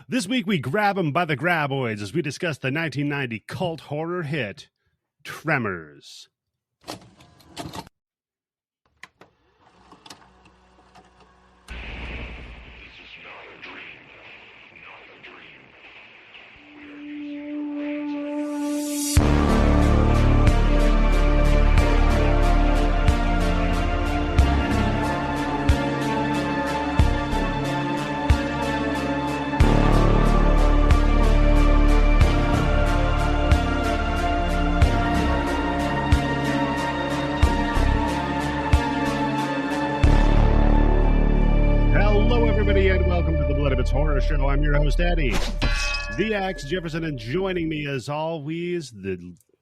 This week we grab them by the Graboids as we discuss the 1990 cult horror hit, Tremors. Horror Show. I'm your host, Eddie, the Axe Jefferson, and joining me as always,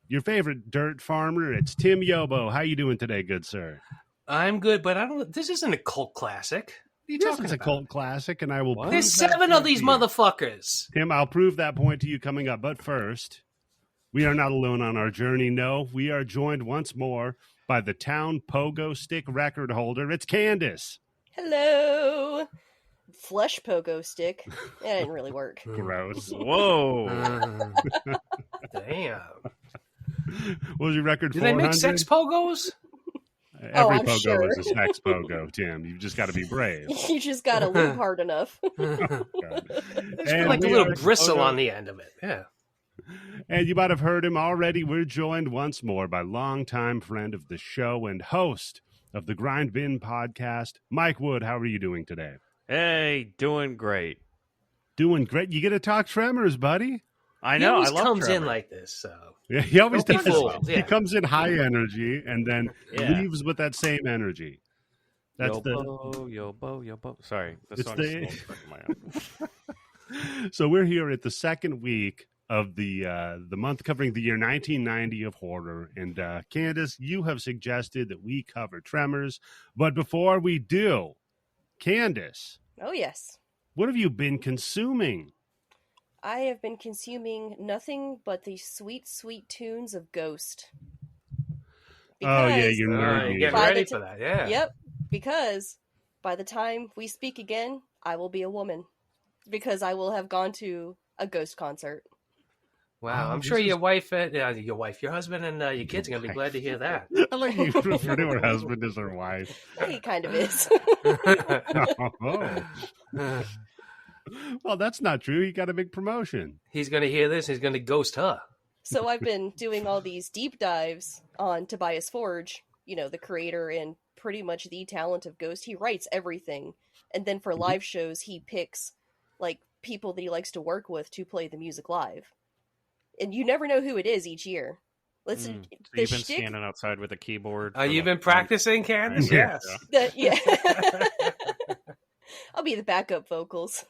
your favorite dirt farmer. It's Tim Yobo. How you doing today, good sir? I'm good, but this isn't a cult classic. What are you talking about? It's a cult classic, and I will. There's 7 of these motherfuckers. Tim, I'll prove that point to you coming up. But first, we are not alone on our journey. No, we are joined once more by the town pogo stick record holder. It's Candice. Hello. Flesh pogo stick. It didn't really work. Gross. Whoa. Damn. What was your record? Do they make sex pogos? Every I'm pogo sure. is a sex pogo, Tim. You've just got to be brave. You just got to loop hard enough. And Like a we little are bristle pogo- on the end of it. Yeah. And you might have heard him already. We're joined once more by longtime friend of the show and host of the Grindbin Podcast, Mike Wood. How are you doing today? Hey, doing great. Doing great. You get to talk Tremors, buddy. I He know. always I love comes Trevor. in like this, so. Yeah, he always Don't be does. fooled, He yeah. comes in high energy and then Yeah. leaves with that same energy. That's Yo-bo. Sorry. It's Song's the- still stuck in my head. So we're here at the second week of the month covering the year 1990 of horror. And Candice, you have suggested that we cover Tremors. But before we do, Candice, Oh, yes. what have you been consuming? I have been consuming nothing but the sweet, sweet tunes of Ghost. Oh, yeah, you're nerdy. Get By ready the for that, yeah. Yep, because by the time we speak again, I will be a woman. Because I will have gone to a Ghost concert. Wow, Oh, I'm this sure is- your husband and your kids are going to be glad to hear that. I like you refer to her husband as her wife. He kind of is. Oh. Well, that's not true. He got a big promotion. He's going to hear this. He's going to ghost her. So I've been doing all these deep dives on Tobias Forge, the creator and pretty much the talent of Ghost. He writes everything. And then for live shows, he picks like people that he likes to work with to play the music live. And you never know who it is each year. Listen, So the you've been shtick, standing outside with a keyboard. Oh, you've been practicing, Candice? Yeah. Yes. yeah. I'll be the backup vocals.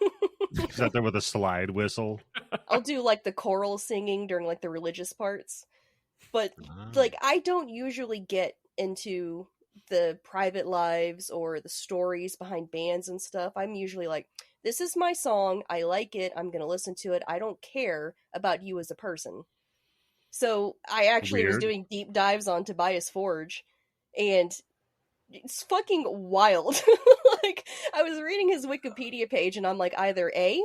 He's out there with a slide whistle. I'll do like the choral singing during like the religious parts. But like I don't usually get into the private lives or the stories behind bands and stuff. I'm usually like, this is my song, I like it, I'm gonna listen to it, I don't care about you as a person. So I actually was Weird. doing deep dives on Tobias Forge, and it's fucking wild. Like, I was reading his Wikipedia page, and I'm like, either A,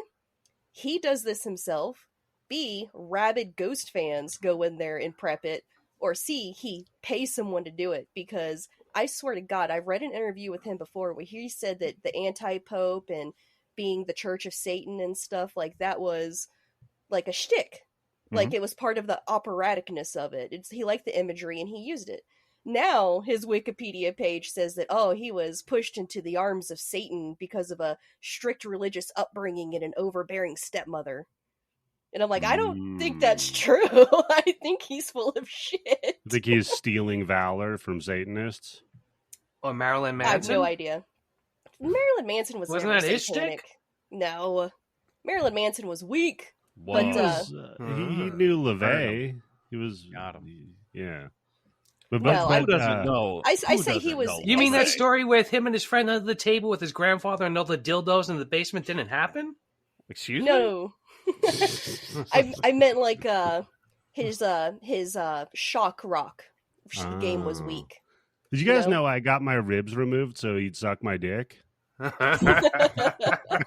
he does this himself, B, rabid Ghost fans go in there and prep it, or C, he pays someone to do it, because I swear to God, I've read an interview with him before where he said that the anti-pope and being the Church of Satan and stuff, like, that was like a shtick. Like, it was part of the operaticness of it. He liked the imagery and he used it. Now, his Wikipedia page says that, he was pushed into the arms of Satan because of a strict religious upbringing and an overbearing stepmother. And I'm like, I don't think that's true. I think he's full of shit. I think he's stealing valor from Satanists. Or Marilyn I have Manson? no idea. Marilyn Manson was Wasn't never that his satanic. shtick? No. Marilyn Manson was weak. Whoa. He, But, he knew LaVey. He was... Got him. Yeah. Well, Who doesn't know? I Who say he doesn't was- know? You mean I that say- story with him and his friend under the table with his grandfather and all the dildos in the basement didn't happen? Excuse me? No. I meant like his shock rock game was Oh. weak. Did you guys No. know I got my ribs removed so he'd suck my dick? It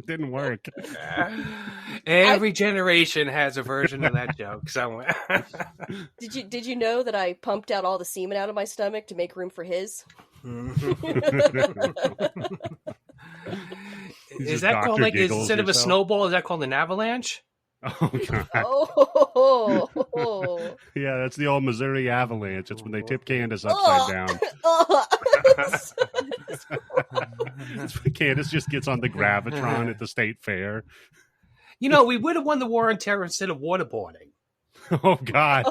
didn't work. Every generation has a version of that joke somewhere. Did you know that I pumped out all the semen out of my stomach to make room for his? Is that called like instead of a snowball? Is that called an avalanche? Oh god! Oh, Yeah, that's the old Missouri Avalanche. It's when they tip Candice upside down. It's when Candice just gets on the Gravitron at the state fair. You know, we would have won the war on terror instead of waterboarding. Oh god!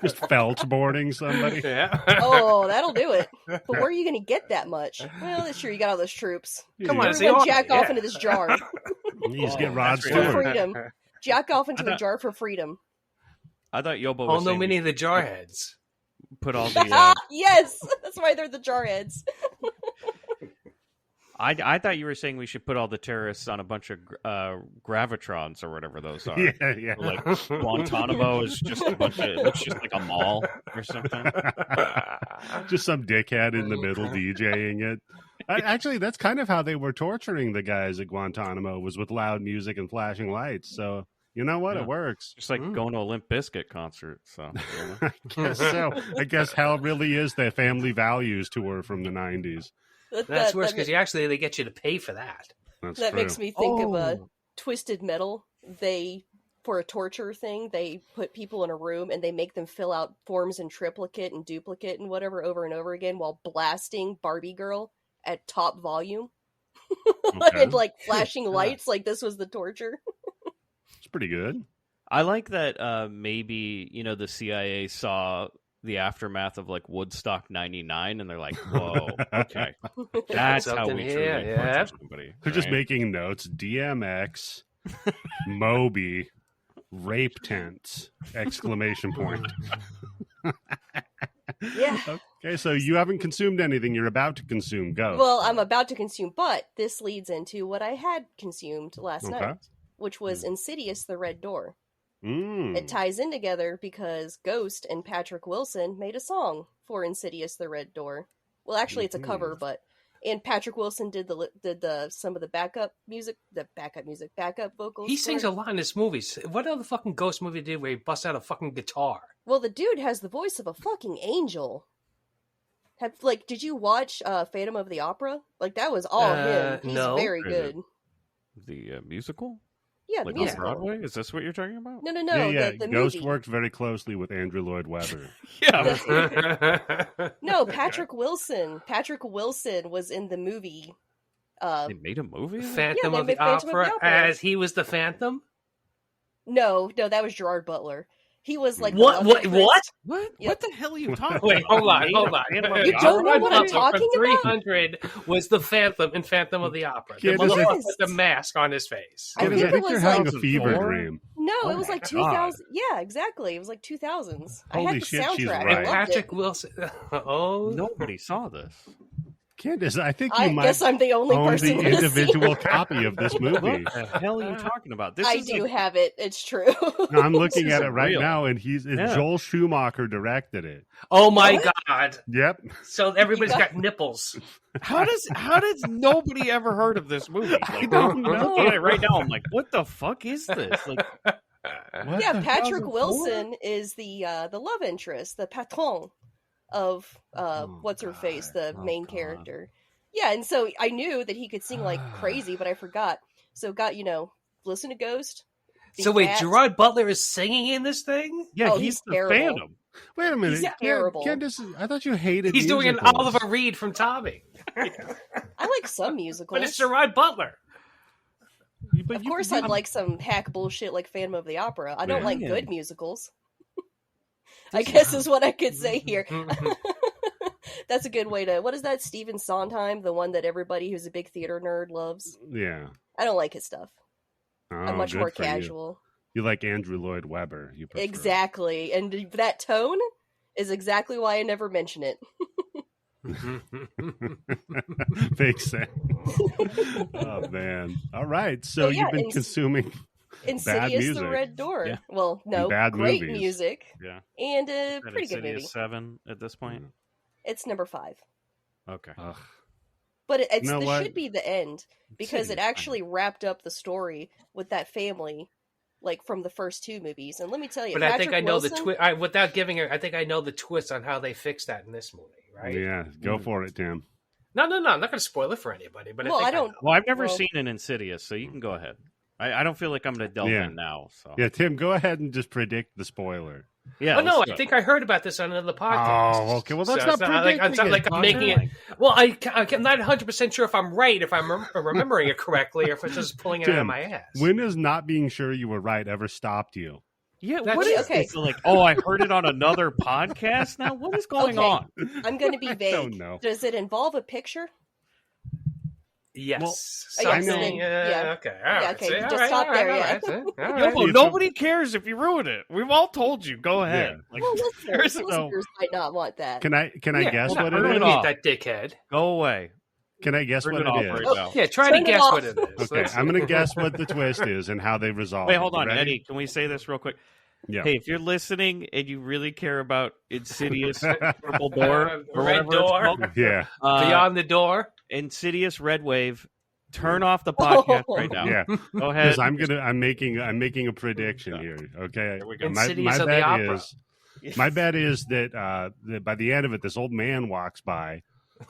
Just felch boarding somebody. Yeah. Oh, that'll do it. But where are you going to get that much? Well, sure, you got all those troops. Come on, Everyone jack off into this jar. You just get Rod For Stewart. freedom. Jack off into a jar for freedom. I thought Yobo Oh was no, saying many of the jarheads. put all the. Yes, that's why they're the jarheads. I thought you were saying we should put all the terrorists on a bunch of gravitrons or whatever those are. Yeah. Like Guantanamo is just a bunch of. It looks just like a mall or something. Just some dickhead in the middle DJing it. Actually, that's kind of how they were torturing the guys at Guantanamo, was with loud music and flashing lights. So, you know what? Yeah. It works. Just like going to a Limp Bizkit concert. So I guess so. I guess hell really is the family values tour from the 90s. That's worse because they get you to pay for that. That's That true. makes me think of Twisted Metal. For a torture thing, they put people in a room and they make them fill out forms in triplicate and duplicate and whatever over and over again while blasting Barbie Girl at top volume. Okay. And like flashing lights like this was the torture. It's pretty good. I like that maybe, the CIA saw the aftermath of like Woodstock 99 and they're like, whoa, okay. That's how Something we here, truly yeah. torture somebody. They're just right? making notes. DMX, Moby, rape tents, exclamation point. Yeah. Okay, so you haven't consumed anything. You're about to consume. Go. Well, I'm about to consume, but this leads into what I had consumed last Okay. night, which was Insidious: The Red Door. Mm. It ties in together because Ghost and Patrick Wilson made a song for Insidious: The Red Door. Well, actually, it's a cover, but Patrick Wilson did some of the backup vocals. He for sings it. a lot in his movies. What other fucking ghost movie did where he busts out a fucking guitar? Well, the dude has the voice of a fucking angel. Did you watch Phantom of the Opera? Like, that was all him. He's no. very good. The musical? Yeah, the Like musical. on Broadway? Is this what you're talking about? No, Yeah. the Ghost movie. worked very closely with Andrew Lloyd Webber. Yeah. No, Patrick Wilson. Patrick Wilson was in the movie. They made a movie? Phantom they of made the Phantom of the Opera, Opera. as he was the Phantom. No, that was Gerard Butler. He was like the What? love interest. What? Yep. What the hell are you talking Wait, about? hold on. Phantom of You the don't know Opera? what I'm talking from about? 300 was the Phantom in Phantom of the Opera. The Candace, motherfucker Yes. with the mask on his face. I Candace, think I it think you're was having like a fever 2004? dream. No, Oh it was my like God. 2000. Yeah, exactly. It was like 2000s. I Holy had the shit, she's soundtrack. right. I loved Patrick it. Wilson. Oh, Nobody saw this. Candace, I think you I might guess I'm the only own person the who's individual copy of this movie. What the hell are you talking about? This I is do like, have it. It's true. No, I'm looking This at it isn't right real. now, and Yeah. Joel Schumacher directed it. oh my God. Yep. So everybody's You got- got nipples. how does nobody ever heard of this movie? Like, don't I'm looking at it right now. I'm like, what the fuck is this? Like, what Yeah, the Patrick 2004? Wilson is the love interest, the patron of Oh, what's her face, the God. main Oh, God. character. Yeah, and so I knew that he could sing like crazy, but I forgot. So listen to Ghost. Be So wait, fat. Gerard Butler is singing in this thing? Yeah, Oh, he's he's the terrible. Phantom. Wait a minute. He's terrible. Candace, I thought you hated He's doing an musicals. Oliver Reed from Tommy. I like some musicals. But it's Gerard Butler. But Of you- course, you- I'd like some hack bullshit like Phantom of the Opera. I don't Yeah. like Yeah. good musicals. I guess is what I could say here. That's a good way to. What is that? Stephen Sondheim, the one that everybody who's a big theater nerd loves. Yeah. I don't like his stuff. Oh, I'm much good more for you. casual. You like Andrew Lloyd Webber. You prefer. Exactly, and that tone is exactly why I never mention it. Makes sense. Oh man! All right, so yeah, you've been consuming Insidious: music. The Red Door. Yeah. Well, no, bad great movies. music Yeah. and a That pretty good movie. Insidious 7 at this point. It's number 5. Okay. Ugh. But it You know what? should be the end because it Insidious, actually wrapped up the story with that family, like from the first 2 movies. And let me tell you, But I think Patrick I know Wilson, the twist. Without giving it, I think I know the twist on how they fixed that in this movie, right? Yeah, go for it, Tim. No. I'm not going to spoil it for anybody. But Well, I think I don't- know. Well, I've never Well- seen an Insidious, so you can go ahead. I don't feel like I'm going to delve Yeah. in now. So Yeah, Tim, go ahead and just predict the spoiler. yeah. Oh no, let's do I it. think I heard about this on another podcast. Oh, okay. Well, that's So not it's like, predicting it's not like it, I'm making Connor. it. Well, I'm not 100% sure if I'm right, if I'm remembering it correctly, or if it's just pulling it out of Tim, my ass. When has not being sure you were right ever stopped you? Yeah, That's- what is Okay. this? Like, oh, I heard it on another podcast now? What is going Okay. on? I'm going to be vague. don't know. Does it involve a picture? Yes. Well, I know. Something. Yeah. Okay. All right. okay, See, all just right, stop all there, right, yeah. all right, all Yo, right. nobody cares if you ruin it. We've all told you. Go ahead. Yeah. Like, Well, there listeners, is no- listeners might not want that. Can I Yeah, guess well, what I it don't is? off. need that dickhead. Go away. Can I guess Turn what it off it right is? now. Yeah, try Turn to it guess off. what it is. Okay, Let's I'm see. going to guess what the twist is and how they resolve Wait, it. hold You on, ready? Eddie. Can we say this real quick? Yeah. Hey, if you're listening and you really care about Insidious Purple Door, or Red whatever it's Door. called, Yeah. Beyond the door. Insidious Red Wave, turn off the podcast right now. Yeah. Go ahead. Because I'm making a prediction here. Okay. Here we go. My Insidious of the bet opera. is my bet is that by the end of it, this old man walks by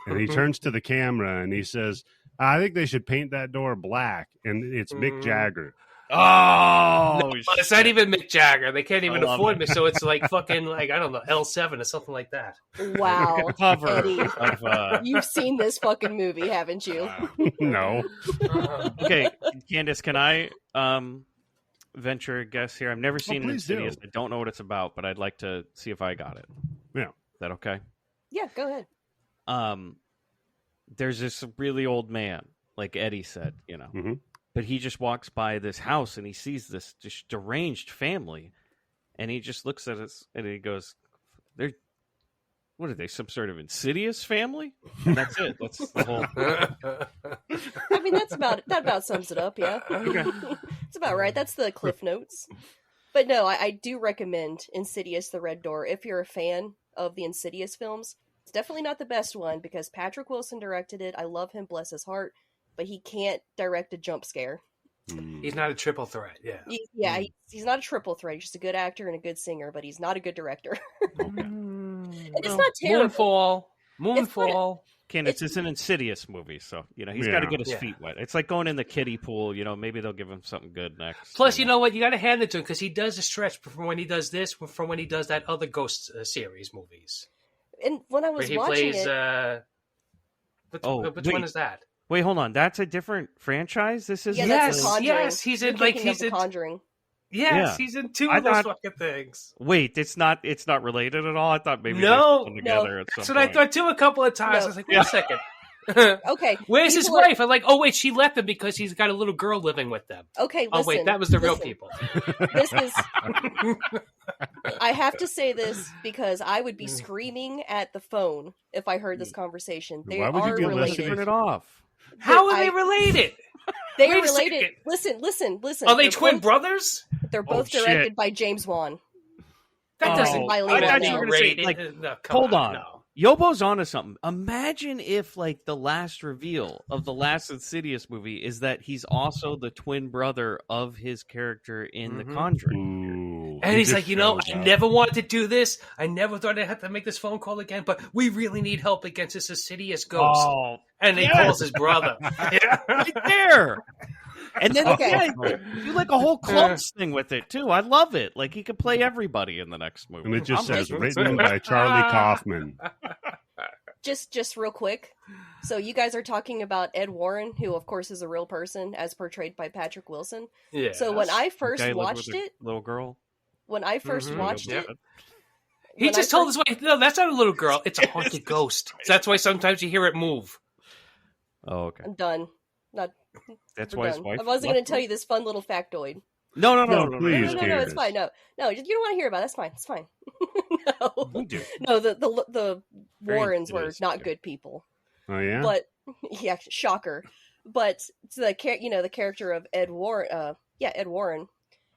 and he turns to the camera and he says, "I think they should paint that door black." And it's Mick Jagger. Oh, It's not even Mick Jagger. They can't even I love afford it. me, so it's like fucking like I don't know L7 or something like that. Wow. cover Eddie. of You've seen this fucking movie, haven't you? No. Okay, Candice, can I venture a guess here? I've never seen please do. Insidious. I don't know what it's about, but I'd like to see if I got it. Yeah. Is that okay? Yeah, go ahead. There's this really old man, like Eddie said, Mhm. but he just walks by this house and he sees this just deranged family, and he just looks at us and he goes, "They're what are they? Some sort of insidious family?" And that's it. That's the whole. I mean, that about sums it up, yeah. It's about right. That's the Cliff Notes. But no, I do recommend Insidious the Red Door if you're a fan of the Insidious films. It's definitely not the best one because Patrick Wilson directed it. I love him, bless his heart, but he can't direct a jump scare. He's not a triple threat. Yeah. He's not a triple threat. He's just a good actor and a good singer, but he's not a good director. Okay. And it's not terrible. Moonfall. Candice, it's an Insidious movie, so he's got to get his feet wet. It's like going in the kiddie pool. Maybe they'll give him something good next. Plus, you know what? You got to hand it to him because he does a stretch from when he does this, from when he does that other Ghost series movies. And when I Where was he watching plays. it, Which one is that? Wait, hold on. That's a different franchise. This is yeah, that's Yes, The Conjuring. yes, he's in, You're like, thinking of he's The in- Conjuring. Yes, Yeah. he's in 2 I of those thought- fucking things. Wait, it's not related at all. I thought maybe No, they put them together. At That's some what I point. thought too a couple of times. No. I was like, wait a second. Okay. Where's his people are- wife? I'm like, oh wait, she left him because he's got a little girl living with them. Okay, Oh listen. wait, that was the real listen. people. This is. I have to say this because I would be screaming at the phone if I heard this conversation. They Why would you are be related. listening? Turn it off. How are I- they related? They Wait are a related. second. Listen. Are they They're twin both- brothers? They're both shit. directed by James Wan. That Oh, doesn't. I I thought you were gonna say, rated. like, No, come Hold on. No. Yobo's onto something. Imagine if, like, the last reveal of the last Insidious movie is that he's also the twin brother of his character in The Mhm. Conjuring. Ooh, And he he's just like, shows I up. never wanted to do this. I never thought I'd have to make this phone call again, but we really need help against this insidious ghost. Oh, And he yes. calls his brother. Yeah. right there. And then Okay. do like a whole clones thing with it too. I love it. Like he could play everybody in the next movie. And it just I'm says like, written by Charlie Kaufman. Just real quick. So you guys are talking about Ed Warren, who of course is a real person, as portrayed by Patrick Wilson. Yeah. So when I first guy lived watched with a it, little girl. when I first Mhm. watched Yeah. it, He when just I told his wife, no, that's not a little girl. It's a haunted ghost. So that's why sometimes you hear it move. Oh, okay. I'm done. Not That's we're why his done. wife. I wasn't going left to tell him? you this fun little factoid. No, No, please. No, it's Candace. fine. No, you don't want to hear about it. That's fine. It's fine. No, We do. no, the Very Warrens were serious, not yeah. good people. Oh yeah. But yeah, shocker. But the the character of Ed Warren, Ed Warren,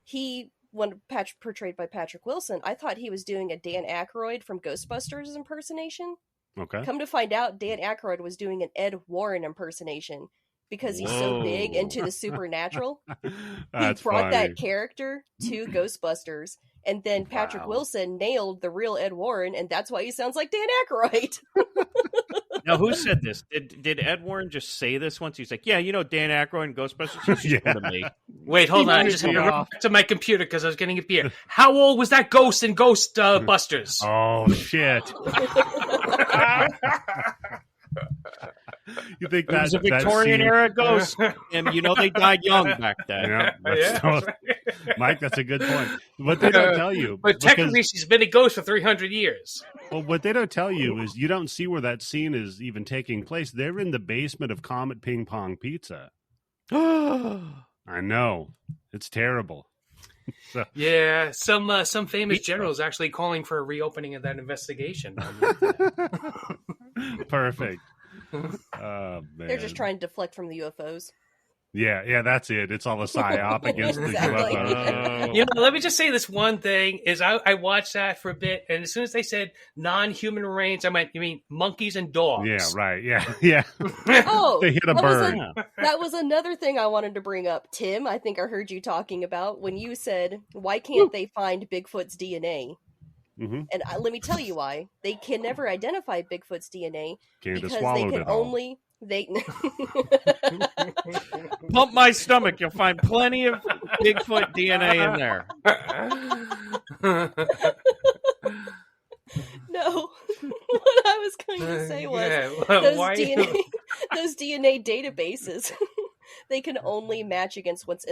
he when portrayed by Patrick Wilson, I thought he was doing a Dan Aykroyd from Ghostbusters impersonation. Okay. Come to find out, Dan Aykroyd was doing an Ed Warren impersonation because he's so big into the supernatural. He That's brought funny. that character to Ghostbusters, and then Patrick Wilson nailed the real Ed Warren, and that's why he sounds like Dan Aykroyd. Now, who said this? Did Ed Warren just say this once? He's like, yeah, you know Dan Aykroyd and Ghostbusters? He's just one of me. Wait, hold on. I just had to run back to my computer because I was getting a beer. How old was that ghost in Ghostbusters? Oh, shit. You think It was a Victorian era ghost, and you know they died young back then. Yeah, Mike, that's a good point. What they don't tell you, but technically she's been a ghost for 300 years. Well, what they don't tell you is you don't see where that scene is even taking place. They're in the basement of Comet Ping Pong Pizza. I know, it's terrible. So. Yeah, some famous generals actually calling for a reopening of that investigation. Perfect. Oh, man. They're just trying to deflect from the UFOs. Yeah, that's it. It's all a psyop against Exactly. the UFO. You know, let me just say this one thing: is I watched that for a bit, and as soon as they said non-human remains, I went, "You mean monkeys and dogs?" Yeah, right. Yeah. Oh, They hit a bird. that was another thing I wanted to bring up, Tim. I think I heard you talking about when you said, "Why can't they find Bigfoot's DNA?" Mm-hmm. And let me tell you why. They can never identify Bigfoot's DNA Candace because they swallowed can it all. only they. Pump my stomach. You'll find plenty of Bigfoot DNA in there. No, what I was going to say was those DNA databases. They can only match against what's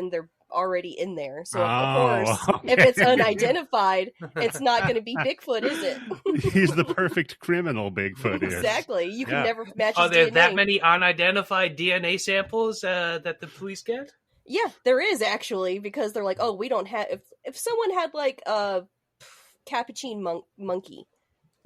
already in there. So of course, okay. if it's unidentified, it's not going to be Bigfoot, is it? He's the perfect criminal, Bigfoot is. Exactly. You can never match his Are there DNA. that many unidentified DNA samples that the police get? Yeah, there is actually, because they're like, oh, we don't have. If someone had like a capuchin monkey,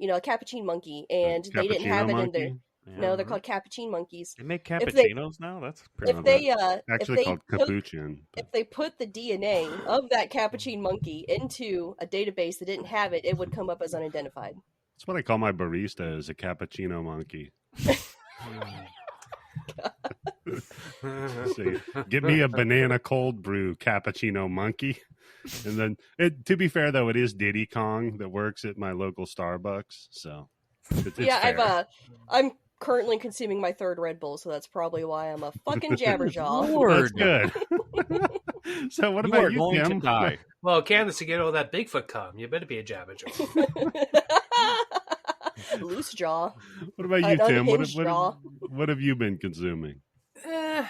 a capuchin monkey, and they didn't have it in there. Yeah. No, they're called capuchin monkeys. They make cappuccinos now? That's pretty Actually called capuchin. If they put the DNA of that capuchin monkey into a database that didn't have it, it would come up as unidentified. That's what I call my barista, is a cappuccino monkey. See, get me a banana cold brew cappuccino monkey. And then, to be fair though, it is Diddy Kong that works at my local Starbucks. So it's fair. I'm currently consuming my third Red Bull, so that's probably why I'm a fucking jabberjaw. That's good. So what about you, going Tim? to die. Well, Candice, to get all that Bigfoot cum, you better be a jabberjaw. Loose jaw. What about you, Tim? Jaw. What have you been consuming?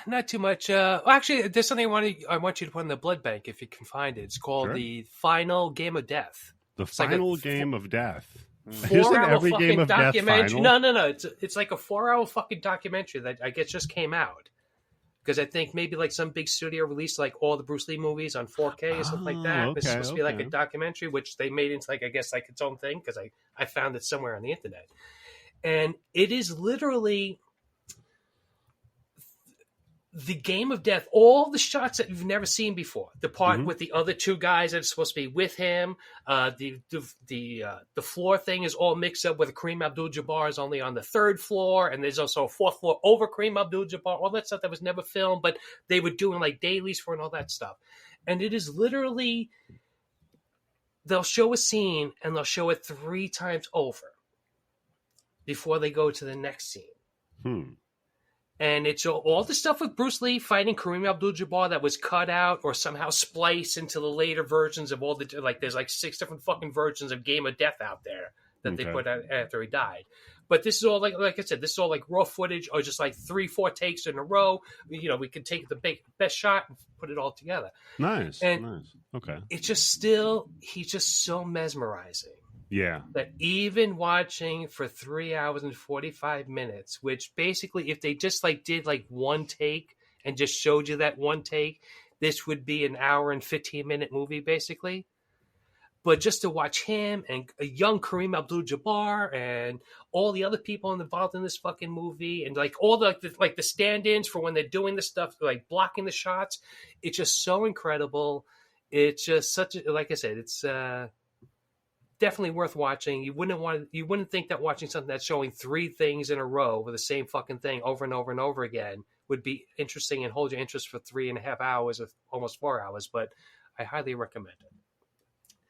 Not too much. Actually, there's something I want you to put in the blood bank if you can find it. It's called The Final Game of Death. The Final Game of Death. 4-hour every fucking game of death documentary. final? No. It's like a 4-hour fucking documentary that I guess just came out. Because I think maybe like some big studio released like all the Bruce Lee movies on 4K or something like that. It's supposed to be like a documentary, which they made into like, I guess, like its own thing, because I found it somewhere on the internet. And it is literally the game of death, all the shots that you've never seen before. The part with the other two guys that are supposed to be with him. The floor thing is all mixed up with Kareem Abdul-Jabbar is only on the third floor, and there's also a fourth floor over Kareem Abdul-Jabbar. All that stuff that was never filmed, but they were doing like dailies for and all that stuff. And it is literally, they'll show a scene and they'll show it 3 times over before they go to the next scene. And it's all the stuff with Bruce Lee fighting Kareem Abdul-Jabbar that was cut out or somehow spliced into the later versions of all the, like, there's like 6 different fucking versions of Game of Death out there that they put out after he died. But this is all, like I said, this is all like raw footage or just like 3-4 takes in a row. We can take the best shot and put it all together. Nice. Okay. It's just he's just so mesmerizing. Yeah. That even watching for 3 hours and 45 minutes, which basically if they just like did like one take and just showed you that one take, this would be an hour and 15-minute movie basically. But just to watch him and a young Kareem Abdul-Jabbar and all the other people involved in this fucking movie and like all the stand-ins for when they're doing this stuff, like blocking the shots, it's just so incredible. It's just such a, like I said, definitely worth watching. You wouldn't think that watching something that's showing 3 things in a row with the same fucking thing over and over and over again would be interesting and hold your interest for 3.5 hours or almost 4 hours, but I highly recommend it.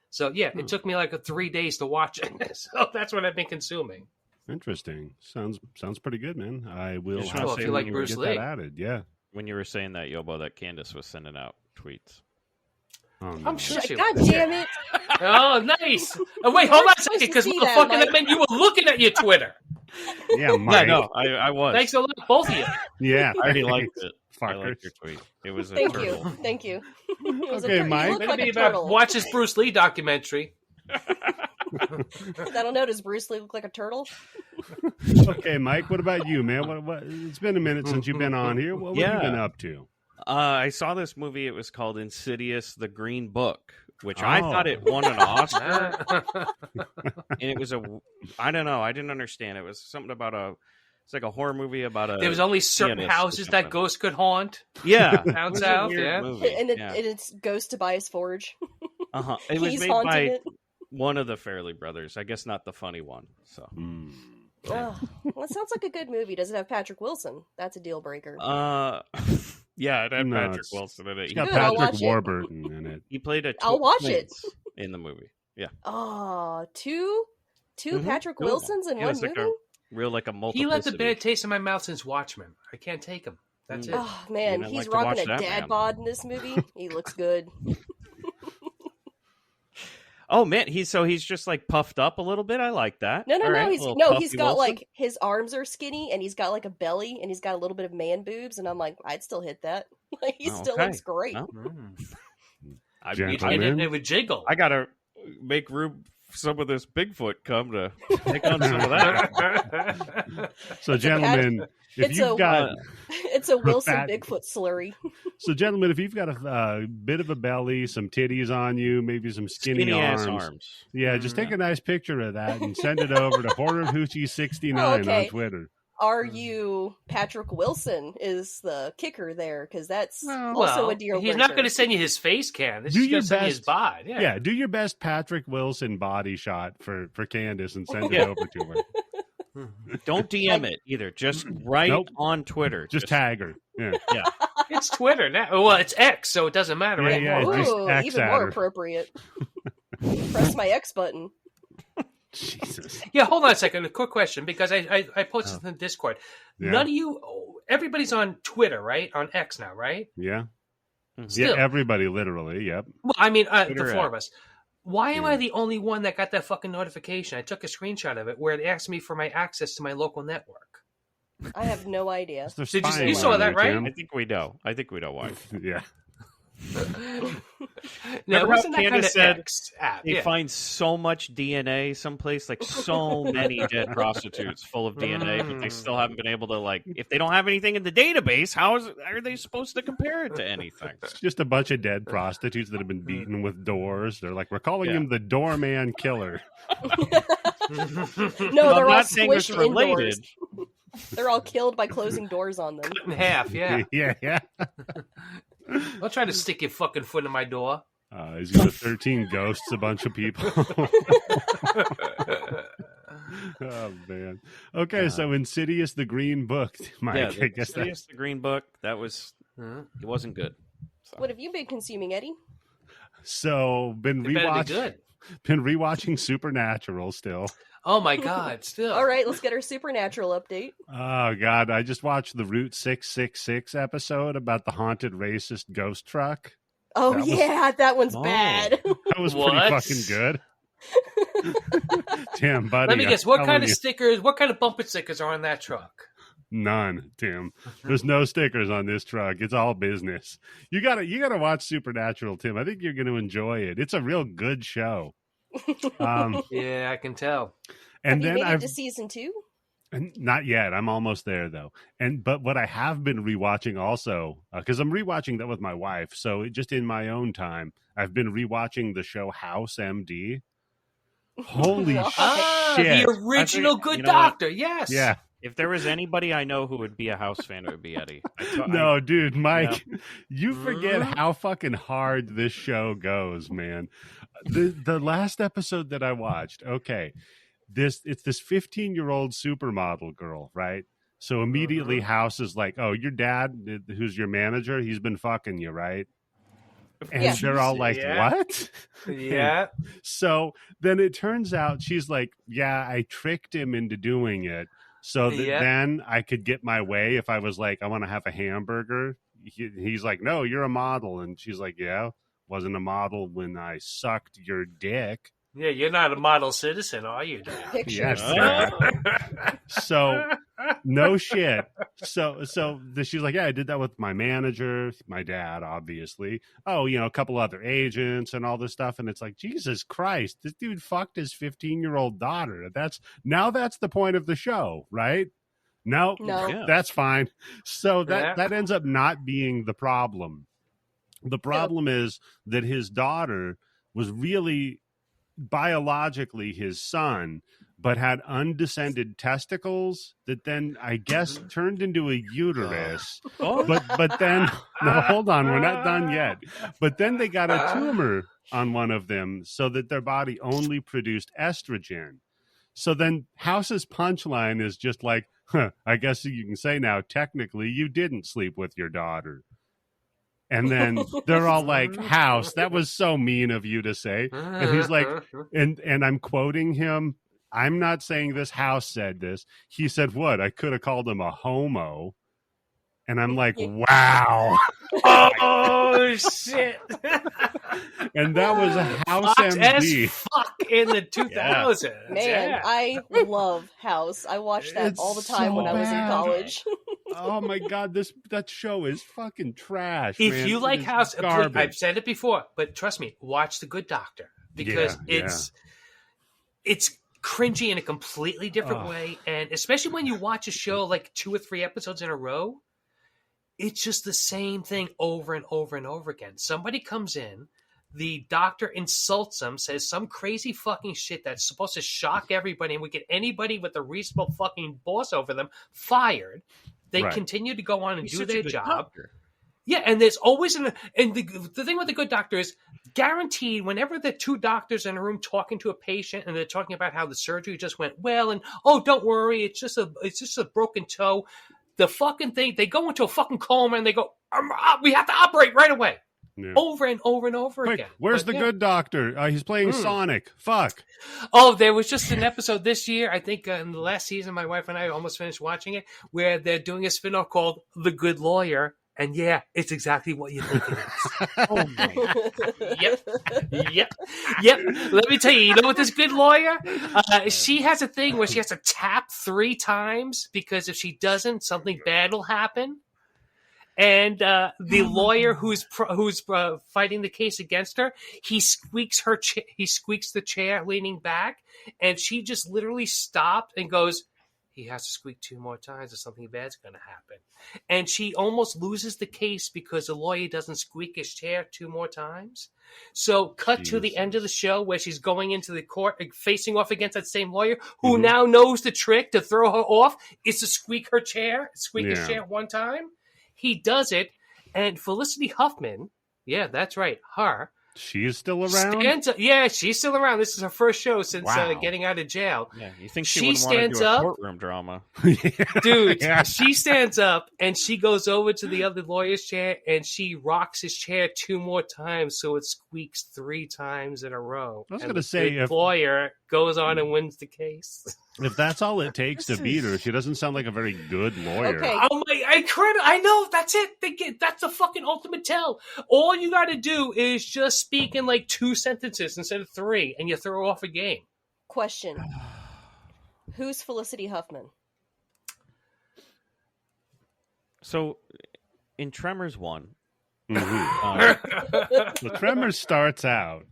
So yeah, it took me like 3 days to watch it. So that's what I've been consuming. Interesting. Sounds pretty good, man. I will Just have wanna to say when get you were that Lee. added. Yeah. When you were saying that, Yobo, that Candice was sending out tweets. Oh, no. I'm sure she God was. damn it! Oh, nice. Oh, wait, hold on a supposed second, to because see motherfucker, that, that meant you were looking at your Twitter. Yeah, Mike. Yeah, no, I was. Thanks a lot, both of you. Yeah. I already liked it. I Fuckers. liked your tweet. It was a Thank turtle. you, thank you. It was Okay, you Mike. look Better like be a about turtle. watch this Bruce Lee documentary. I don't know. Does Bruce Lee look like a turtle? Okay, Mike. What about you, man? What? It's been a minute since you've been on here. What have you been up to? I saw this movie. It was called Insidious: The Green Book, which I Oh. thought it won an Oscar. And it was I don't know. I didn't understand. It was something about it's like a horror movie about a. There was only certain pianist or houses that something. ghosts could haunt. Yeah. Down It was a south, weird yeah. movie. And Yeah. it's Ghost Tobias Forge. Uh-huh. It was He's made haunting by it. one of the Fairley brothers. I guess not the funny one. So. Oh, well, it sounds like a good movie. Does it have Patrick Wilson? That's a deal breaker. Yeah, it had No, Patrick it's- Wilson in it. It's got Good, I'll Patrick watch it. Warburton in it. He played a I'll watch it. twins in the movie. Yeah. Oh, two Mhm. Patrick Cool. Wilsons in He one was like movie? a He multiplicity. left a bad taste in my mouth since Watchmen. I can't take him. That's it. Oh man, didn't he's like to rocking watch a that, dad man. bod in this movie. He looks good. Oh man, he's just like puffed up a little bit. I like that. No, All right, he's little he's Puffy got Wilson. like his arms are skinny and he's got like a belly and he's got a little bit of man boobs and I'm like, I'd still hit that. Like he still Okay. looks great. Well, I, Gentlemen. It would jiggle. I gotta make room for some of this Bigfoot come to take on some of that. So, gentlemen, if it's you've a- got It's a Wilson fat- Bigfoot slurry. gentlemen, if you've got a bit of a belly, some titties on you, maybe some skinny, ass arms, arms. yeah, just take a nice picture of that and send it over to HorrorHoochie69 Oh, okay. on Twitter. Are you Patrick Wilson is the kicker there because that's also Well, a deal he's breaker. not going to send you his face cam. He's Do just your going to send you his best. bod. Yeah. Do your best Patrick Wilson body shot for Candice and send it Yeah. over to her. Don't DM it either. Just write Nope. on Twitter. Just tag her. Yeah. Yeah. It's Twitter now. Well, it's X, so it doesn't matter Yeah, anymore. yeah. Just Ooh, X even at more her. appropriate. Press my X button. Jesus. Yeah, hold on a second. A quick question because I posted in the Discord. Yeah. None of you, everybody's on Twitter, right? On X now, right? Yeah. Still. Yeah. Everybody, literally. Yep. Well, I mean, the Twitter four of us. Why am Yeah. I the only one that got that fucking notification? I took a screenshot of it where it asked me for my access to my local network. I have no idea. They're Did you- spying you saw on that, you, right? Tim. I think we know. why. Yeah. No, Remember it wasn't how that kind Candice of said X app. They Yeah. find so much DNA someplace, like so many dead prostitutes full of DNA, but they still haven't been able to, like, if they don't have anything in the database, are they supposed to compare it to anything? It's just a bunch of dead prostitutes that have been beaten with doors. They're like, we're calling Yeah. him the doorman killer. No, I'm they're all not saying it's squished related. indoors. They're all killed by closing doors on them. In half, yeah. Yeah. Don't try to stick your fucking foot in my door. He's got 13 ghosts, a bunch of people. Oh, man. Okay, so Insidious, the Green Book, Mike. Yeah, I guess Insidious, the Green Book, that was, it wasn't good. So. What have you been consuming, Eddie? So, been It better be good. rewatching Supernatural still. Oh my God! Still, All right, let's get our Supernatural update. Oh, God. I just watched the Route 666 episode about the haunted racist ghost truck. Oh, That was- yeah, that one's Oh. bad. That was What? pretty fucking good. Damn, buddy. Let me guess. I'm What telling kind of you. stickers? What kind of bumper stickers are on that truck? None, Tim. There's no stickers on this truck. It's all business. You gotta watch Supernatural, Tim. I think you're gonna enjoy it. It's a real good show. Yeah, I can tell. And Have then you made I've it to season 2? not yet. I'm almost there though. But what I have been rewatching also, because I'm rewatching that with my wife. So just in my own time, I've been rewatching the show House MD. Holy What? Ah, shit! the original I think- Good you know what? Doctor. Yes. Yeah. If there was anybody I know who would be a House fan, it would be Eddie. No, dude, Mike, you forget how fucking hard this show goes, man. The last episode that I watched, okay, it's this 15-year-old supermodel girl, right? So immediately House is like, oh, your dad, who's your manager, he's been fucking you, right? And they're all like, what? Yeah. So then it turns out she's like, yeah, I tricked him into doing it so that then I could get my way if I was like, I want to have a hamburger. He's like, no, you're a model. And she's like, yeah, wasn't a model when I sucked your dick. Yeah, you're not a model citizen, are you? Yes. So, no shit. So she's like, yeah, I did that with my manager, my dad, obviously. Oh, a couple other agents and all this stuff. And it's like, Jesus Christ, this dude fucked his 15-year-old daughter. That's the point of the show, right? No, that's fine. So that ends up not being the problem. The problem is that his daughter was really biologically his son, but had undescended testicles that then I guess turned into a uterus. But then no, hold on, we're not done yet. But then they got a tumor on one of them so that their body only produced estrogen. So then House's punchline is just like, I guess you can say now, technically you didn't sleep with your daughter. And then they're all like, House, that was so mean of you to say. And he's like, and I'm quoting him. I'm not saying this. House said this. He said, what? I could have called him a homo. And I'm like, wow. Oh, shit. And that was House Fox MD. as fuck in the 2000s. Man, I love House. I watched that all the time when I was in college. Oh my God, that show is fucking trash. If man. you like House, garbage. I've said it before, but trust me, watch The Good Doctor because it's cringy in a completely different way, and especially when you watch a show like 2 or 3 episodes in a row, it's just the same thing over and over and over again. Somebody comes in, the doctor insults them, says some crazy fucking shit that's supposed to shock everybody and would get anybody with a reasonable fucking boss over them fired. They continue to go on and do their job. Doctor. Yeah, and there's always and the thing with The Good Doctor is guaranteed whenever the 2 doctors in a room talking to a patient and they're talking about how the surgery just went well and don't worry, it's just a broken toe. The fucking thing, they go into a fucking coma and they go, we have to operate right away. Yeah. Over and over and over again. Where's the Good Doctor? He's playing Sonic. Fuck. Oh, there was just an episode this year, I think in the last season, my wife and I almost finished watching it, where they're doing a spin-off called The Good Lawyer. And yeah, it's exactly what you think it is. Oh my. Yep. Let me tell you, you know what this Good Lawyer? She has a thing where she has to tap 3 times because if she doesn't, something bad will happen. And the lawyer who's fighting the case against her, he squeaks the chair leaning back, and she just literally stopped and goes, he has to squeak 2 more times or something bad's going to happen. And she almost loses the case because the lawyer doesn't squeak his chair 2 more times. So cut to the end of the show where she's going into the court facing off against that same lawyer who now knows the trick to throw her off is to squeak his chair 1 time. He does it, and Felicity Huffman, yeah, that's right, her. She is still around? She's still around. This is her first show since getting out of jail. Yeah, you think she would want to do a courtroom drama. Dude, she stands up, and she goes over to the other lawyer's chair, and she rocks his chair 2 more times, so it squeaks 3 times in a row. I was going to say, the lawyer goes on and wins the case. If that's all it takes to beat her, she doesn't sound like a very good lawyer. Okay. Oh my! I know that's it. That's the fucking ultimate tell. All you got to do is just speak in like 2 sentences instead of 3, and you throw off a game. Question: who's Felicity Huffman? So, in Tremors 1. The Tremors starts out.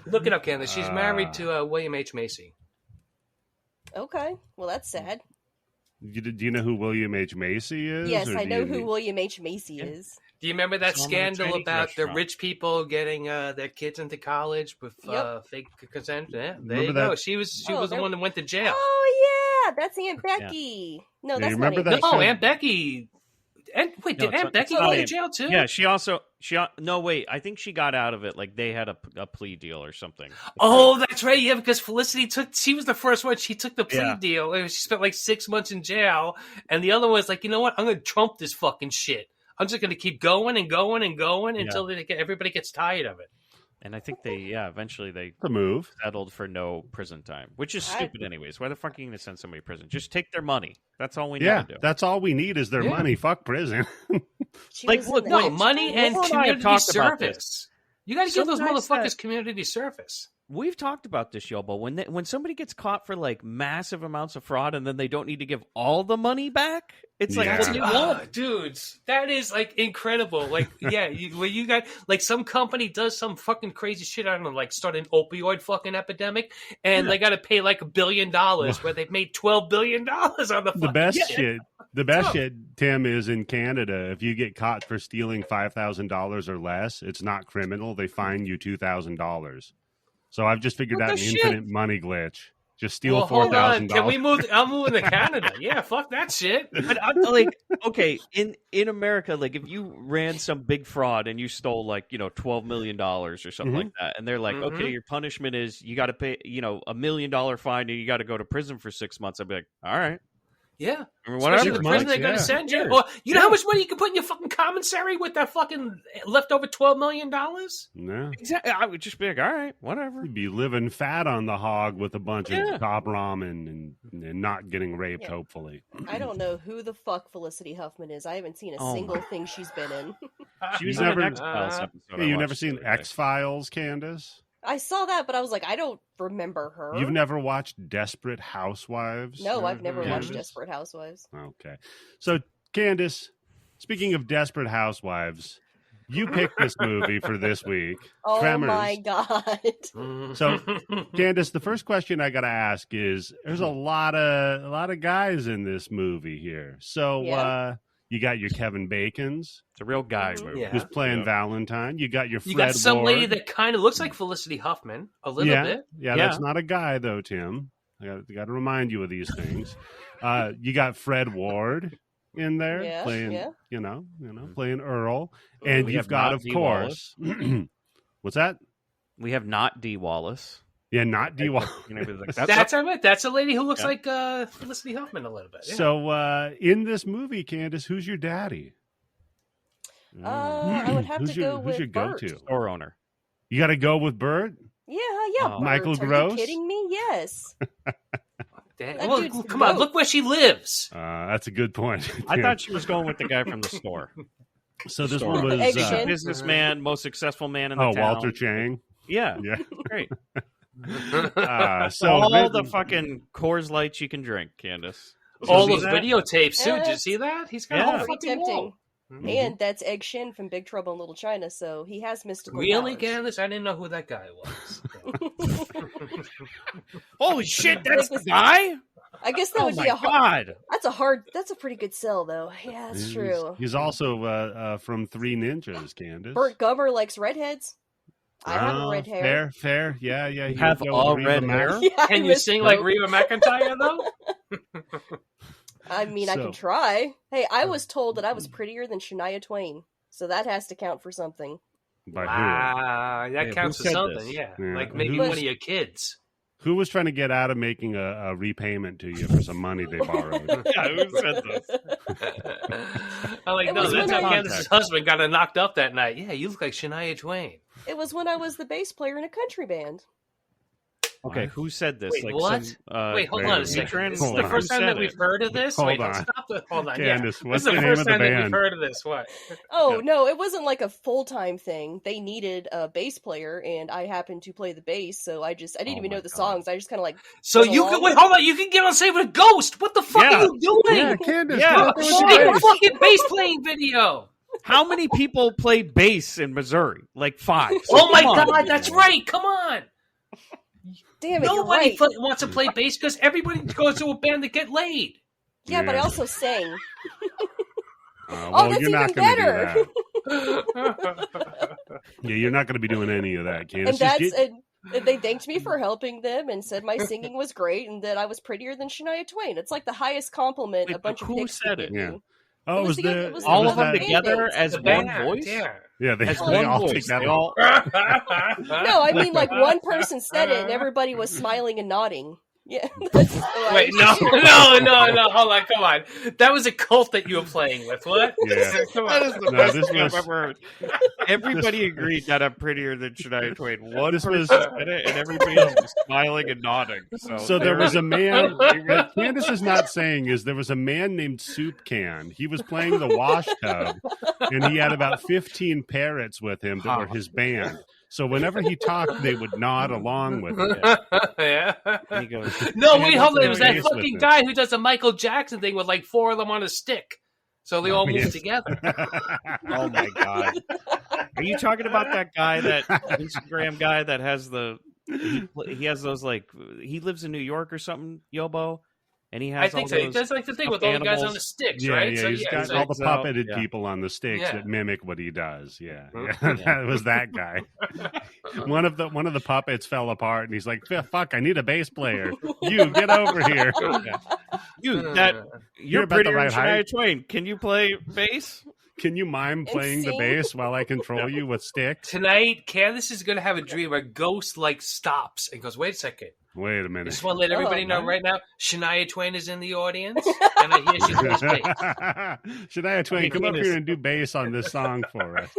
Look it up, Candice. She's married to William H. Macy. Okay, well that's sad. Do you know who William H. Macy is? Yes, or I do know you- who William H. Macy is. Do you remember that Saw him in a scandal Chinese about the restaurant. rich people getting their kids into college with Yep. fake consent? Yeah, there Remember you go. that- She was Oh, the one that went to jail. Oh yeah, that's Aunt Becky. No, Yeah, that's you not remember Aunt that Becky. No, show- Aunt Becky. And wait, No, did it's Aunt not- Becky it's go not to Aunt- jail too? Yeah, no, wait. I think she got out of it. Like they had a plea deal or something. Oh, that's right. Yeah, because Felicity she was the first one. She took the plea Yeah. deal. And she spent like 6 months in jail. And the other one was like, you know what? I'm going to trump this fucking shit. I'm just going to keep going and going and going until everybody gets tired of it. And I think eventually they The move. settled for no prison time, which is I- stupid anyways. Why the fuck are you going to send somebody to prison? Just take their money. That's all we Yeah, need to do. that's all we need is their Yeah. money. Fuck prison. She Like, was in look, the No, next money one. and Paul and I have community talked about service. You got to give those Sometimes motherfuckers community service. We've talked about this, yo, but when somebody gets caught for like massive amounts of fraud and then they don't need to give all the money back, it's like, Yeah. what do you want? Dudes, that is like incredible. Like, yeah, when you got like some company does some fucking crazy shit, I don't know, like start an opioid fucking epidemic, and they got to pay like $1 billion, where they've made $12 billion on the fucking The best shit. shit. The best Tough. shit, Tim, is in Canada. If you get caught for stealing $5,000 or less, it's not criminal. They fine you $2,000. So I've just figured What out the an shit? infinite money glitch. Just steal Well, hold on. $4,000. Can we move? I'm moving to Canada. Yeah, fuck that shit. But I'm like, okay, in America, like if you ran some big fraud and you stole like $12 million or something like that, and they're like, okay, your punishment is you got to pay $1 million fine and you got to go to prison for 6 months. I'd be like, all right, Yeah. I mean, Especially whatever. the prison months, they're going yeah. to send you. Sure. Or you know how much money you can put in your fucking commissary with that fucking leftover $12 million? No. Exactly. I would just be like, all right, whatever. You'd be living fat on the hog with a bunch Yeah. of top ramen and not getting raped, Yeah. hopefully. I don't know who the fuck Felicity Huffman is. I haven't seen a Oh single my- thing she's been in. She was You've in an never- X-Files episode. Hey, I you've never watched seen the other day. X-Files, Candace? I saw that, but I was like, I don't remember her. You've never watched Desperate Housewives? No, I've never Mhm. watched Candace? Desperate Housewives. Okay. So, Candace, speaking of Desperate Housewives, you picked this movie for this week. Oh Tremors. my god! So, Candace, the first question I got to ask is: there's a lot of guys in this movie here. So, Yeah. you got your Kevin Bacon's, It's a real guy Mhm. movie. Yeah. who's playing Yeah. Valentine. You got your Fred You got some Ward. lady that kind of looks like Felicity Huffman a little yeah, bit. yeah, that's not a guy though, Tim. I got to remind you of these things. You got Fred Ward in there Yeah, playing, yeah. playing Earl, and We you've have got, not of Dee course, what's that? We have not Dee Wallace. Yeah, not D. Like, that's That's I meant. That's a lady who looks Yeah. like Felicity Huffman a little bit. Yeah. So, in this movie, Candace, who's your daddy? I would have Who's to your, go who's with your Bert. go-to? store owner. You got to go with Bert. Yeah, Oh. Michael Bert. Are Gross? you kidding me? Yes. Damn. That Well, dude's the come on, goat. look where she lives. That's a good point. I Tim. thought she was going with the guy from the store. so. This Store. one was Egg Shin. Businessman, most successful man in the town. Walter Chang. Yeah, Yeah. great. So All this- the fucking Coors Lights you can drink, Candace. All See those that? videotapes too. Did you Yes. see that? He's got Yeah. a whole Very fucking tempting. wall. Mhm. And that's Egg Shin from Big Trouble in Little China, so he has mystical Really, powers. Candace? I didn't know who that guy was. Holy shit, that's the guy! I guess that Oh would my be a hard. god! That's a pretty good sell, though. Yeah, that's true. He's also from Three Ninjas, Candace. Bert Gummer likes redheads. I have a Oh, red hair. Fair. Yeah. You he have would go all with red Reba hair? Max. Yeah, I Can you miss- sing like Reba McEntire though? I mean, I So- can try. Hey, I was told that I was prettier than Shania Twain, so that has to count for something. By Wow, that Who counts for said something. this? Yeah. Yeah. Like maybe Who- one of your kids. who was trying to get out of making a repayment to you for some money they borrowed? Yeah, who said this? I'm like, It no, was that's when how I- Candace's husband got her knocked up that night. Yeah, you look like Shania Twain. It was when I was the bass player in a country band. Okay, who said this? Wait, what? Wait, hold wait, on a wait, second. wait. This is Hold the on. first Who time that said we've it? heard of this? Hold Wait, on. stop it. Hold on. Candace, Yeah. what's This is the the name first of the time that we've band? heard of this. What? Oh, Yeah. no, it wasn't like a full-time thing. They needed a bass player, and I happened to play the bass, so I didn't Oh even my know the God. songs. I just kind of like, So Go you along can wait. with Hold on. You can get on stage with a ghost. What the fuck Yeah. are you doing? Yeah, Candace. Yeah. go A with the shitty bass. fucking bass playing video. How many people play bass in Missouri? Like 5. So Oh my come on. god, that's right. Come on. damn it, Nobody you're right. wants to play bass because everybody goes to a band to get laid. Yeah, but I also sang. Well, that's you're not even gonna better. do that. Yeah, you're not going to be doing any of that, Candice. And they thanked me for helping them and said my singing was great and that I was prettier than Shania Twain. It's like the highest compliment a bunch of who dicks said could it? give Yeah. you. Oh, It was the all of other them together bandmates. as The one band, voice? Yeah, they As all one voice. together. They all... No, I mean like one person said it and everybody was smiling and nodding. Yeah. That's Wait, no, hold on, come on. That was a cult that you were playing with. What? Yeah. Come That on. is the No, best this thing I've was- ever heard. Everybody agreed that I'm prettier than Shania Twain. One This person was- said it, and everybody else was smiling and nodding. So there was a man. What Candice is not saying is there was a man named Soup Can. He was playing the wash tub, and he had about 15 parrots with him that were his band. So whenever he talked, they would nod along with it. Yeah. And he goes, No, And wait, that's hold on. the It was that case with fucking it. guy who does a Michael Jackson thing with like 4 of them on a stick. So they all move Yes. together. "Oh my god, are you talking about that guy, that Instagram guy that has he has those, like, he lives in New York or something, Yobo, and he has I think all so. those That's like the thing with stuffed all the guys on animals. the sticks, Yeah, right? yeah, So he's got so- all the so- puppeted yeah. people on the sticks Yeah. that mimic what he does. Yeah, Mhm. that was that guy. One of the puppets fell apart, and he's like, "Fuck, I need a bass player. You get over here." You, You're you're about prettier the right than Shania height. Twain. Can you play bass? Can you mime playing the sing. bass while I control you with sticks? Tonight, Candice is going to have a dream where Ghost like stops and goes, "Wait a second. Wait a I minute. just want to let everybody know man. right now, Shania Twain is in the audience, and I hear she plays bass." Shania Twain, Hey, come up Candace. here and do bass on this song for us.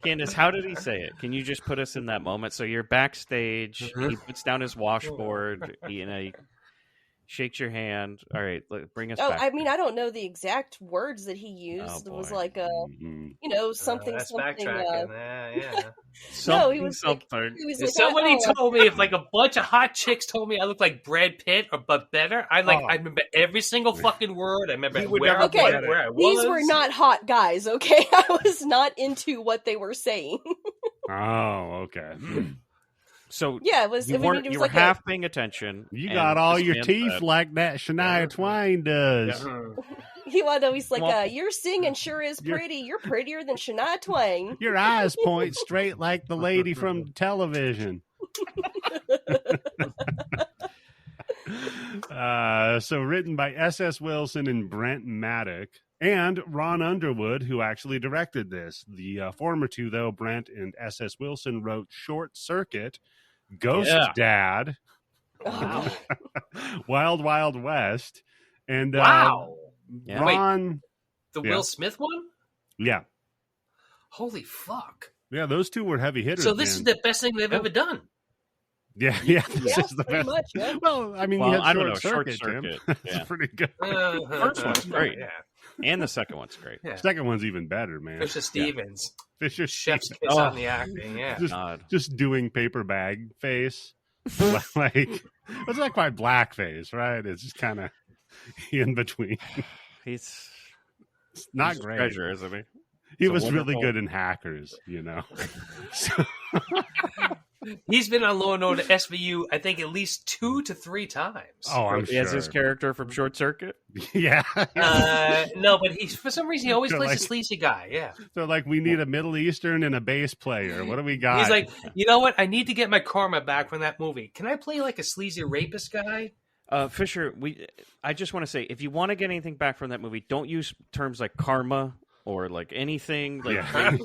Candice, how did he say it? Can you just put us in that moment? So you're backstage. He puts down his washboard. He shakes your hand. All right, bring us Oh, back. I mean, I don't know the exact words that he used. It was boy. like Mhm. something, That's something. backtracking. Yeah. No, he was like, something. he was If like, somebody oh, told me, if like a bunch of hot chicks told me I look like Brad Pitt but better, I remember every single fucking word. I remember He would where, never I, get where I was. these were not hot guys, okay? I was not into what they were saying. Oh, okay. So Yeah, it was. you I mean, weren't. it was You were like half paying attention. You and got all this your man teeth said, like that Shania Twain does. he's like, Well- your singing sure is pretty. You're prettier than Shania Twain. Your eyes point straight like the lady from television. So written by S.S. Wilson and Brent Maddock and Ron Underwood, who actually directed this. The former two, though, Brent and S.S. Wilson, wrote Short Circuit, Ghost Yeah. Dad, Oh, Wild Wild West, and Wow. Yeah. Ron. The Yeah. Will Smith one? Yeah. Holy fuck. Yeah, those two were heavy hitters. So this is man. the best thing they've ever done. This yeah, is the pretty best. much. Yeah. Well, I mean, Well, you had I don't know. Short Short Circuit, Circuit. Tim. Yeah. It's pretty good. First one's great. Yeah. And the second one's great. Yeah. Second one's even better, man. Fisher Stevens. Fisher Chef's Stevens. kiss Oh. on the acting. Yeah. Just- God. just doing paper bag face. Like, it's not quite blackface, right? It's just kind of in between. He's Not he's a great. treasure, isn't he? He It's a was really wonderful- good in Hackers, So, He's been on Law and Order SVU, I think, at least 2 to 3 times. oh, I'm He sure. has his character from Short Circuit. Yeah. No, but he's for some reason he always They're plays like- a sleazy guy. Yeah, So, like, we need a Middle Eastern and a bass player. What do we got? he's like, you know what? I need to get my karma back from that movie. Can I play like a sleazy rapist guy? Fisher, I just want to say, if you want to get anything back from that movie, don't use terms like karma or like anything. Like, Yeah.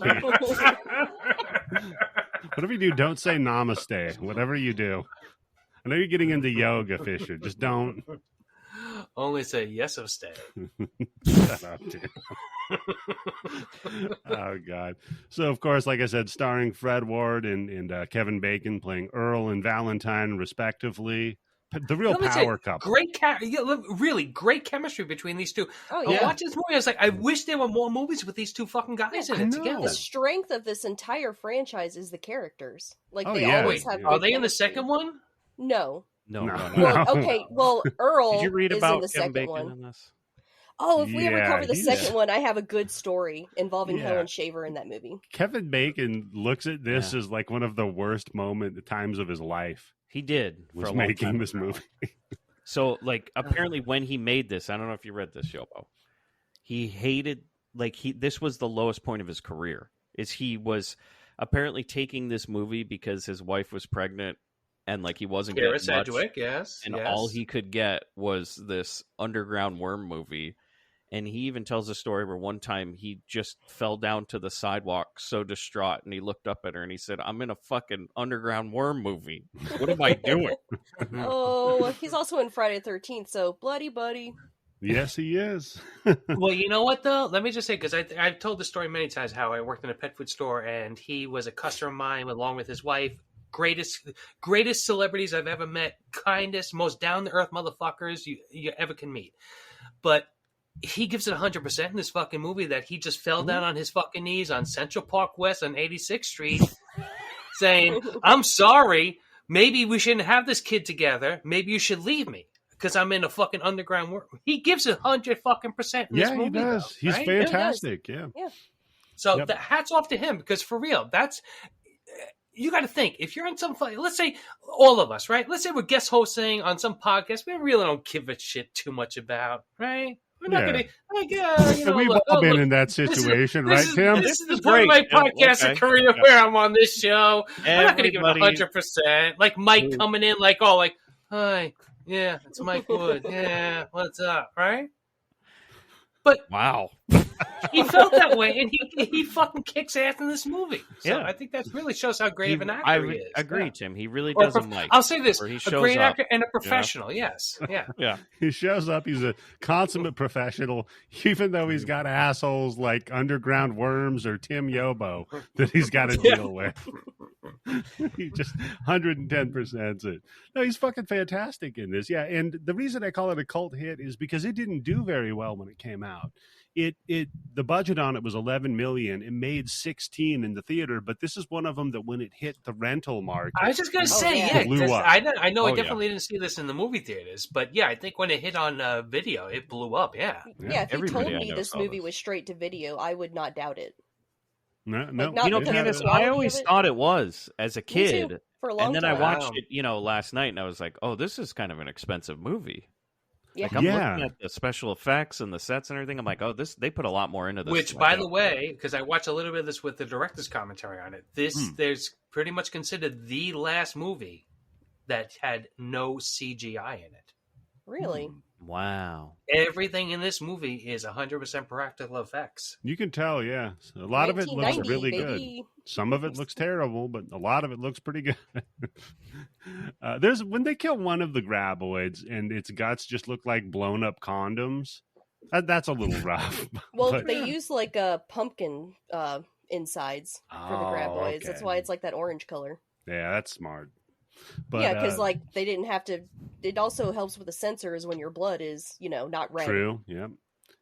Whatever you do, don't say namaste. Whatever you do. I know you're getting into yoga, Fisher. Just don't. Only say yes or stay. Shut up, dude. Oh, God. So, of course, like I said, starring Fred Ward and Kevin Bacon playing Earl and Valentine, respectively. The real Let me say, power couple. Great, really great chemistry between these two. Oh I yeah. watched this movie. I was like, I wish there were more movies with these two fucking guys Yeah, in I it know. together. The strength of this entire franchise is the characters. Like Oh, they yeah. always Wait, have. are good they in the chemistry. second one? No. no. Well, okay. Well, Earl Did you read is about in the Kevin second Bacon one. in this? Oh, if we ever Yeah, cover the he's- second one, I have a good story involving Yeah. Helen Shaver in that movie. Kevin Bacon looks at this Yeah. as like one of the worst times of his life. He did for Was a long making time. this movie. So, like, apparently when he made this, I don't know if you read this, Yobo, he hated, like, this was the lowest point of his career, is he was apparently taking this movie because his wife was pregnant and, like, he wasn't getting much. Sedgwick, yes. And all he could get was this underground worm movie. And he even tells a story where one time he just fell down to the sidewalk so distraught, and he looked up at her and he said, "I'm in a fucking underground worm movie. What am I doing?" Oh, he's also in Friday the 13th, so bloody buddy. Yes, he is. Well, you know what, though? Let me just say, because I've told the story many times, how I worked in a pet food store, and he was a customer of mine along with his wife. Greatest celebrities I've ever met. Kindest, most down-to-earth motherfuckers you ever can meet. But he gives it 100% in this fucking movie that he just fell down on his fucking knees on Central Park West on 86th Street saying, "I'm sorry. Maybe we shouldn't have this kid together. Maybe you should leave me because I'm in a fucking underground world." He gives it 100% in this movie. Yeah, he does. Though, He's right? fantastic. Yeah. So the hats off to him, because for real, you got to think, if you're on some, let's say all of us, right? Let's say we're guest hosting on some podcast we really don't give a shit too much about, right? We're not going to, we've all been in that situation, right, Tim? This is the part of my podcast career where I'm on this show. I'm not going to give it 100%. Like Mike coming in, "Hi, yeah, it's Mike Wood. Yeah, what's up?" Right? But wow, he felt that way, and he fucking kicks ass in this movie. So Yeah. I think that really shows how great of an actor he is. I agree, Tim. He really Or does him like. I'll say this: He a shows great up, actor and a professional. Yes, yeah. Yeah. He shows up. He's a consummate professional, even though he's got assholes like Underground Worms or Tim Yobo that he's got to deal with. He just 110% it. No, he's fucking fantastic in this. Yeah, and the reason I call it a cult hit is because it didn't do very well when it came out. The budget on it was $11 million. It made 16 in the theater, but this is one of them that when it hit the rental market, I was just gonna say, it blew up. I know I definitely didn't see this in the movie theaters, but yeah, I think when it hit on video, it blew up. Yeah. Yeah, if you told Everybody I me know this saw movie this. was straight to video, I would not doubt it. No, not You know, because of the Candice, quality I of always it. thought it was as a Me too, kid, for a long and then time. I watched Wow. it, last night, and I was like, "Oh, this is kind of an expensive movie." Yeah. Like I'm Yeah. looking at the special effects and the sets and everything. I'm like, "Oh, they put a lot more into this." Which, than I by thought. the way, because I watched a little bit of this with the director's commentary on it, there's pretty much considered the last movie that had no CGI in it. Really? Wow. Everything in this movie is 100% practical effects. You can tell, yeah. A lot of it looks 1990, really baby. good. Some of it looks terrible, but a lot of it looks pretty good. There's when they kill one of the graboids and its guts just look like blown up condoms. That's a little rough. Well, but- they use like pumpkin insides for the graboids. okay. That's why it's like that orange color. Yeah, that's smart. But, yeah, because like they didn't have to. It also helps with the sensors when your blood is, not red. true. Yeah,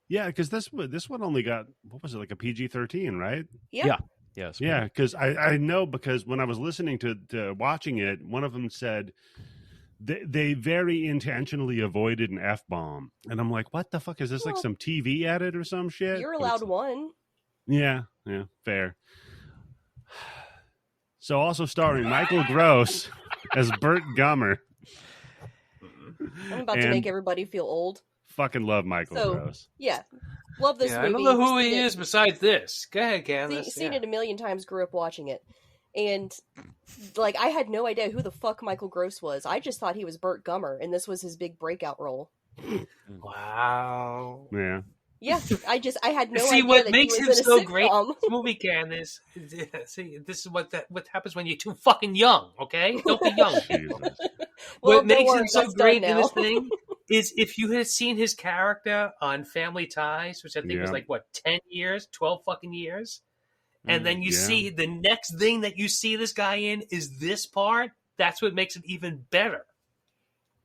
yeah. Because this one only got, what was it, like a PG-13, right? Yeah. Yes. Yeah, because I know, because when I was listening to watching it, one of them said they very intentionally avoided an F-bomb, and I'm like, what the fuck is this? Like Well, some TV edit or some shit? You're But allowed it's- one. Yeah, fair. So also starring Michael Gross as Bert Gummer. I'm about to And- make everybody feel old. Fucking love Michael So, Gross. Yeah, love this I movie. don't know who he Seen it- is besides this. Go ahead, Candice. Seen it a million times. Grew up watching it, and like I had no idea who the fuck Michael Gross was. I just thought he was Bert Gummer, and this was his big breakout role. Wow. Yeah. Yeah, I had no See idea what that makes he him was in a so great. sitcom. This movie, Candice. See, this is what happens when you're too fucking young. Okay, don't be young. Jesus. Well, What makes don't worry, him so that's great done in now. this thing is if you had seen his character on Family Ties, which I think was Yeah. like 10 years, 12 fucking years, and then you yeah. see the next thing that you see this guy in is this part. That's what makes it even better.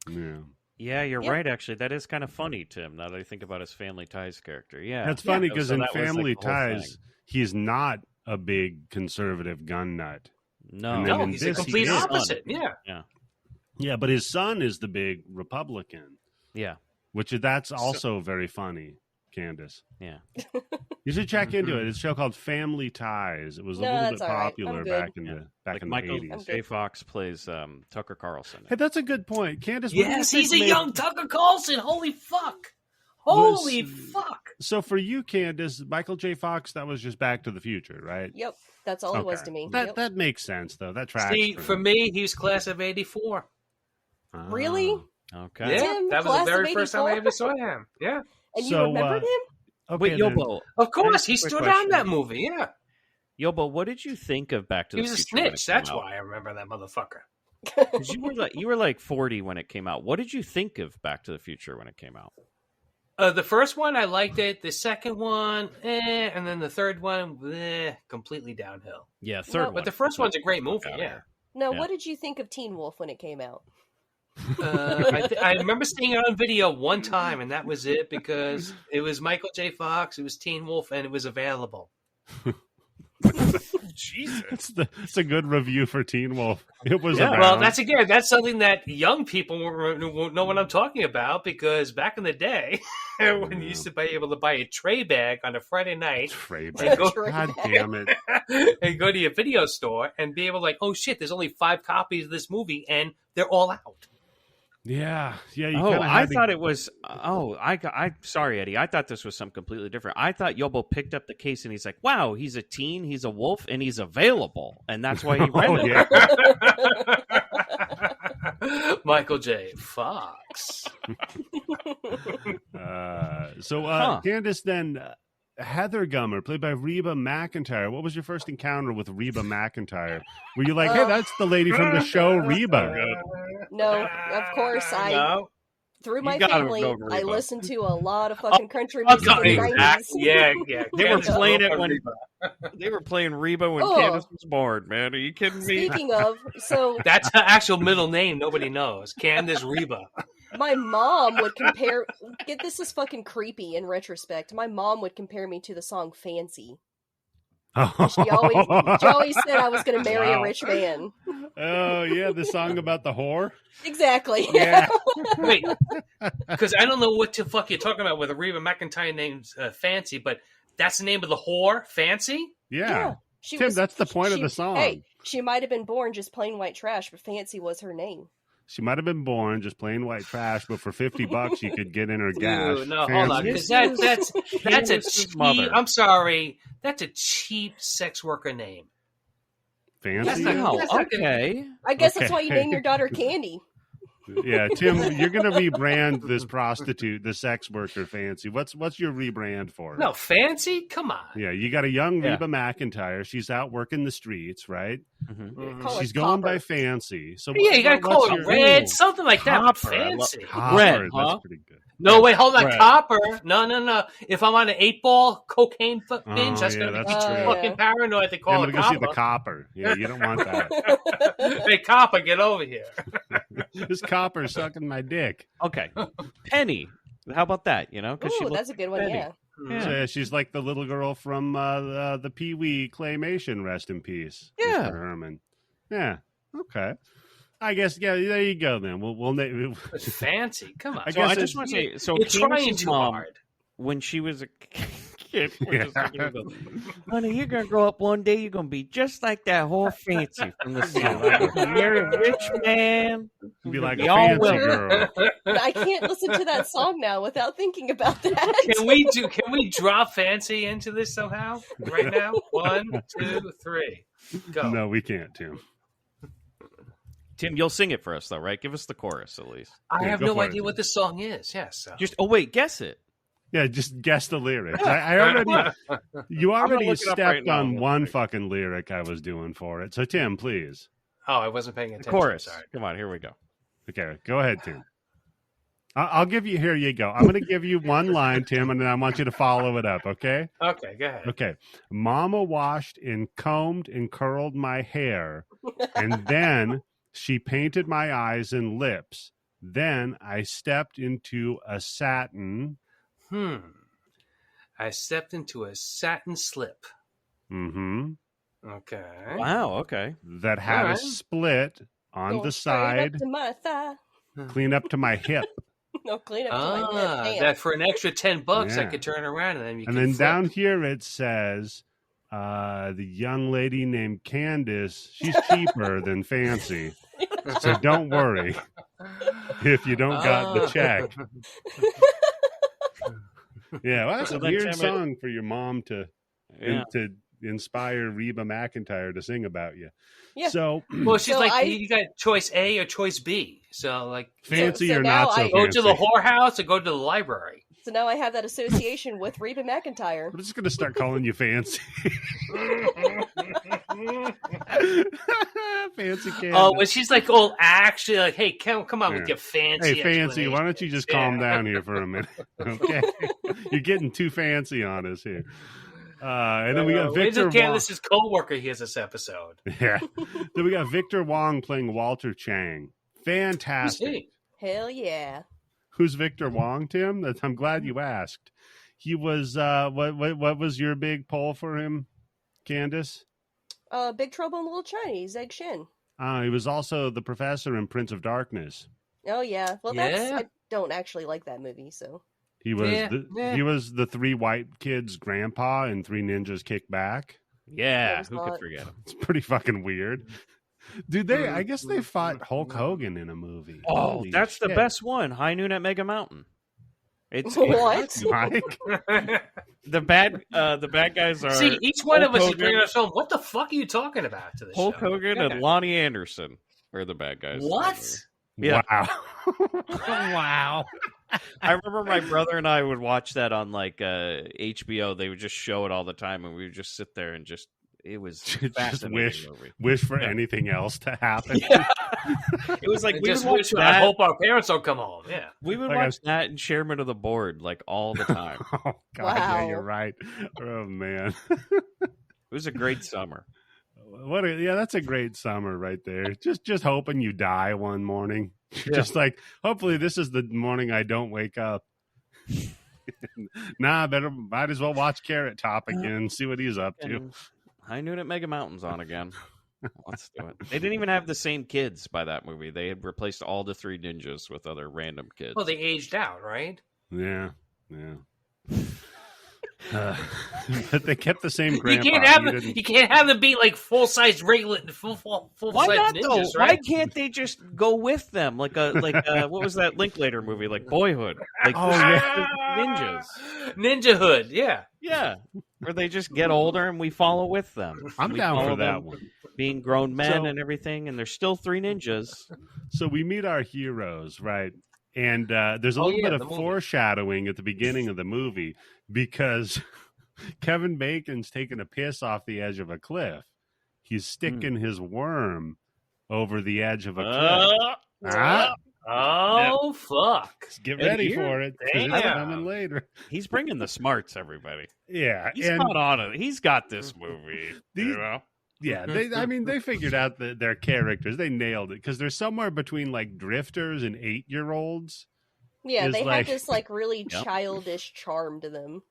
Yeah. Yeah, you're Yeah. right. Actually, that is kind of funny, Tim. Now that I think about his Family Ties character, yeah, That's funny So because in that was, like, Family the whole Ties, thing. he's not a big conservative gun nut. No, And then No, in he's the this, he complete is. opposite. Yeah. Yeah, but his son is the big Republican, yeah, which that's also very funny. Candice. Yeah. You should check into it. It's a show called Family Ties. It was a No, little that's bit all right. popular I'm good. back in Yeah. the Like the Michael 80s. J. Fox plays Tucker Carlson. Hey, that's a good point, Candice. What do you Yes, think he's a made- young Tucker Carlson. Holy fuck. Holy fuck. So for you, Candice, Michael J. Fox, that was just Back to the Future, right? Yep, that's all it was to me. That Yep. that makes sense though. That tracks. See, for me, he was class of 84. Really? Okay. Yeah, Tim, that was class the of very first time I 84? ever saw him. Yeah. And you So, remembered him? Okay, Wait, then. Yobo. Of course, he Quick stood question. out in that movie. Yeah. Yobo, what did you think of Back to He the was a Future? when it snitch. came That's out? why I remember that motherfucker. 'Cause you were like 40 when it came out. What did you think of Back to the Future when it came out? The first one, I liked it. The second one, and then the third one, completely downhill. Yeah, third No, one. But the first one's a great movie. Out Yeah. here. No, Yeah. what did you think of Teen Wolf when it came out? I remember seeing it on video one time, and that was it because it was Michael J. Fox, it was Teen Wolf, and it was available. Jesus. It's a good review for Teen Wolf. It was Yeah. around. Well, that's something that young people won't know what I'm talking about because back in the day, when you used to be able to buy a tray bag on a Friday night Trey and Back. go, God damn it. and go to your video store and be able to like, oh shit, there's only 5 copies of this movie and they're all out. Yeah. You Oh, kinda I had to- thought it was. I sorry, Eddie. I thought this was something completely different. I thought Yobo picked up the case and he's like, "Wow, he's a teen, he's a wolf, and he's available," and that's why he Oh, rented yeah. Michael J. Fox. Candice, then Heather Gummer, played by Reba McEntire. What was your first encounter with Reba McEntire? Were you like, hey, that's the lady from the show Reba? No, of course No. through my You gotta family, go I Reba. listened to a lot of fucking country music in the 90s. Exactly. Yeah. They were Candace playing grew up it on when Reba. they were playing Reba when Oh. Candace was born. Man, are you kidding me? Speaking of, so That's her actual middle name. Nobody knows. Candice Reba. my mom would compare. This is fucking creepy in retrospect. My mom would compare me to the song "Fancy." She always said I was going to marry a Wow. rich man. Oh, yeah, the song about the whore? Exactly. Yeah. Wait, because I don't know what the fuck you're talking about with a Reba McEntire named Fancy, but that's the name of the whore, Fancy? Yeah. She Tim, that's the point of the song. Hey, she might have been born just plain white trash, but Fancy was her name. She might have been born just plain white trash, but for $50 you could get in her gash. Dude, no, hold on, Fancy. because that's a Candace's cheap. mother. I'm sorry, that's a cheap sex worker name. Fancy? That's not- Wow, that's not okay. I guess that's Okay. why you name your daughter Candy. Yeah, Tim, you're going to rebrand this prostitute, the sex worker, Fancy. What's your rebrand for her? No, Fancy? Come on. Yeah, you got a young Yeah. Reba McEntire. She's out working the streets, right? Mhm. Call her She's going by Copper. Fancy. So Yeah, you gotta what's call it your- red, something like that. but Copper, I love- Fancy. Copper, Red, that's huh? pretty good. No, wait, hold on. Red. Copper. No. If I'm on an 8-ball cocaine binge, Oh, that's yeah, going to that's be true. fucking paranoid to Yeah, call I'm it going to go see Copper. the copper. Yeah, you don't want that. Hey, Copper, get over here. This copper sucking my dick. Okay. Penny. How about that? You know, because she Ooh, looks that's a good one, Penny. yeah. Yeah. So, yeah, she's like the little girl from the Pee Wee claymation. Rest in peace, Yeah. Mr. Herman. Yeah. Okay. I guess. Yeah. There you go. Then we'll name. It's fancy. Come on. I So guess I it's- just want to say, so You're trying Candace's too mom, hard. when she was a kid, we're just thinking about, honey, you're gonna grow up one day, you're gonna be just like that whole Fancy from the scene. Like, you're a rich man. Be like a Y'all fancy will. girl. I can't listen to that song now without thinking about that. Can we drop Fancy into this somehow? Right now? 1, 2, 3. Go. No, we can't, Tim. Tim, you'll sing it for us though, right? Give us the chorus at least. I Yeah, have go no for it. idea what this song is. Yes. So. Just wait, guess it. Yeah, just guess the lyrics. I already, you already look it up right stepped now. on one fucking lyric I was doing for it. So, Tim, please. Oh, I wasn't paying The attention. chorus. Sorry. Come on, here we go. Okay, go ahead, Tim. I'll give you. Here you go. I'm going to give you one line, Tim, and then I want you to follow it up. Okay. Okay, go ahead. Okay. Mama washed and combed and curled my hair, and then she painted my eyes and lips. Then I stepped into a satin. I stepped into a satin slip. Mm-hmm. Okay. Wow. Okay. That had Alright. a split on Going the straight up side, to my thigh. clean up to my hip. No, clean up to my left hand. That for an extra $10, I Yeah. could turn around and then you And can then flip. down here it says, the young lady named Candice, she's cheaper than Fancy. So don't worry if you don't got the check. Yeah, well, that's So a then weird Tim- song for your mom to Yeah. to inspire Reba McEntire to sing about you. Yeah. So Well, she's So like, you got choice A or choice B. So, like, fancy so or now not so I- go fancy. to the whorehouse or go to the library. So now I have that association with Reba McEntire. I'm just gonna start calling you Fancy. Fancy Candice. Oh, when she's like, actually, like, hey, come on with Yeah. your fancy. Hey, Fancy, why don't you just calm down here for a minute? Okay, you're getting too fancy on us here. And then we got Wait Victor till Wong. Candice's co-worker hears this episode. Yeah. Then we got Victor Wong playing Walter Chang. Who's Fantastic. he? Hell yeah. Who's Victor Wong, Tim? I'm glad you asked. He was what was your big poll for him, Candice? Big Trouble in Little China. He's Egg Shin. He was also the professor in Prince of Darkness. Oh yeah. Well, Yeah. I don't actually like that movie, so. He was Yeah. he was the three white kids' grandpa in Three Ninjas Kick Back. Yeah, was who not- could forget him? It's pretty fucking weird. Dude, I guess they fought Hulk Hogan in a movie. Oh, Holy that's the shit. best one. High Noon at Mega Mountain. It's What? Mike? the bad guys are See, each one Hulk of us is Hogan. bringing us home. What the fuck are you talking about to the Hulk show? Hogan and Lonnie Anderson are the bad guys. What? Yeah. Wow. Wow. I remember my brother and I would watch that on like HBO. They would just show it all the time, and we would just sit there and just it was Just fascinating wish. movie. Wish for anything else to happen. It was like I we just would watch wish I that. hope our parents don't come home. Yeah. We would Like I- watch that and Chairman of the Board like all the time. Oh God, yeah, Wow. you're right. Oh man. It was a great summer. That's a great summer right there. Just hoping you die one morning. Just like hopefully this is the morning I don't wake up. Might as well watch Carrot Top again, see what he's up to. And High Noon at Mega Mountain's on again. Let's do it. They didn't even have the same kids by that movie. They had replaced all the three ninjas with other random kids. Well, they aged out, right? Yeah. But they kept the same grandpa. You can't have them be like full size regular full Why size not ninjas, though? right? Why can't they just go with them like what was that Linklater movie like Boyhood? Like Oh, yeah. ninjas. Ninja Hood, yeah. Yeah, where they just get older and we follow with them. I'm We down follow for that them one. being grown men So- and everything, and they're still three ninjas. So we meet our heroes, right? And there's a little bit the of movie. foreshadowing at the beginning of the movie because Kevin Bacon's taking a piss off the edge of a cliff. He's sticking his worm over the edge of a cliff. Oh fuck! Get and ready here- for it. 'Cause it's Damn. coming later. He's bringing the smarts, everybody. Yeah. He's and not on it. He's got this movie. These- You know? yeah, they figured out their characters. They nailed it because they're somewhere between like drifters and 8-year-olds. Yeah, Is they like- have this like really Yep. childish charm to them,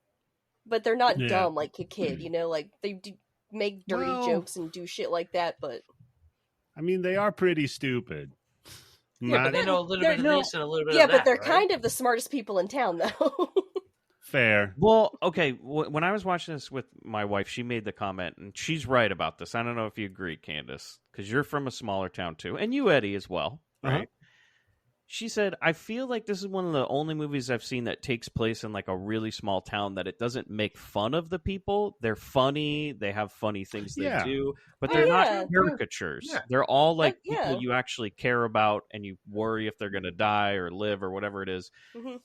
but they're not Yeah. dumb like a kid. You know, like they do make dirty Well- jokes and do shit like that. But I mean, they are pretty stupid. Yeah, Not but they know a little They're- bit of this and a little bit yeah, of that. but they're right? kind of the smartest people in town, though. fair. Well, okay. When I was watching this with my wife, she made the comment, and she's right about this. I don't know if you agree, Candice, because you're from a smaller town too, and you, Eddie, as well, right? Uh-huh. She said, I feel like this is one of the only movies I've seen that takes place in like a really small town that it doesn't make fun of the people. They're funny. They have funny things they Yeah. do, but Oh, they're yeah. not caricatures. Yeah. They're all like yeah. people you actually care about and you worry if they're going to die or live or whatever it is. Mhm.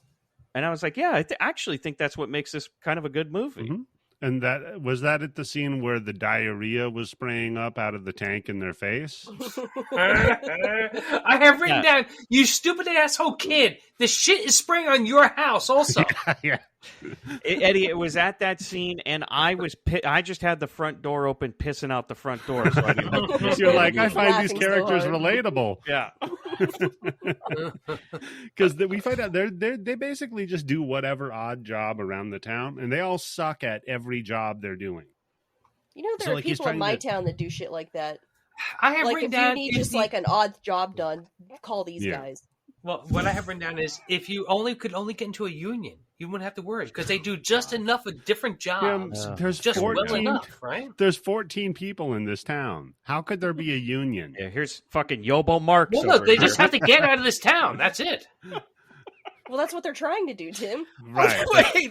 And I was like, yeah, I actually think that's what makes this kind of a good movie. Mhm. And that was that at the scene where the diarrhea was spraying up out of the tank in their face. I have written down, you stupid asshole kid. The shit is spraying on your house, also. Yeah. Eddie, it was at that scene, and I just had the front door open, pissing out the front door. So I didn't You're like, I find these Laughing so characters hard. relatable yeah. because we find out they basically just do whatever odd job around the town, and they all suck at every job they're doing. You know, there So, are like, he's people in trying my to- town that do shit like that. I have Like, written if you down. need just like an odd job done, call these Yeah. guys. Well, what I have written down is if you could only get into a union, you wouldn't have to worry because they do just enough of different jobs. There's Just 14, well enough, right? There's 14 people in this town. How could there be a union? Yeah, here's fucking Yobo Marks. Well, no, over they here. just have to get out of this town. That's it. Well, that's what they're trying to do, Tim. Right. Wait,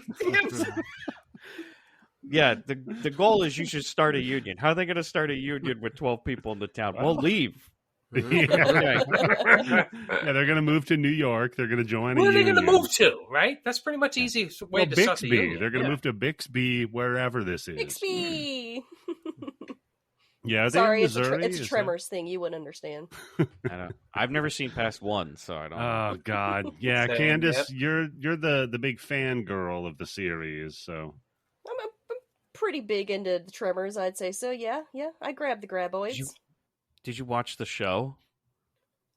Yeah, the goal is you should start a union. How are they going to start a union with 12 people in the town? We'll leave. Yeah. Okay. Yeah, they're going to move to New York. They're going to join where a are they union. going to move to? Right? That's pretty much easy way to start a Bixby. union. They're going to Yeah. move to Bixby, wherever this is. Bixby. Yeah, are they Sorry, in it's Missouri? a Is Tremors thing. You wouldn't understand. I don't, I've never seen past one, so I don't. Oh God, yeah, Same, Candice, yep. you're the big fan girl of the series. So I'm pretty big into the Tremors, I'd say. So yeah, I grabbed the Graboids. Did you watch the show?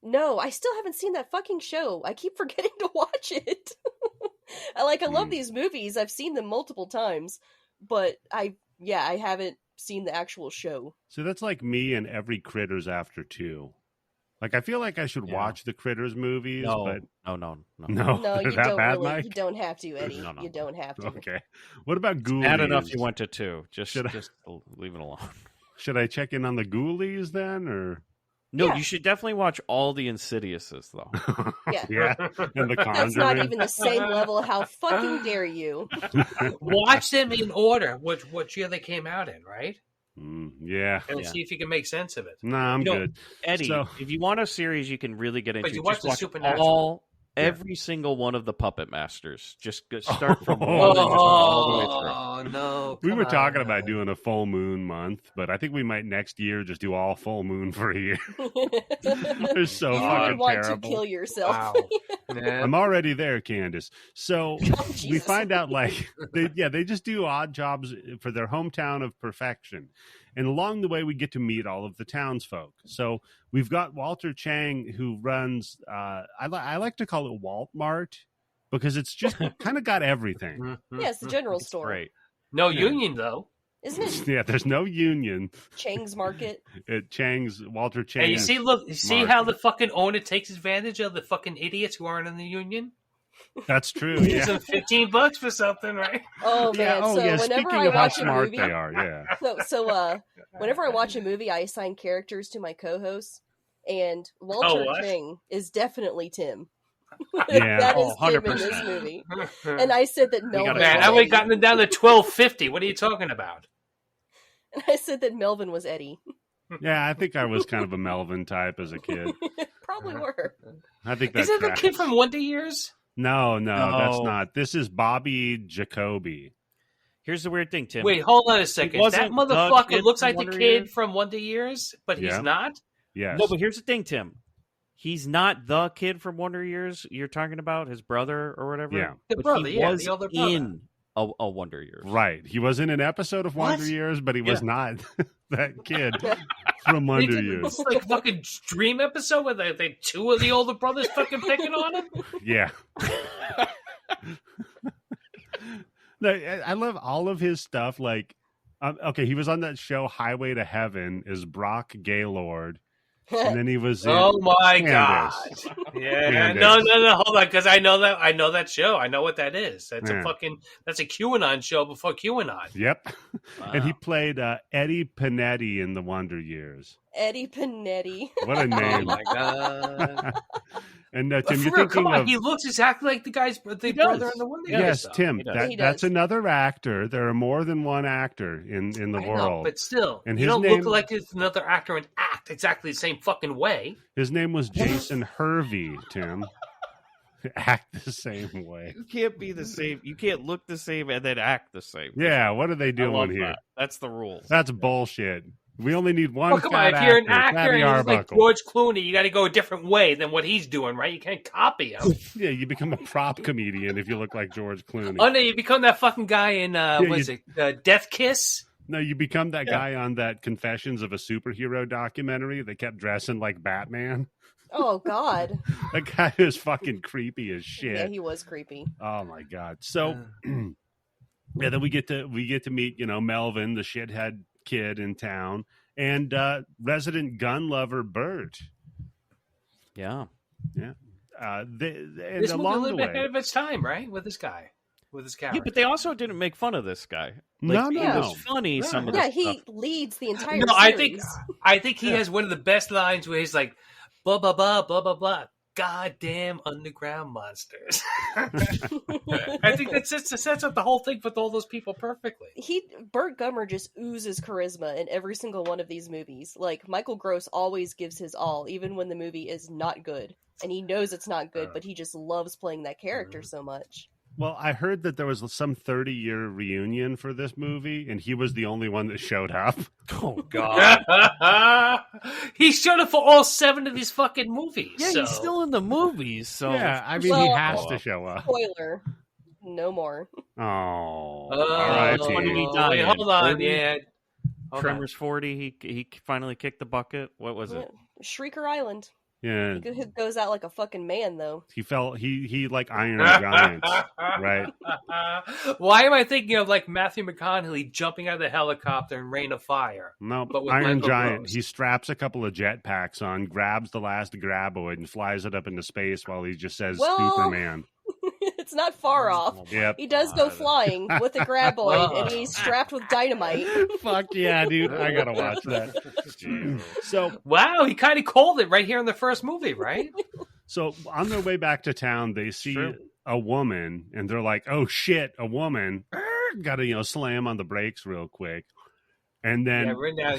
No, I still haven't seen that fucking show. I keep forgetting to watch it. I love these movies. I've seen them multiple times, but I haven't seen the actual show. So that's like me and every Critters after 2. Like I feel like I should watch the Critters movies, but No. No, they're you that don't bad, really. Mike? You don't have to, Eddie. No. You don't have to. Okay. What about Ghoulies? Bad enough you went to 2. Just Should I- just leave it alone. Should I check in on the Ghoulies then, or No, Yeah. you should definitely watch all the Insidiouses, though. Yeah. yeah, and the Conjuring? That's not even the same level. How fucking dare you? Watch them in order, what year they came out in, right? Yeah. And see if you can make sense of it. No, I'm You know, good. Eddie, So- if you want a series you can really get into, you watch just the watch Supernatural. every single one of the Puppet Masters. Just start from Oh. one and just go all the way through. Oh no! We were come talking on. about doing a full moon month, but I think we might next year just do all full moon for a year. They're so You fucking would want terrible. to kill yourself. Wow. Yeah. I'm already there, Candice. So we Jesus. find out like they just do odd jobs for their hometown of perfection. And along the way, we get to meet all of the townsfolk. So we've got Walter Chang, who runs, I like to call it Walt Mart, because it's just kind of got everything. Yeah, it's the general It's store. great. No Yeah. union though. Isn't it Yeah, there's no union Chang's Market? at Walter Chang. And you see, Market. how the fucking owner takes advantage of the fucking idiots who aren't in the union. That's true. Gives Yeah. them $15 for something, right? Oh Yeah. man! Oh, so yeah. whenever Speaking I of how watch a smart movie, they are, yeah. whenever I watch a movie, I assign characters to my co-hosts, and Walter what? Chang is definitely Tim. Yeah. That is Oh, Tim in 100%. this movie. And I said that Melvin. gotta- Man, I was would Eddie. have gotten them down to $12.50. What are you talking about? And I said that Melvin was Eddie. Yeah, I think I was kind of a Melvin type as a kid. Probably were. I think that's Isn't the kid from Wonder Years? No, that's No. not. This is Bobby Jacoby. Here's the weird thing, Tim. Wait, hold on a second. That wasn't the motherfucker kid looks from like the Wonder kid Years? from Wonder Years, but he's Yeah. not. Yes. No, but here's the thing, Tim. He's not the kid from Wonder Years you're talking about, his brother or whatever. Yeah. The But brother, he yeah, was the older brother. in a Wonder Years. Right. He was in an episode of Wonder What? Years, but he was Yeah. not that kid from They Wonder did Years. this like fucking dream episode where they two of the older brothers fucking picking on him. Yeah. No, I love all of his stuff. Like, okay, he was on that show Highway to Heaven as Brock Gaylord, and then he was in Oh my god! Candice. Yeah, Candice. no, hold on, because I know that show. I know what that is. That's Yeah. that's a QAnon show before QAnon. Yep. And he Wow. played Eddie Panetti in the Wonder Years. Eddie Panetti. What a Oh name! my god! And But Tim, for you're real, come thinking on, of he looks exactly like the brother does. in the Wonder Years. yes, though. Tim. He does. That, He that's does. another actor. There are more than one actor in the I know, world. but still, And you his don't name- look like it's another actor and act exactly the same fucking way. His name was Jason Hervey. Tim, act the same way. You can't be the same. You can't look the same and then act the same. Yeah, what are they I love doing here? that. That's the rules. That's bullshit. We only need one Well, come on, fat if you're an actor, actor Fatty and he's like Arbuckle. George Clooney, you got to go a different way than what he's doing, right? You can't copy him. Yeah, you become a prop comedian if you look like George Clooney. Oh no, you become that fucking guy in what is you- it? Death Kiss. No, you become that guy on that Confessions of a Superhero documentary that kept dressing like Batman. Oh God. That guy is fucking creepy as shit. Yeah, he was creepy. Oh my god. So yeah, then we get to meet, Melvin, the shithead kid in town, and resident gun lover Bert. Yeah. and This movie a along the little bit way, ahead of its time, right? With this guy, with his character. Yeah, but they also didn't make fun of this guy. No. It was funny. No. Some of Yeah, the he stuff. leads the entire No, series. I think he has one of the best lines where he's like, blah blah blah blah blah blah. Goddamn underground monsters. I think that sets up the whole thing with all those people perfectly. Burt Gummer just oozes charisma in every single one of these movies. Like, Michael Gross always gives his all, even when the movie is not good. And he knows it's not good, but he just loves playing that character so much. Well, I heard that there was some 30-year reunion for this movie, and he was the only one that showed up. Oh God! He showed up for all 7 of these fucking movies. Yeah, so. he's still in the movies. So Yeah, I mean, Well, he has to show up. Spoiler. No more. Oh, Oh, R.I.P. What did he die wait, in? hold on, 40? yeah. Hold Tremors 40. He finally kicked the bucket. What was it? Shrieker Island. Yeah, He goes out like a fucking man, though. he like Iron Giants, right? Why am I thinking of like Matthew McConaughey jumping out of the helicopter in Rain of Fire? No, But with Iron Michael Giant. Gross. He straps a couple of jetpacks on, grabs the last Graboid, and flies it up into space while he just says Well- Superman. It's not far off. Oh, Yep. He does go flying with a Graboid, and he's strapped with dynamite. Fuck yeah, dude! I gotta watch that. So Wow, he kind of called it right here in the first movie, right? So on their way back to town, they see True. a woman, and they're like, "Oh shit, a woman!" Got to slam on the brakes real quick, and then Yeah, right now,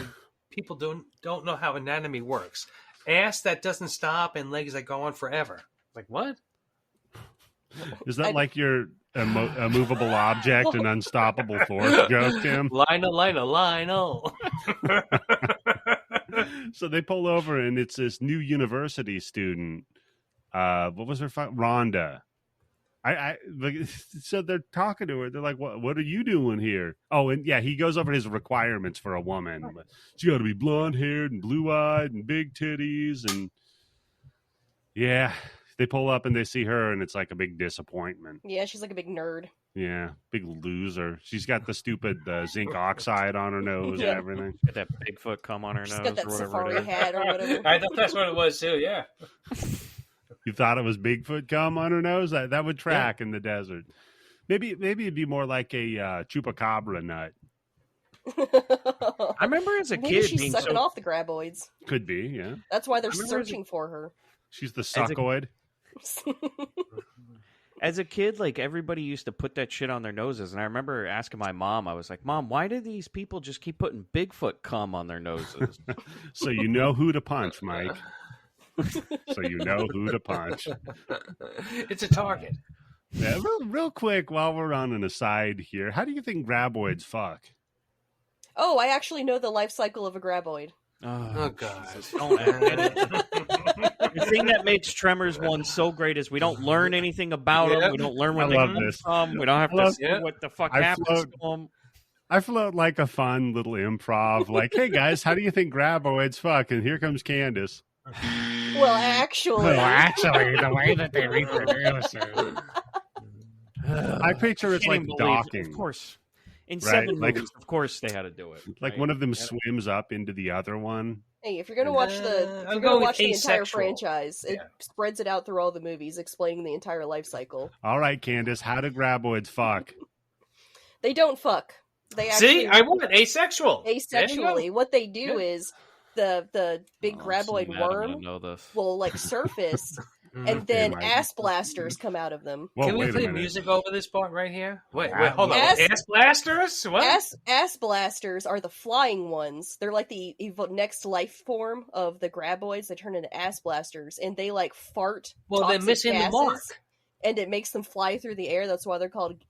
people don't know how anatomy works. Ass that doesn't stop and legs that go on forever. Like what? is that like your a movable object, an unstoppable force joke, Tim? Lionel. So they pull over, and it's this new university student. What was her? Rhonda. So they're talking to her. They're like, "What are you doing here?" Oh, and yeah, he goes over his requirements for a woman. She got to be blonde haired and blue eyed and big titties, and yeah, they pull up and they see her, and it's like a big disappointment. Yeah, she's like a big nerd. Yeah, big loser. She's got the stupid zinc oxide on her nose Yeah. and everything. Got that Bigfoot cum on her She's nose got that or whatever safari it is. hat or whatever. I thought that's what it was too. Yeah. You thought it was Bigfoot cum on her nose? That would track in the desert. Maybe it'd be more like a chupacabra nut. I remember as a Maybe kid she's being sucking so off the Graboids. Could be, yeah. That's why they're I remember searching for her. She's the a- suckoid. As a kid, like everybody used to put that shit on their noses, and I remember asking my mom, I was like, "Mom, why do these people just keep putting Bigfoot cum on their noses?" So you know who to punch, Mike. So you know who to punch. It's a target. Yeah, real quick, while we're on an aside here, how do you think Graboids fuck? Oh, I actually know the life cycle of a Graboid. Oh God. Don't get it. The thing that makes Tremors 1 so great is we don't learn anything about them. Yep. We don't learn where I they love come this. from. We don't have I to love- see Yeah. what the fuck I happens float- to them. I float like a fun little improv, like, "Hey guys, how do you think Graboids fuck?" And here comes Candice. Well, actually, actually, the way that they reproduce I picture it's Can't like even believe- docking. Of course. In Right, 7 like- movies, of course they had to do it. Like right? one of them swims up into the other one. hey, if you're gonna watch I'm going with the entire asexual. franchise, it Yeah. spreads it out through all the movies, explaining the entire life cycle. All right, Candice, how do Graboids fuck? They don't fuck. They See, actually I want asexual. asexually. What they do is the big Oh, Graboid so mad I'm gonna worm know this. will like surface, Mhm. and then Mike. ass blasters come out of them. Whoa, Can we wait a play minute. music over this part right here? Wait, hold on. Ass- Ass blasters? What? Ass blasters are the flying ones. They're like the next life form of the Graboids. They turn into ass blasters, and they like fart. Well, they're toxic missing the gases, mark. and it makes them fly through the air. That's why they're called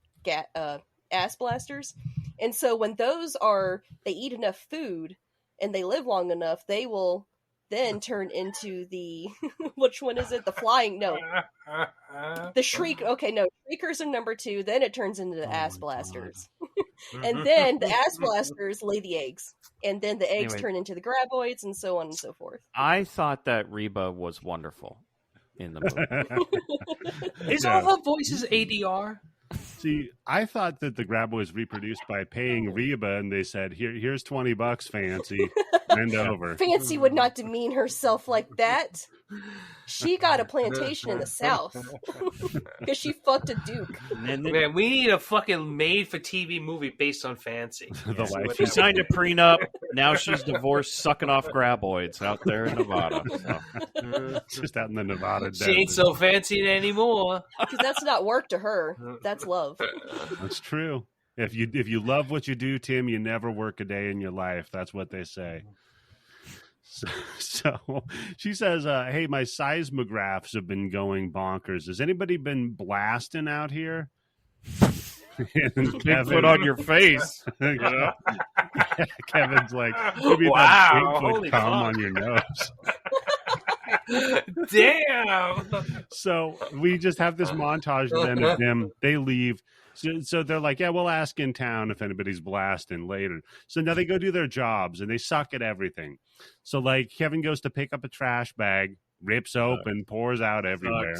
ass blasters. And so when they eat enough food and they live long enough, they will then turn into the which one is it? The flying? No, the shriek. Okay, no, shriekers are number 2. Then it turns into the ass blasters, and then the ass blasters lay the eggs, and then the eggs Anyway. turn into the Graboids, and so on and so forth. I thought that Reba was wonderful in the movie. Is all her voices ADR? See, I thought that the Graboids reproduced by paying Reba, and they said, "Here's $20, Fancy, bend over." Fancy would not demean herself like that. She got a plantation in the South because she fucked a duke. Man, we need a fucking made-for-TV movie based on Fancy. She signed a prenup. Now she's divorced, sucking off graboids out there in Nevada. So. Just out in the Nevada desert. She ain't so fancy anymore. Because that's not work to her. That's love. That's true. If you love what you do, Tim, you never work a day in your life. That's what they say. So she says, hey, my seismographs have been going bonkers. Has anybody been blasting out here? Bigfoot on your face. You know? Kevin's like, maybe wow, that Bigfoot cum on your nose. Damn. So we just have this montage then of them. They leave. So they're like, yeah, we'll ask in town if anybody's blasting later. So now they go do their jobs and they suck at everything. So like Kevin goes to pick up a trash bag, rips open, pours out everywhere.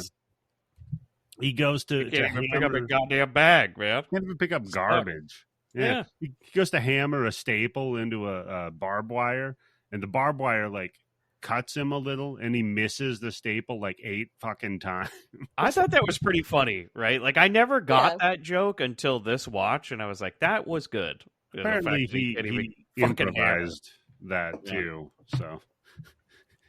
He goes to pick up a goddamn bag, man. Can't even pick up garbage. Yeah. He goes to hammer a staple into a barbed wire, and the barbed wire like cuts him a little, and he misses the staple like 8 fucking times. I thought that was pretty funny, right? Like I never got that joke until this watch, and I was like, that was good. Apparently he improvised that too. So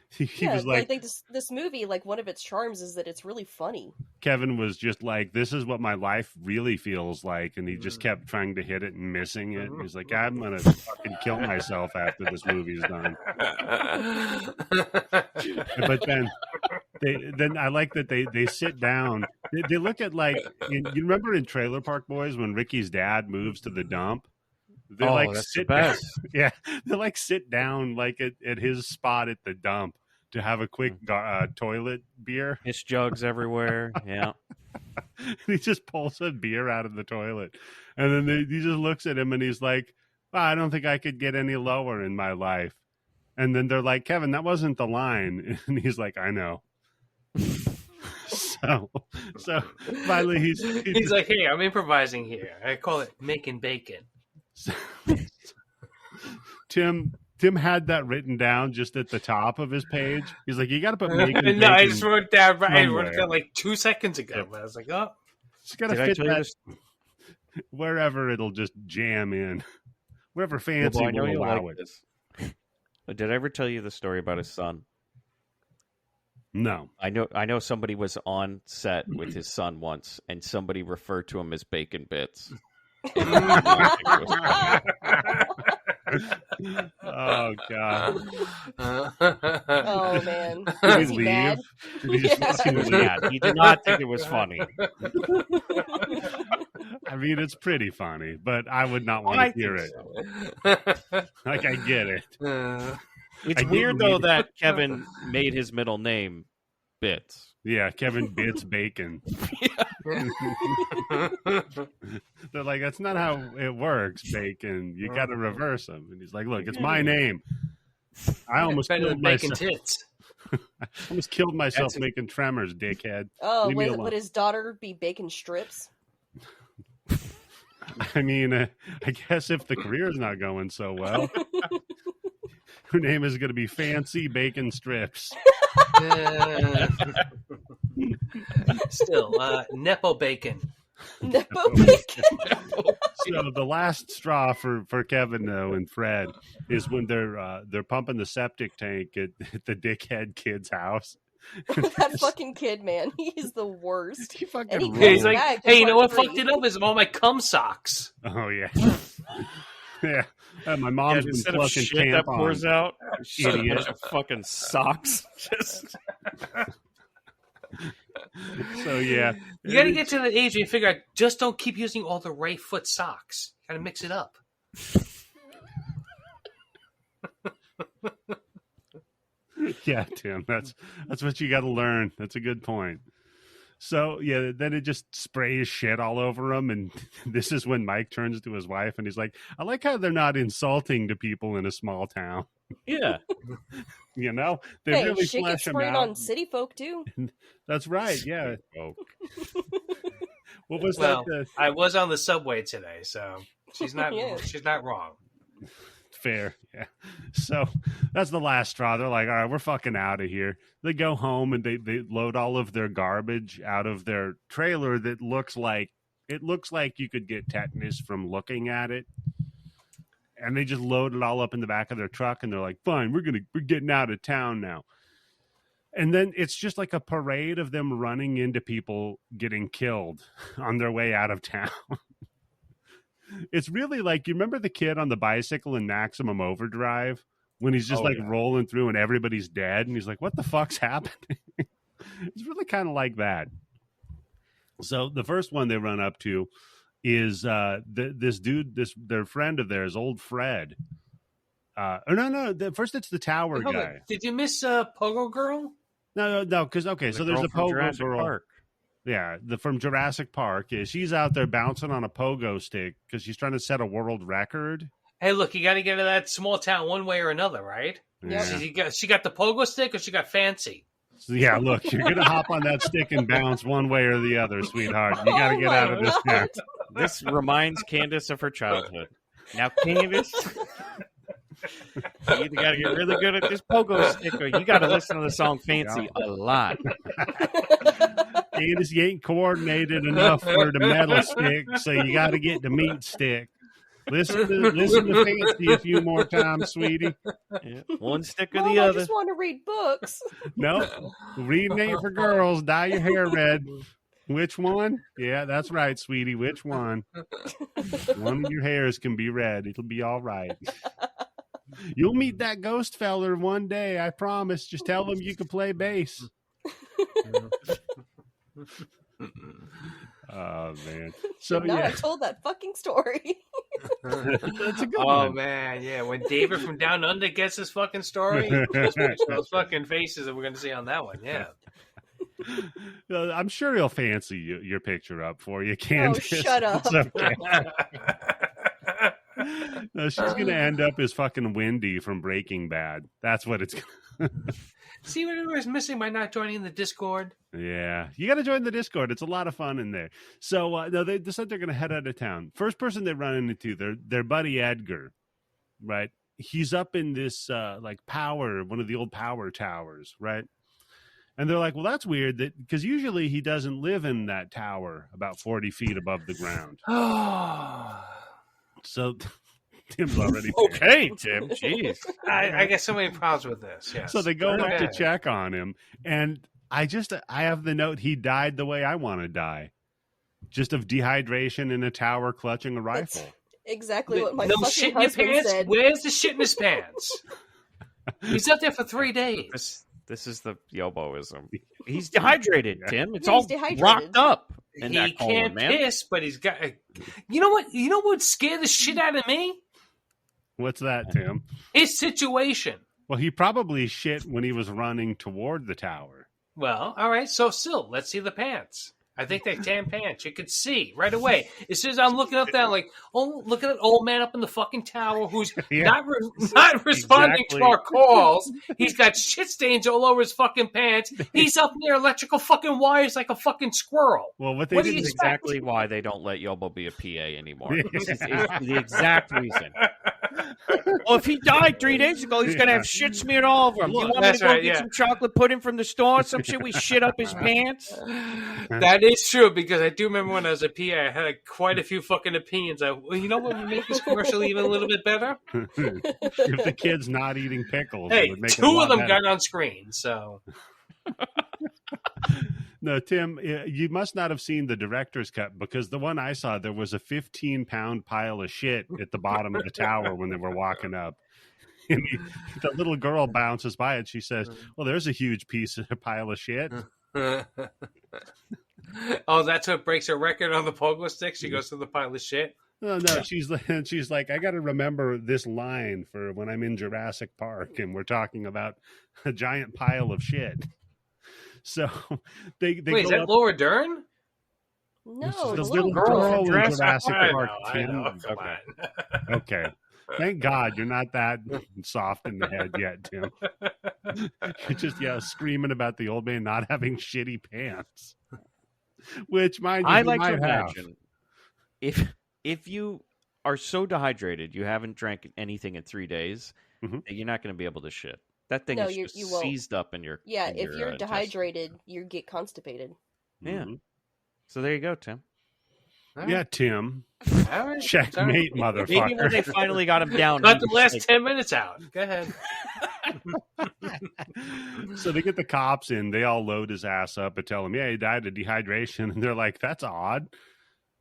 he was like, I think this movie, like one of its charms is that it's really funny. Kevin was just like, this is what my life really feels like, and he just kept trying to hit it and missing it. He's like, I'm gonna fucking kill myself after this movie's done. But then I like that they sit down. They look at like, you remember in Trailer Park Boys when Ricky's dad moves to the dump? They're like that's sit the best. Down. Yeah, they like sit down like at his spot at the dump to have a quick toilet beer. Piss jugs everywhere. Yeah. He just pulls a beer out of the toilet, and then he just looks at him and he's like, I don't think I could get any lower in my life. And then they're like, Kevin, that wasn't the line. And he's like, I know. So finally he's like, hey, I'm improvising here. I call it making bacon. Tim had that written down just at the top of his page. He's like, you got to put making bacon. No, I just wrote it down. Right, I wrote it somewhere. down like 2 seconds ago. But I was like, oh, It's got to fit that wherever it'll just jam in, wherever fancy will allow it. Did I ever tell you the story about his son? No. I know somebody was on set with his son once, and somebody referred to him as Bacon Bits. Oh God! Oh man! Did he leave? Did he just Yeah, he did not think it was funny. I mean, it's pretty funny, but I would not want to hear it. So. Like, I get it. It's weird though that Kevin made his middle name Bits. Yeah, Kevin Bits Bacon. They're like, that's not how it works, Bacon. You got to reverse him. And he's like, look, it's my name. I almost killed myself. Tits. I almost killed myself making Tremors, dickhead. Oh, would his daughter be Bacon Strips? I mean, I guess if the career's not going so well, her name is going to be Fancy Bacon Strips. Still, Nepo Bacon. Nepo Bacon. So the last straw for Kevin though and Fred is when they're pumping the septic tank at the dickhead kid's house. That fucking kid, man, he's the worst. He fucking he's like, hey, you know what fucked it up is all my cum socks. Oh yeah, yeah. My mom's been instead of flushing shit that tampons. pours out, Idiot. a bunch of fucking socks. So yeah, you got to get to the age where you figure out just don't keep using all the right foot socks. Got to mix it up. Yeah, Tim, that's what you got to learn. That's a good point. So yeah, then it just sprays shit all over him, and this is when Mike turns to his wife and he's like, "I like how they're not insulting to people in a small town." Yeah, you know, they really shit flesh gets them sprayed out. on city folk too. That's right. Yeah. What was Well, that? I was on the subway today, so she's not Yeah. she's not wrong. Fair. Yeah. So that's the last straw. They're like, all right, we're fucking out of here. They go home and they load all of their garbage out of their trailer that looks like you could get tetanus from looking at it. And they just load it all up in the back of their truck and they're like, fine, we're getting out of town now. And then it's just like a parade of them running into people getting killed on their way out of town. It's really like, you remember the kid on the bicycle in Maximum Overdrive when he's just rolling through and everybody's dead and he's like, what the fuck's happening? It's really kind of like that. So the first one they run up to is this dude, their friend of theirs, old Fred. First it's the tower guy. Did you miss Pogo Girl? No, because so there's a Pogo Jurassic Girl. Park. Yeah, from Jurassic Park. Yeah, she's out there bouncing on a pogo stick because she's trying to set a world record. Hey, look, you got to get to that small town one way or another, right? Yeah. She got the pogo stick or she got fancy? So, yeah, look, you're going to hop on that stick and bounce one way or the other, sweetheart. You got to get out of this town. This reminds Candice of her childhood. Now, Candice, you either got to get really good at this pogo stick or you got to listen to the song Fancy a lot. Candice, you ain't coordinated enough for the metal stick, so you got to get the meat stick. Listen to Fancy a few more times, sweetie. Yeah. One stick or Mom, the I other. just want to read books. No, reading ain't for girls. Dye your hair red. Which one? Yeah, that's right, sweetie. Which one? One of your hairs can be red. It'll be all right. You'll meet that ghost feller one day, I promise. Just tell him you can play bass. Oh, man. So, I told that fucking story. That's a good Oh, one. man, yeah. When David from Down Under gets his fucking story, those fucking faces that we're going to see on that one, yeah. I'm sure he'll fancy your picture up for you, Candice. Oh, shut up. It's okay. No, she's going to end up as fucking Wendy from Breaking Bad. That's what it's going to. See what I was missing by not joining the Discord? Yeah, you got to join the Discord. It's a lot of fun in there. So they decide they're going to head out of town. First person they run into, their buddy Edgar, right? He's up in this one of the old power towers, right? And they're like, well, that's weird, that because usually he doesn't live in that tower about 40 feet above the ground. So Tim's already okay, Tim. Jeez. I got so many problems with this. Yes. So they go up to check on him, and I have the note, he died the way I want to die, just of dehydration in a tower clutching a rifle. That's exactly what my no fucking shit in your husband pants? said. Where's the shit in his pants? He's up there for 3 days. This is the Yoboism. He's dehydrated, Tim. It's Yeah, all he's dehydrated. rocked up. In He that colon, can't man. piss, but he's got. You know what? You know what would scare the shit out of me? What's that, Tim? His situation. Well, he probably shit when he was running toward the tower. Well, all right. So still, let's see the pants. I think they're tan pants. You could see right away. As soon as I'm looking up there, I'm like, oh, look at that old man up in the fucking tower who's not responding to our calls. He's got shit stains all over his fucking pants. He's up near electrical fucking wires like a fucking squirrel. Well, what do did you This is exactly why they don't let Yobo be a PA anymore. This is the exact reason. Well, if he died 3 days ago, he's going to have shit smeared all over him. You want me to go get some chocolate pudding from the store? Some shit we shit up his pants? That is true, because I do remember when I was a PA, I had quite a few fucking opinions. You know what would make this commercial even a little bit better? If the kid's not eating pickles, Hey, it would make it a two lot of them better. got on screen, so... No, Tim, you must not have seen the director's cut, because the one I saw, there was a 15-pound pile of shit at the bottom of the tower when they were walking up. And the little girl bounces by and she says, well, there's a huge pile of shit. Oh, that's what breaks her record on the pogo stick? She goes to the pile of shit? No, she's like, I got to remember this line for when I'm in Jurassic Park and we're talking about a giant pile of shit. So they Wait, is go that up, Laura Dern? No, the the little little girl girl. in Jurassic I Park. know, Tim. come Okay. on. Okay. Thank God you're not that soft in the head yet, Tim. You're just screaming about the old man not having shitty pants. Which, mind you, I he like to might have. imagine if you are so dehydrated, you haven't drank anything in 3 days, that you're not going to be able to shit. That thing is just seized up in your if you're dehydrated, you get constipated. Yeah. So there you go, Tim. Yeah, Tim. All right. Checkmate, motherfucker. Maybe when they finally got him down. Got the last 10 minutes out. Go ahead. So they get the cops in. They all load his ass up and tell him, yeah, he died of dehydration. And they're like, that's odd.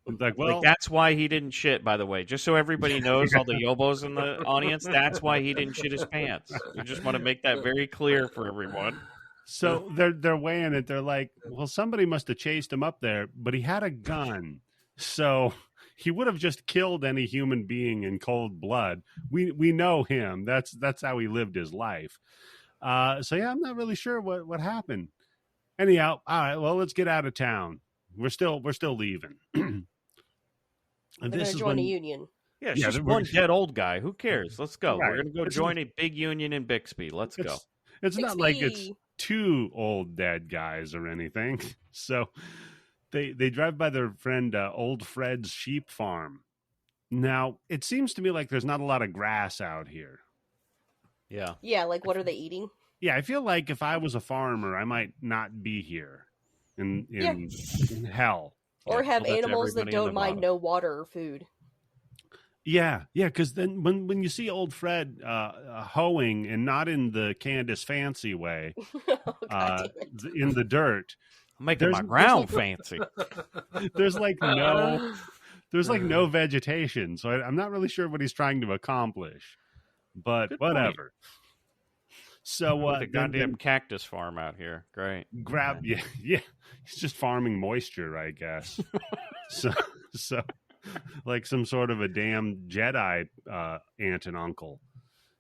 It's like, well, that's why he didn't shit, by the way. Just so everybody knows, all the yobos in the audience, that's why he didn't shit his pants. We just want to make that very clear for everyone. So they're weighing it. They're like, well, somebody must have chased him up there, but he had a gun. So he would have just killed any human being in cold blood. We know him. That's how he lived his life. So yeah, I'm not really sure what happened. Anyhow, all right, well, let's get out of town. We're still leaving. They're going to join a union. Yeah, it's just one dead old guy. Who cares? Let's go. Right. We're going to go join a big union in Bixby. Let's go. It's not like it's two old dead guys or anything. So they drive by their friend Old Fred's sheep farm. Now, it seems to me like there's not a lot of grass out here. Yeah. Yeah, like what are they eating? Yeah, I feel like if I was a farmer, I might not be here in hell. Or have animals that don't mind no water or food. Yeah, because then when you see old Fred hoeing, and not in the Candice fancy way, in the dirt, I'm making my ground fancy. There's no vegetation, so I'm not really sure what he's trying to accomplish. But good whatever. Point. So the goddamn cactus farm out here, great. Yeah, he's just farming moisture, I guess. so like some sort of a damn Jedi aunt and uncle.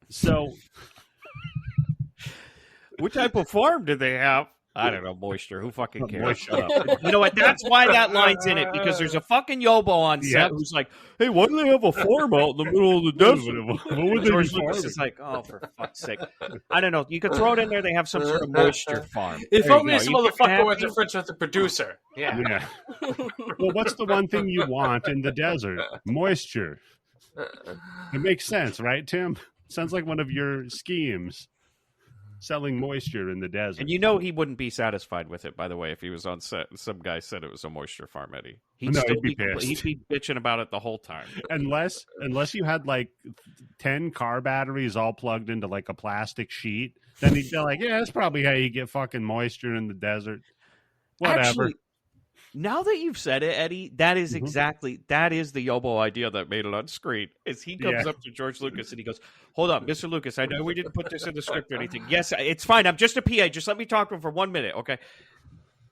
So, what type of farm do they have? I don't know, moisture. Who fucking cares? Shut up. You know what? That's why that line's in it, because there's a fucking yobo on set who's like, hey, why do they have a farm out in the middle of the desert? What would George Lucas is like, oh, for fuck's sake. I don't know. You could throw it in there. They have some sort of moisture farm. If only this motherfucker was friends with the producer. Yeah. Well, what's the one thing you want in the desert? Moisture. It makes sense, right, Tim? Sounds like one of your schemes. Selling moisture in the desert. And you know he wouldn't be satisfied with it, by the way, if he was on set and some guy said it was a moisture farm, Eddie. He'd be pissed. He'd be bitching about it the whole time. Unless you had like 10 car batteries all plugged into like a plastic sheet, then he'd be like, yeah, that's probably how you get fucking moisture in the desert. Whatever. Actually, now that you've said it, Eddie, that is that is the yobo idea that made it on screen. Is he comes up to George Lucas and he goes, hold on, Mr. Lucas, I know we didn't put this in the script or anything. Yes, it's fine. I'm just a PA. Just let me talk to him for 1 minute, okay?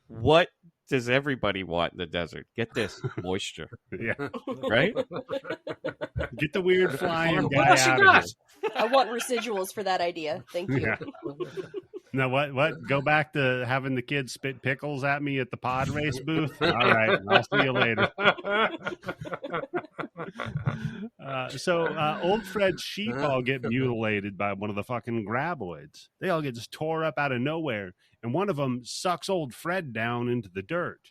What does everybody want in the desert? Get this, moisture. Yeah. Right? Get the weird flying guy out of here. I want residuals for that idea. Thank you. Yeah. Now, what? Go back to having the kids spit pickles at me at the pod race booth? All right. I'll see you later. So old Fred's sheep all get mutilated by one of the fucking Graboids. They all get just tore up out of nowhere. And one of them sucks old Fred down into the dirt.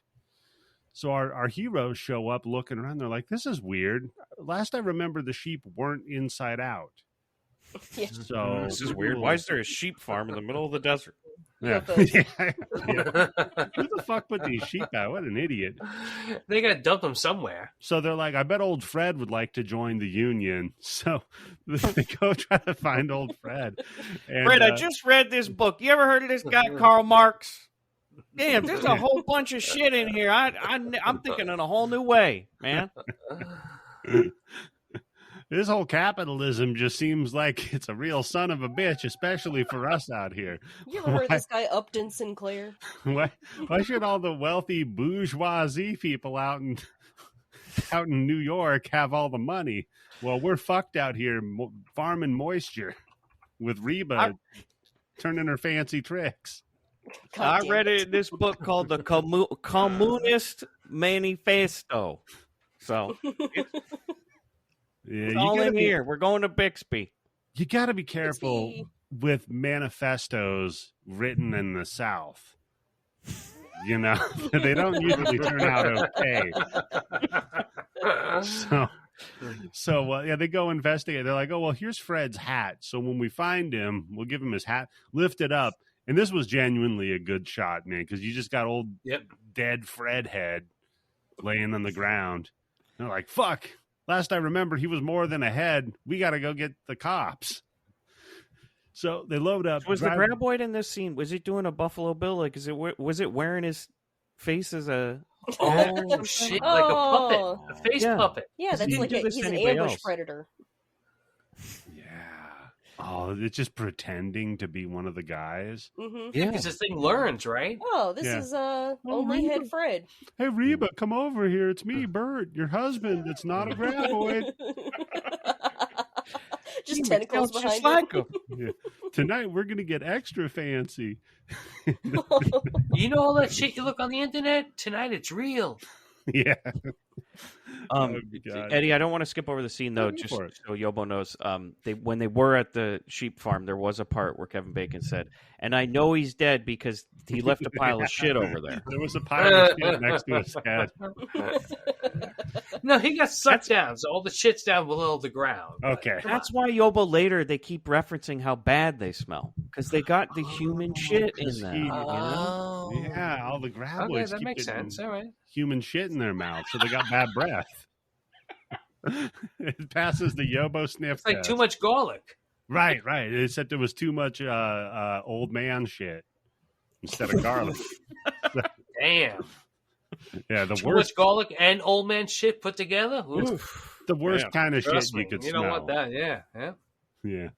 So our heroes show up looking around. They're like, this is weird. Last I remember, the sheep weren't inside out. Yeah. So this is weird. Why is there a sheep farm in the middle of the desert? Yeah. Who the fuck put these sheep out? What an idiot. They got to dump them somewhere. So they're like, I bet old Fred would like to join the union. So they go try to find old Fred. And, Fred, I just read this book. You ever heard of this guy, Karl Marx? Damn, there's a whole bunch of shit in here. I'm thinking in a whole new way, man. This whole capitalism just seems like it's a real son of a bitch, especially for us out here. You ever heard this guy Upton Sinclair? Why should all the wealthy bourgeoisie people out in New York have all the money? Well, we're fucked out here farming moisture with Reba turning her fancy tricks. I read it in this book called the Communist Manifesto. So it's all in here. We're going to Bixby. You got to be careful with manifestos written in the South. You know, they don't usually turn out okay. So So yeah, they go investigate. They're like, oh well, here's Fred's hat. So when we find him, we'll give him his hat, lift it up, and this was genuinely a good shot, man, because you just got old dead Fred head laying on the ground. They're like, fuck. Last I remember, he was more than a head. We got to go get the cops. So they load up. Was the Graboid in this scene? Was he doing a Buffalo Bill? Like, was it wearing his face as a? Oh shit! Like a puppet, a face puppet. Yeah, that's like he's an ambush predator. Yeah. Oh, it's just pretending to be one of the guys. Mm-hmm. Yeah, because this thing learns, right? Oh, this is only head Fred. Hey, Reba, come over here. It's me, Bert, your husband. It's not a Graboid. Just tentacles behind just like him. Yeah. Tonight we're gonna get extra fancy. You know all that shit you look on the internet? Tonight it's real. Yeah. Eddie, I don't want to skip over the scene though, just so Yobo knows. When they were at the sheep farm, there was a part where Kevin Bacon said, "And I know he's dead because he left a pile of shit over there." There was a pile of shit next to his head. No, he got sucked down, so all the shit's down below the ground. Okay. That's why Yobo later they keep referencing how bad they smell because they got the human shit in them. Oh. Yeah, all the Graboids. Okay, that makes sense. All right. Human shit in their mouth, so they got bad breath. It passes the Yobo sniff It's like test. too much garlic. Right. It said there was too much old man shit instead of garlic. Damn. Yeah, the Too worst. much garlic and old man shit put together? Oof. The worst kind of shit Trust you me. could You smell. don't want that, yeah. Yeah.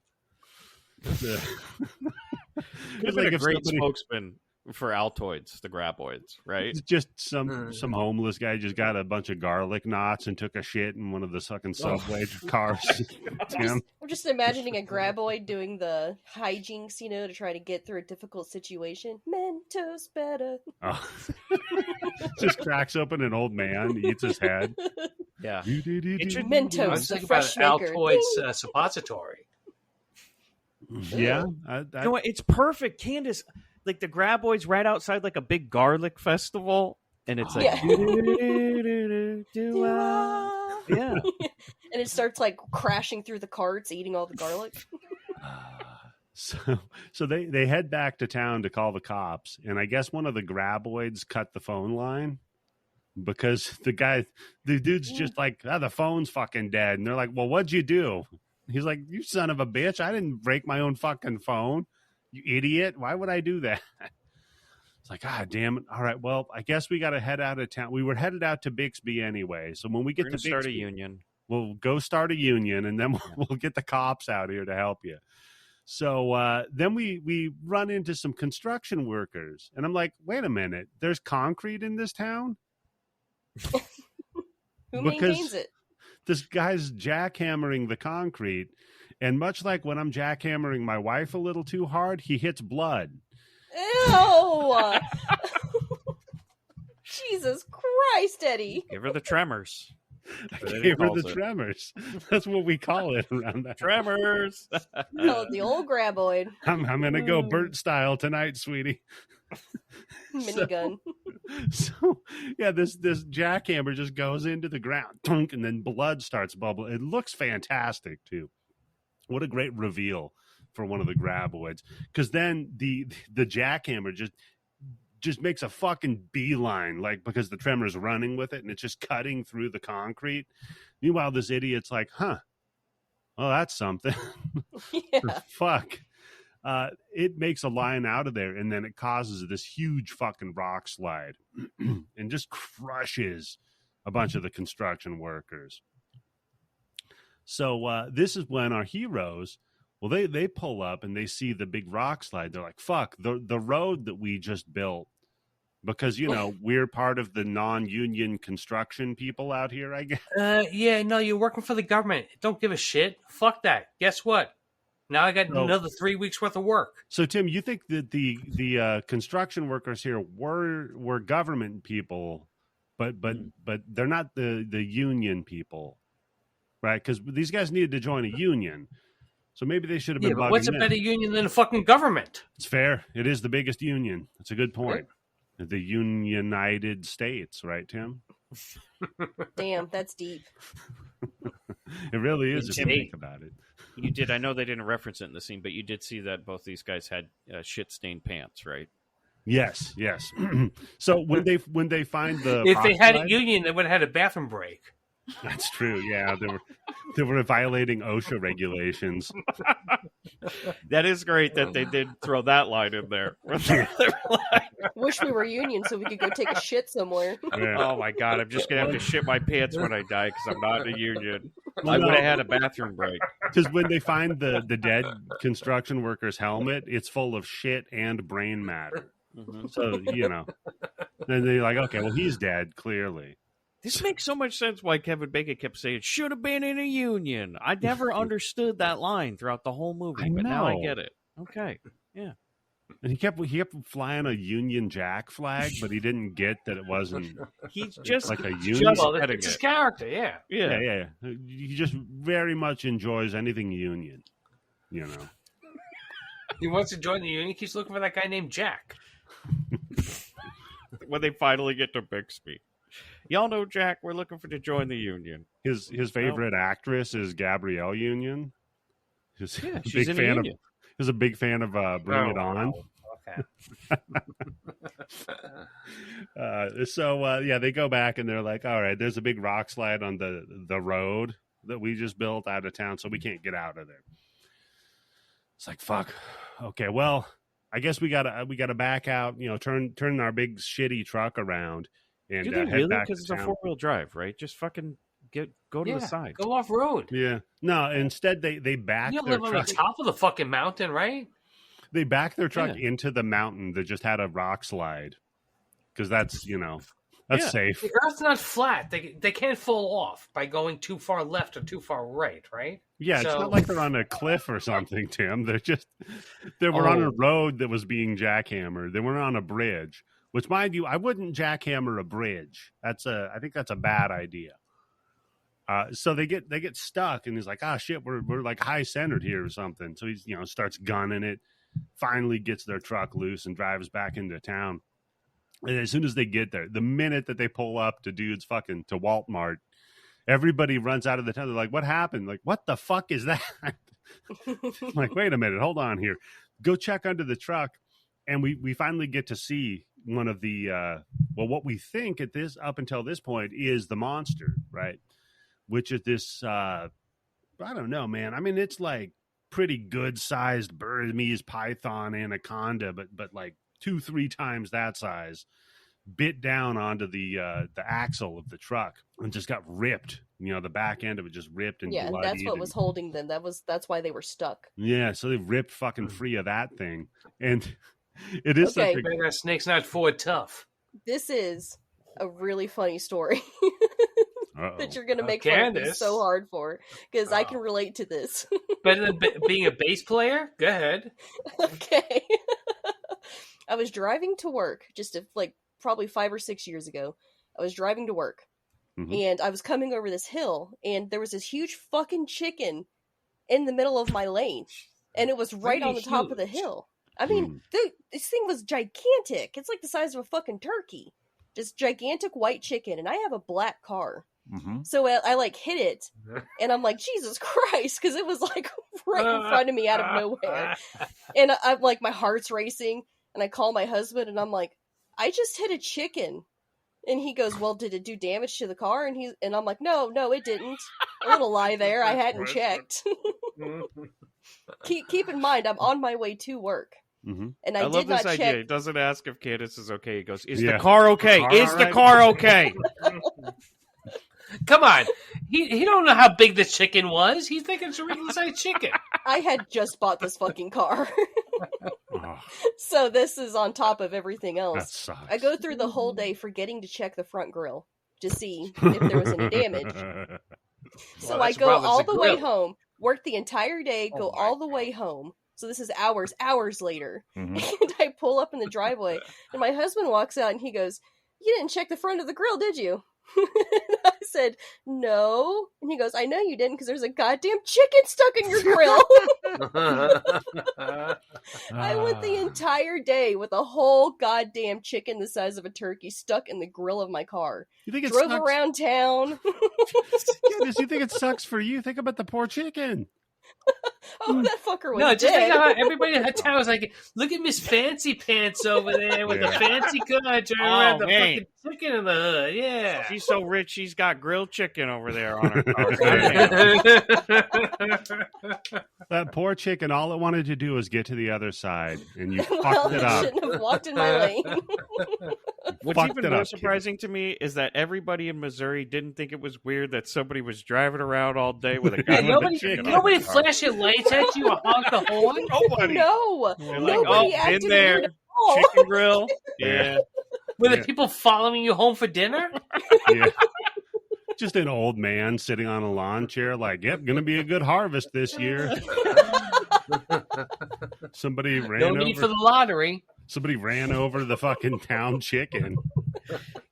Could have been a great spokesman for Altoids, the Graboids, right? It's just some homeless guy just got a bunch of garlic knots and took a shit in one of the fucking subway cars. I'm just imagining a Graboid doing the hijinks, to try to get through a difficult situation. Mentos better. Oh. Just cracks open an old man, eats his head. Yeah. Mentos, I was the thinking about fresh an maker. Altoids suppository. Yeah. You know what? It's perfect. Candice, like the Graboids right outside like a big garlic festival. And it's like, Yeah. Yeah. And it starts like crashing through the carts, eating all the garlic. So they head back to town to call the cops, and I guess one of the Graboids cut the phone line because the dude's just like, the phone's fucking dead, and they're like, well, what'd you do? He's like, you son of a bitch, I didn't break my own fucking phone, you idiot. Why would I do that? It's like, God damn it. All right, well, I guess we got to head out of town. We were headed out to Bixby anyway, so when we get to Bixby, start a union. We'll go start a union, and then we'll get the cops out here to help you. So then we run into some construction workers, and I'm like, wait a minute, there's concrete in this town? Who maintains it? This guy's jackhammering the concrete, and much like when I'm jackhammering my wife a little too hard, he hits blood. Ew! Jesus Christ, Eddie. Give her the tremors. I gave her the tremors. That's what we call it around that. Tremors. Oh, the old Graboid. I'm gonna go Bert style tonight, sweetie. Minigun. So yeah, this jackhammer just goes into the ground, tunk, and then blood starts bubbling. It looks fantastic too. What a great reveal for one of the Graboids, because then the jackhammer just makes a fucking beeline, like, because the Tremor's running with it and it's just cutting through the concrete. Meanwhile, this idiot's like, well, that's something. Yeah. Fuck. It makes a line out of there, and then it causes this huge fucking rock slide and just crushes a bunch of the construction workers. So this is when our heroes, well, they pull up and they see the big rock slide. They're like, fuck, the road that we just built, because, we're part of the non-union construction people out here, I guess. Yeah, no, you're working for the government. Don't give a shit. Fuck that. Guess what? Now I got another 3 weeks worth of work. So, Tim, you think that the construction workers here were government people, but they're not the union people, right? Because these guys needed to join a union. So maybe they should have been bugging but what's a them. better union than the fucking government? It's fair. It is the biggest union. That's a good point. The United States, right, Tim? Damn, that's deep. It really is if you Insane. think about it. You did. I know they didn't reference it in the scene, but you did see that both these guys had shit-stained pants, right? Yes. So when they find the If they had a proxylide- union, they would have had a bathroom break. that's true. Yeah, they were violating OSHA regulations. That is great that they did throw that line in there. Wish we were union so we could go take a shit somewhere. Yeah. Oh my god, I'm just gonna have to shit my pants when I die because I'm not in a union. Well, I no. would have had a bathroom break. Because when they find the dead construction worker's helmet, it's full of shit and brain matter. Mhm. So, then they're like, okay, well, he's dead, clearly. This makes so much sense why Kevin Bacon kept saying, should have been in a union. I never understood that line throughout the whole movie, I but now I know. get it. Okay. Yeah. And he kept flying a Union Jack flag, but he didn't get that it wasn't. He's just Like a he's union? just Well, getting it's his it. character, yeah. Yeah. Yeah. He just very much enjoys anything Union, He wants to join the union. He keeps looking for that guy named Jack. When they finally get to Bixby. Y'all know Jack, we're looking for to join the union. His favorite actress is Gabrielle Union. He's Yeah, a she's big in a fan union. He's a big fan of Bring It On. Okay. So they go back and they're like, all right, there's a big rock slide on the road that we just built out of town, so we can't get out of there. It's like, fuck. Okay, well, I guess we gotta back out, turn our big shitty truck around and Do they head really? back to Because it's a town. 4-wheel drive, right? Just fucking go to the side. Go off road. Yeah. No, instead they back You their live on truck. the top of the fucking mountain, right? They back their truck Yeah. into the mountain that just had a rock slide. Because that's Yeah. safe. The Earth's not flat. They can't fall off by going too far left or too far right, right? Yeah, it's So- not like they're on a cliff or something, Tim. They were on a Oh. road that was being jackhammered. They weren't on a bridge. Which, mind you, I wouldn't jackhammer a bridge. I think that's a bad idea. So they get stuck, and he's like, "Ah, shit, we're like high centered here or something." So he's starts gunning it. Finally, gets their truck loose and drives back into town. And as soon as they get there, the minute that they pull up to to Walmart, everybody runs out of the town. They're like, "What happened? Like, what the fuck is that?" I'm like, wait a minute, hold on here. Go check under the truck, and we finally get to see one of the what we think up until this point is the monster, right? Which is this I don't know, man. I mean, it's like pretty good sized Burmese python anaconda, but like 2-3 times that size, bit down onto the axle of the truck and just got ripped. The back end of it just ripped and Yeah, and bloodied. that's what was holding them. That's why they were stuck. Yeah, so they ripped fucking free of that thing, and it is Okay. such a That snake's not Ford tough. This is a really funny story Uh-oh. that you're going to make fun of me Candice. so hard for, because I Oh. can relate to this. Better than being a bass player? Go ahead. Okay. I was driving to work probably 5 or 6 years ago. I was driving to work, Mhm. and I was coming over this hill, and there was this huge fucking chicken in the middle of my lane, and it was right on the top of the huge. hill. I mean, this thing was gigantic. It's like the size of a fucking turkey. Just gigantic white chicken, and I have a black car. Mhm. So I like hit it, and I'm like, Jesus Christ, because it was like right in front of me out of nowhere. And I'm like, my heart's racing, and I call my husband, and I'm like, I just hit a chicken. And he goes, well, did it do damage to the car? And I'm like, no, it didn't. A little lie there. I hadn't checked. keep in mind, I'm on my way to work. Mhm. And I I love did this not idea. check. He doesn't ask if Candice is okay. He goes, is Yeah. the car okay? Car Is all the right? car okay? Come on. He don't know how big this chicken was. He's thinking it's a regular sized chicken. I had just bought this fucking car. Oh, So this is on top of everything that else. sucks. I go through the whole day forgetting to check the front grille to see if there was any damage. So Well, I that's go probably all the the way grill. home, work the entire day, Oh go my all the way home. So this is hours later. Mhm. And I pull up in the driveway, and my husband walks out, and he goes, "You didn't check the front of the grill, did you?" And I said, no. And he goes, I know you didn't because there's a goddamn chicken stuck in your grill. I went the entire day with a whole goddamn chicken the size of a turkey stuck in the grill of my car. You think it Drove sucks? around town. Candice, you think it sucks for you? Think about the poor chicken. Oh, that fucker was No, just dead. think how everybody in that town was like, look at Miss Fancy Pants over there with the fancy car driving around the man. fucking chicken in the hood. Yeah. She's so rich, she's got grilled chicken over there on her car. That poor chicken, all it wanted to do was get to the other side, and you Well, fucked it it up. shouldn't have walked in my lane. What's Fucked even it more up, surprising to me is that everybody in Missouri didn't think it was weird that somebody was driving around all day with a gun And with a chicken. nobody on their car. flashing lights at you or honk the horn. Nobody. No, They're like, nobody oh, acted in there, weird at all. chicken grill. Yeah. Were the Yeah. people following you home for dinner? Yeah. Just an old man sitting on a lawn chair, like, yep, gonna be a good harvest this year. Somebody No ran need for over. the lottery. Somebody ran over the fucking town chicken.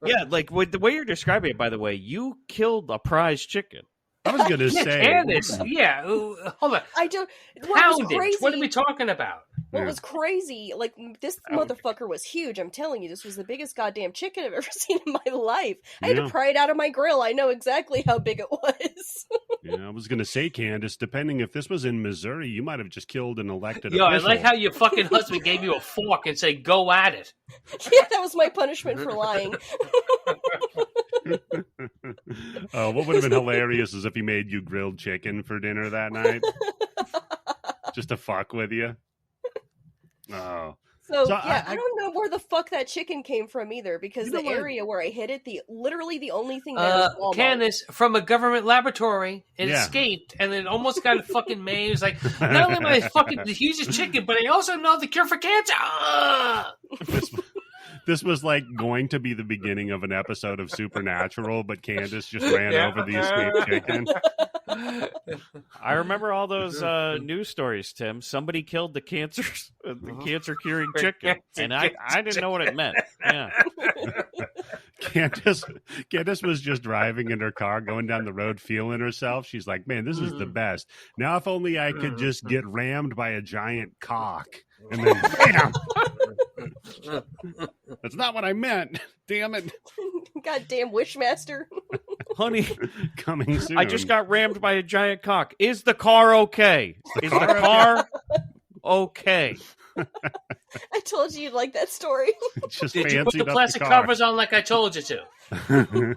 Yeah, like with the way you're describing it, by the way, you killed a prize chicken. I was gonna Yeah, say, Candice. Yeah. Hold on. I don't. What was Poundage. crazy? What are we talking about? What Yeah. was crazy? Like, this motherfucker was huge. I'm telling you, this was the biggest goddamn chicken I've ever seen in my life. I had Yeah. to pry it out of my grill. I know exactly how big it was. Yeah, I was gonna say, Candice, depending if this was in Missouri, you might have just killed an elected Yo, I official. like how your fucking husband gave you a fork and said, go at it. Yeah, that was my punishment for lying. What would have been hilarious is if he made you grilled chicken for dinner that night, just to fuck with you. Oh, So, So yeah, I- I don't know where the fuck that chicken came from either, because You know the what? area where I hid it, literally the only thing there was Walmart. Candice, from a government laboratory, it Yeah. escaped and it almost got fucking made. It was like, not only am I fucking the hugest chicken, but I also know the cure for cancer. Ah! this was like going to be the beginning of an episode of Supernatural, but Candice just ran Yeah. over the escaped chicken. I remember all those news stories, Tim. Somebody killed the cancer curing chicken, and I didn't know what it meant. Yeah, Candice was just driving in her car, going down the road, feeling herself. She's like, man, this is the best. Now, if only I could just get rammed by a giant cock. And then, bam! That's not what I meant. Damn it. Goddamn Wishmaster. honey, Coming soon. I just got rammed by a giant cock. Is the car okay? Is the car okay? I told you you'd like that story. just Did you put fancied the up plastic car. covers on like I told you to?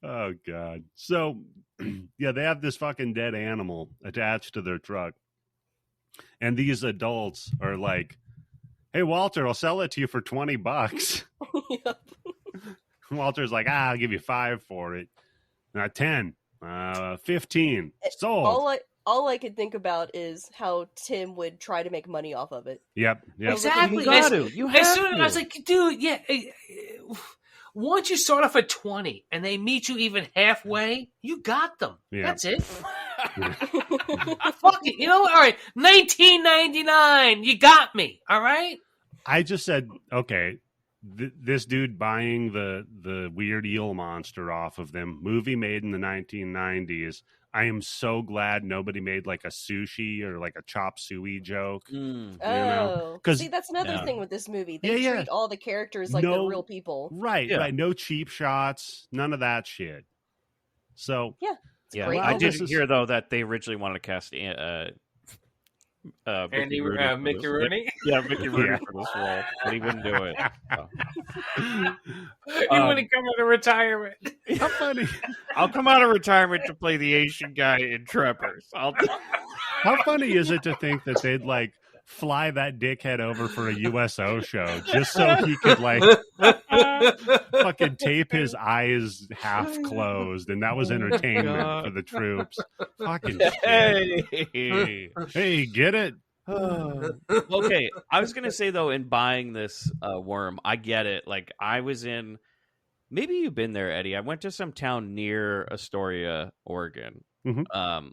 Oh God. So yeah, they have this fucking dead animal attached to their truck. And these adults are like, hey Walter, I'll sell it to you for $20. Yep. Walter's like, I'll give you $5 for it. Not 10, 15. Sold. All I could think about is how Tim would try to make money off of it. Yep. Exactly. You got to. You have As soon as to. I was like, dude, yeah. Once you start off at 20 and they meet you even halfway, you got them. Yeah. That's it. Fuck it. You know, all right, $19.99. You got me. All right. I just said, okay, this dude buying the weird eel monster off of them, movie made in the 1990s. I am so glad nobody made like a sushi or like a chop suey joke. Mm. Oh, 'cause- see, that's another Yeah. thing with this movie. They Yeah, yeah. treat all the characters like No- they're real people. Right, Yeah. right. No cheap shots, none of that shit. So It's Yeah, great. I Well, did this is- hear though that they originally wanted to cast Andy, Rooney for Mickey this. Rooney. Yeah, Mickey Rooney Yeah. for this role, but he wouldn't do it. So. He wouldn't come out of retirement. how funny, I'll come out of retirement to play the Asian guy in Tremors. how funny is it to think that they'd like fly that dickhead over for a USO show just so he could like fucking tape his eyes half closed, and that was entertainment God. for the troops. Fucking shit. Hey, get it? Okay, I was gonna say though, in buying this worm, I get it. Like I was in, maybe you've been there, Eddie. I went to some town near Astoria, Oregon,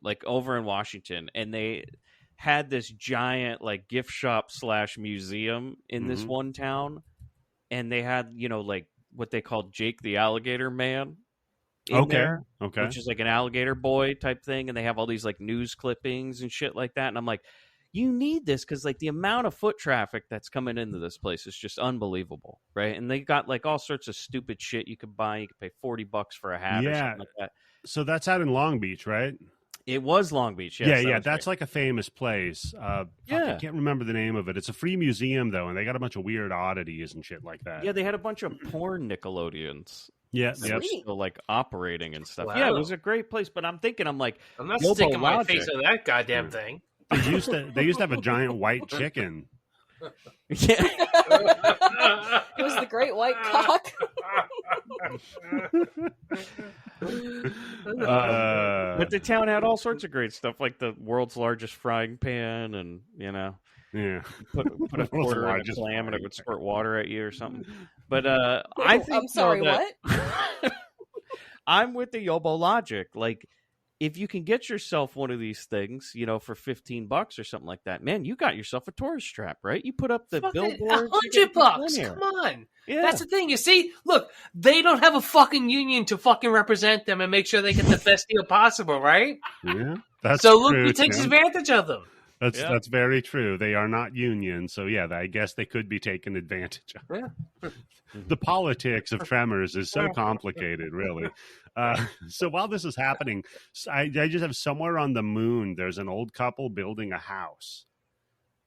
like over in Washington, and they had this giant like gift shop / museum in this one town, and they had like what they call Jake the Alligator Man. Okay. Which is like an alligator boy type thing, and they have all these like news clippings and shit like that. And I'm like, you need this because like the amount of foot traffic that's coming into this place is just unbelievable, right? And they got like all sorts of stupid shit you could buy. You could pay $40 for a hat or something like that. So that's out in Long Beach, right? It was Long Beach. Yes, yeah. That's like a famous place. I can't remember the name of it. It's a free museum though, and they got a bunch of weird oddities and shit like that. Yeah, they had a bunch of porn Nickelodeons. Yeah, still like operating and stuff. Wow. Yeah, it was a great place. But I'm like, I'm not sticking my face on that goddamn thing. They used to have a giant white chicken. Yeah. It was the great white cock. But the town had all sorts of great stuff, like the world's largest frying pan, and yeah, put a quarter in a clam and it would squirt water at you or something. But I think I'm sorry, what? I'm with the Yobo logic. Like, if you can get yourself one of these things, for $15 or something like that, man, you got yourself a tourist trap, right? You put up the billboard. $100. Come on. Yeah. That's the thing. You see, look, they don't have a fucking union to fucking represent them and make sure they get the best deal possible, right? Yeah, that's so look, true, he takes Tim. advantage of them. That's very true. They are not union, so yeah, I guess they could be taken advantage of. Yeah. The politics of Tremors is so complicated, really. So while this is happening, I just have somewhere on the moon, there's an old couple building a house.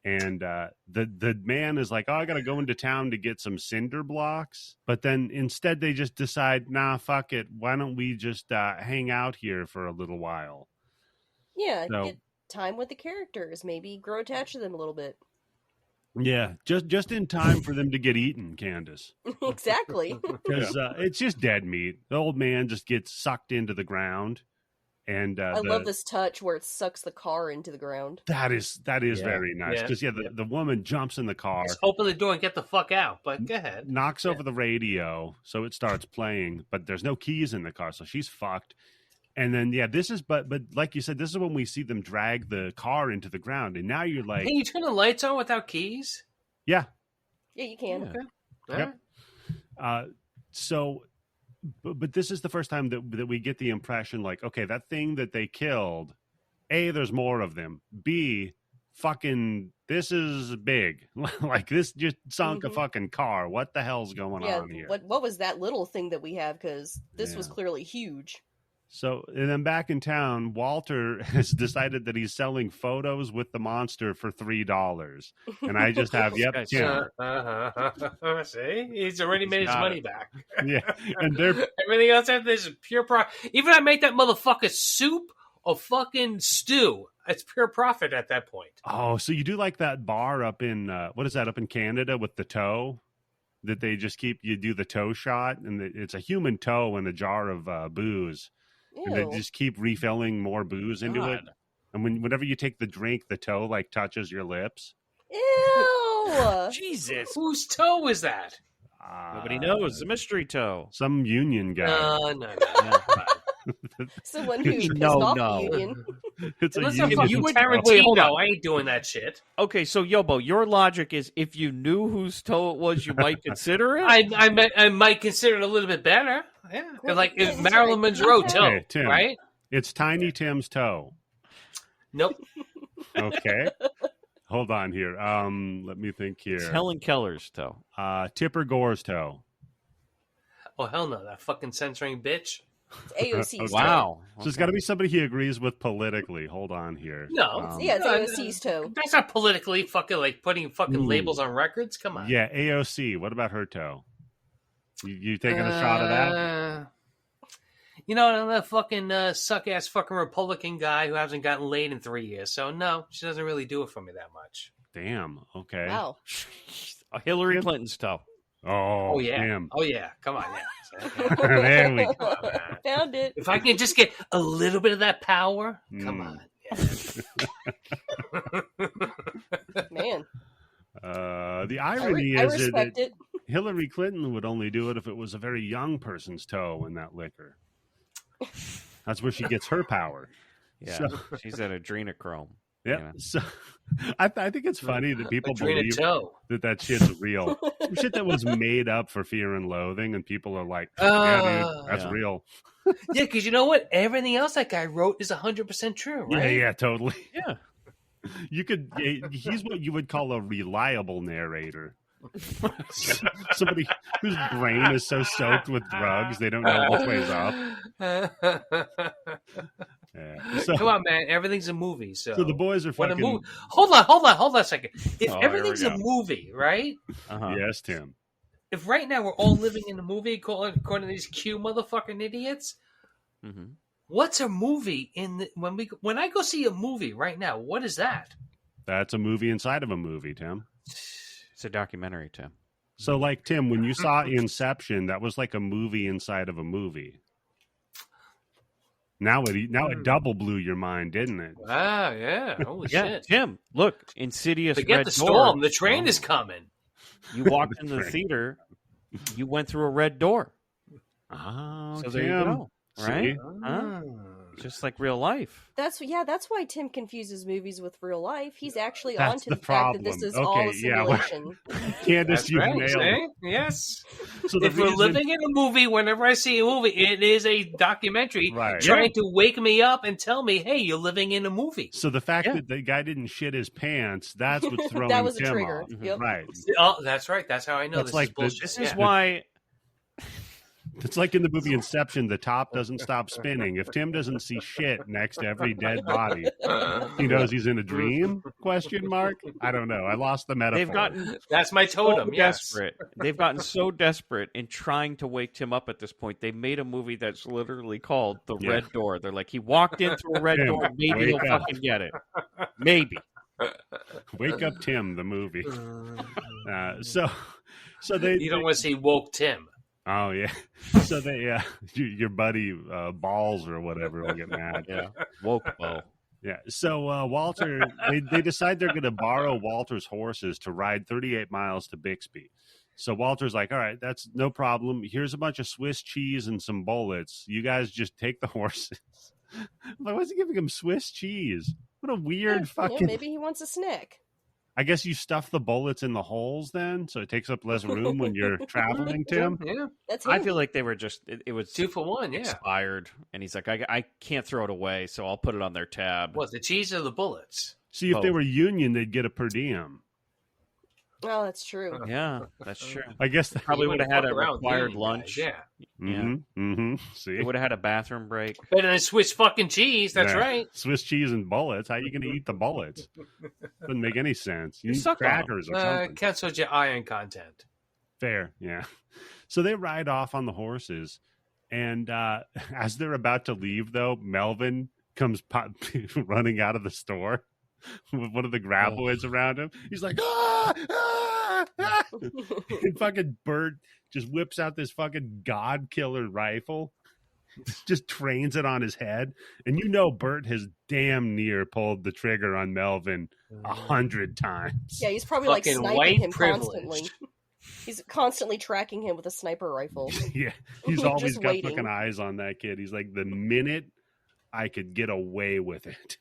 And the man is like, oh, I got to go into town to get some cinder blocks. But then instead they just decide, nah, fuck it. Why don't we just hang out here for a little while? Yeah, get time with the characters. Maybe grow attached to them a little bit. Yeah, just in time for them to get eaten, Candice. Exactly. Because it's just dead meat. The old man just gets sucked into the ground. And I love this touch where it sucks the car into the ground. That is very nice. Because the woman jumps in the car. Just open the door and get the fuck out. But go ahead. Knocks over the radio, so it starts playing. But there's no keys in the car, so she's fucked. And then this is but like you said, this is when we see them drag the car into the ground. And now you're like, can you turn the lights on without keys? Yeah. Yeah, you can. Okay. Yep. Right. So. But this is the first time that we get the impression like, okay, that thing that they killed, A, there's more of them. B, fucking, this is big. Like, this just sunk a fucking car. What the hell's going on here? What was that little thing that we have? Because this was clearly huge. So, and then back in town, Walter has decided that he's selling photos with the monster for $3. And I just have, Tim. See? He's already made his money back. Yeah. And everything else after this is pure profit. Even I make that motherfucker soup or fucking stew. It's pure profit at that point. Oh, so you do like that bar up in, what is that, up in Canada with the toe? That they just you do the toe shot, and it's a human toe in a jar of booze. Ew. And they just keep refilling more booze into it. And whenever you take the drink, the toe like touches your lips. Ew! Jesus, whose toe is that? Nobody knows. The mystery toe. Some union guy. No. Someone who pissed off the union. It's a Listen, union. you Tarantino. I ain't doing that shit. Okay, so Yobo, your logic is if you knew whose toe it was, you might consider it? I might consider it a little bit better. Yeah. Like if Marilyn Monroe toe, Hey, Tim, right? It's Tiny Tim's toe. Nope. Okay. Hold on here. Let me think here. It's Helen Keller's toe. Tipper Gore's toe. Oh, hell no. That fucking censoring bitch. It's AOC's toe. Wow. So it's got to be somebody he agrees with politically. Hold on here. No. It's AOC's toe. That's not politically fucking like putting fucking labels on records. Come on. Yeah, AOC. What about her toe? You taking a shot of that? You know, that fucking suck-ass fucking Republican guy who hasn't gotten laid in 3 years. So, no, she doesn't really do it for me that much. Damn. Okay. Wow. Hillary Clinton's toe. Oh, yeah. Damn. Oh, yeah. Come on, yeah. There we go. Found it. If I can just get a little bit of that power, come on. Yeah. Man. The irony I is respect that it. Hillary Clinton would only do it if it was a very young person's toe in that liquor. That's where she gets her power. Yeah, So, she's at adrenochrome. Yeah. Anyway. So I think it's funny that people Adrena believe Toe. that shit's real. Some shit that was made up for Fear and Loathing, and people are like, yeah, dude, that's Yeah. real. Yeah, because you know what? Everything else that guy wrote is 100% true, right? Yeah, totally. Yeah. He's what you would call a reliable narrator. Somebody whose brain is so soaked with drugs they don't know which way's up. Yeah. So, Come on, man. Everything's a movie. So the boys are What a fucking. movie. Hold on a second. If Oh, here everything's we a go. movie, right? Uh-huh. Yes, Tim. If right now we're all living in a movie according to these Q motherfucking idiots, Mm-hmm. what's a movie when I go see a movie right now? What is that? That's a movie inside of a movie, Tim. It's a documentary, Tim. So, like, Tim, when you saw Inception, that was like a movie inside of a movie. Now it double blew your mind, didn't it? Ah, yeah. Holy Yeah, shit. Tim, look, Insidious Forget Red the Door. storm. The train is coming. You walked The in the train. theater, you went through a red door. Oh, So there you Tim. go. Right? See? Huh? Just like real life. That's why Tim confuses movies with real life. He's actually That's onto the the fact that this problem. is all Okay, a yeah, well- simulation. Candice, That's you've right. nailed it. See? Yes. So the If we're reason- living in a movie, whenever I see a movie, it is a documentary Right. trying to wake me up and tell me, hey, you're living in a movie. So the fact Yeah. that the guy didn't shit his pants, that's what's throwing That was a Tim trigger. off. Yep. Right. Oh, that's right. That's how I know That's this like is bullshit. This Yeah. is why It's like in the movie Inception, the top doesn't stop spinning. If Tim doesn't see shit next to every dead body, he knows he's in a dream? Question mark? I don't know. I lost the metaphor. they've gotten That's my so totem. Yes. desperate. They've gotten so desperate in trying to wake Tim up at this point. They made a movie that's literally called The Yeah. Red Door. They're like, he walked in through a red Tim, door. Maybe wake he'll up. fucking get it. Maybe. Wake Up Tim, the movie. So they. You don't want to see woke Tim. Oh yeah. So they your buddy Balls or whatever will get mad. Yeah. Woke Bo. Yeah. So Walter, they decide they're going to borrow Walter's horses to ride 38 miles to Bixby. So Walter's like, all right, that's no problem. Here's a bunch of Swiss cheese and some bullets. You guys just take the horses. Why was he giving him Swiss cheese? What a weird Yeah, fucking. maybe he wants a snack. I guess you stuff the bullets in the holes then, so it takes up less room when you're traveling, Tim. Yeah. That's him. I feel like they were just, it was 2 for 1. Yeah. expired. And he's like, I can't throw it away, so I'll put it on their tab. What, the cheese or the bullets? See, if they Both. were union, they'd get a per diem. Oh, that's true. Yeah, that's true. I guess Probably You would have wanna had a fuck around with required union lunch. guys, Yeah. See, They would have had a bathroom break. Better than Swiss fucking cheese. That's Yeah. right. Swiss cheese and bullets. How are you going to eat the bullets? Doesn't make any sense. You You need suck on 'em. crackers or something. Cancel your iron content. Fair, yeah. So they ride off on the horses, and as they're about to leave, though, Melvin comes running out of the store with one of the graboids around him. He's like, ah, ah, ah. And fucking Bert just whips out this fucking god killer rifle, just trains it on his head, and you know Bert has damn near pulled the trigger on Melvin 100 times. Yeah, he's probably like Fucking sniping white him privilege. constantly. He's constantly tracking him with a sniper rifle. Yeah, he's always Just got waiting. fucking eyes on that kid. He's like, the minute I could get away with it,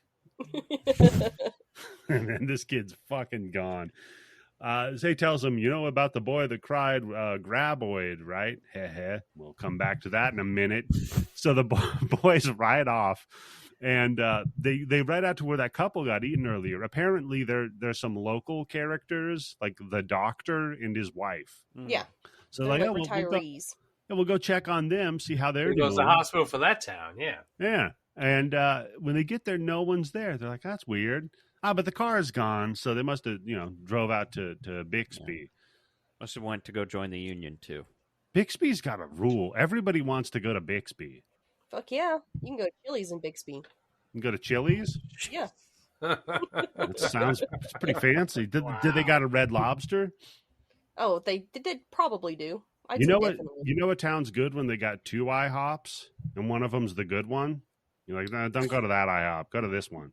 and then this kid's fucking gone. Zay tells him, you know about the boy that cried, Graboid, right? Heh. We'll come back to that in a minute. So the boys ride off, and they ride out to where that couple got eaten earlier. Apparently, there's some local characters, like the doctor and his wife. Yeah, So they're like, like retirees. we'll go check on them, see how they're There goes doing. the hospital for that town. Yeah. Yeah. And when they get there, no one's there. They're like, that's weird. But the car is gone, so they must have, drove out to Bixby. Must have went to go join the union, too. Bixby's got a rule. Everybody wants to go to Bixby. Fuck yeah, you can go to Chili's in Bixby. You can go to Chili's. Yeah, It sounds pretty fancy. Did they got a Red Lobster? oh, they probably do. I'd You say know what? definitely. You know what town's good when they got 2 IHOPs and one of them's the good one. You're like, no, don't go to that IHOP. Go to this one.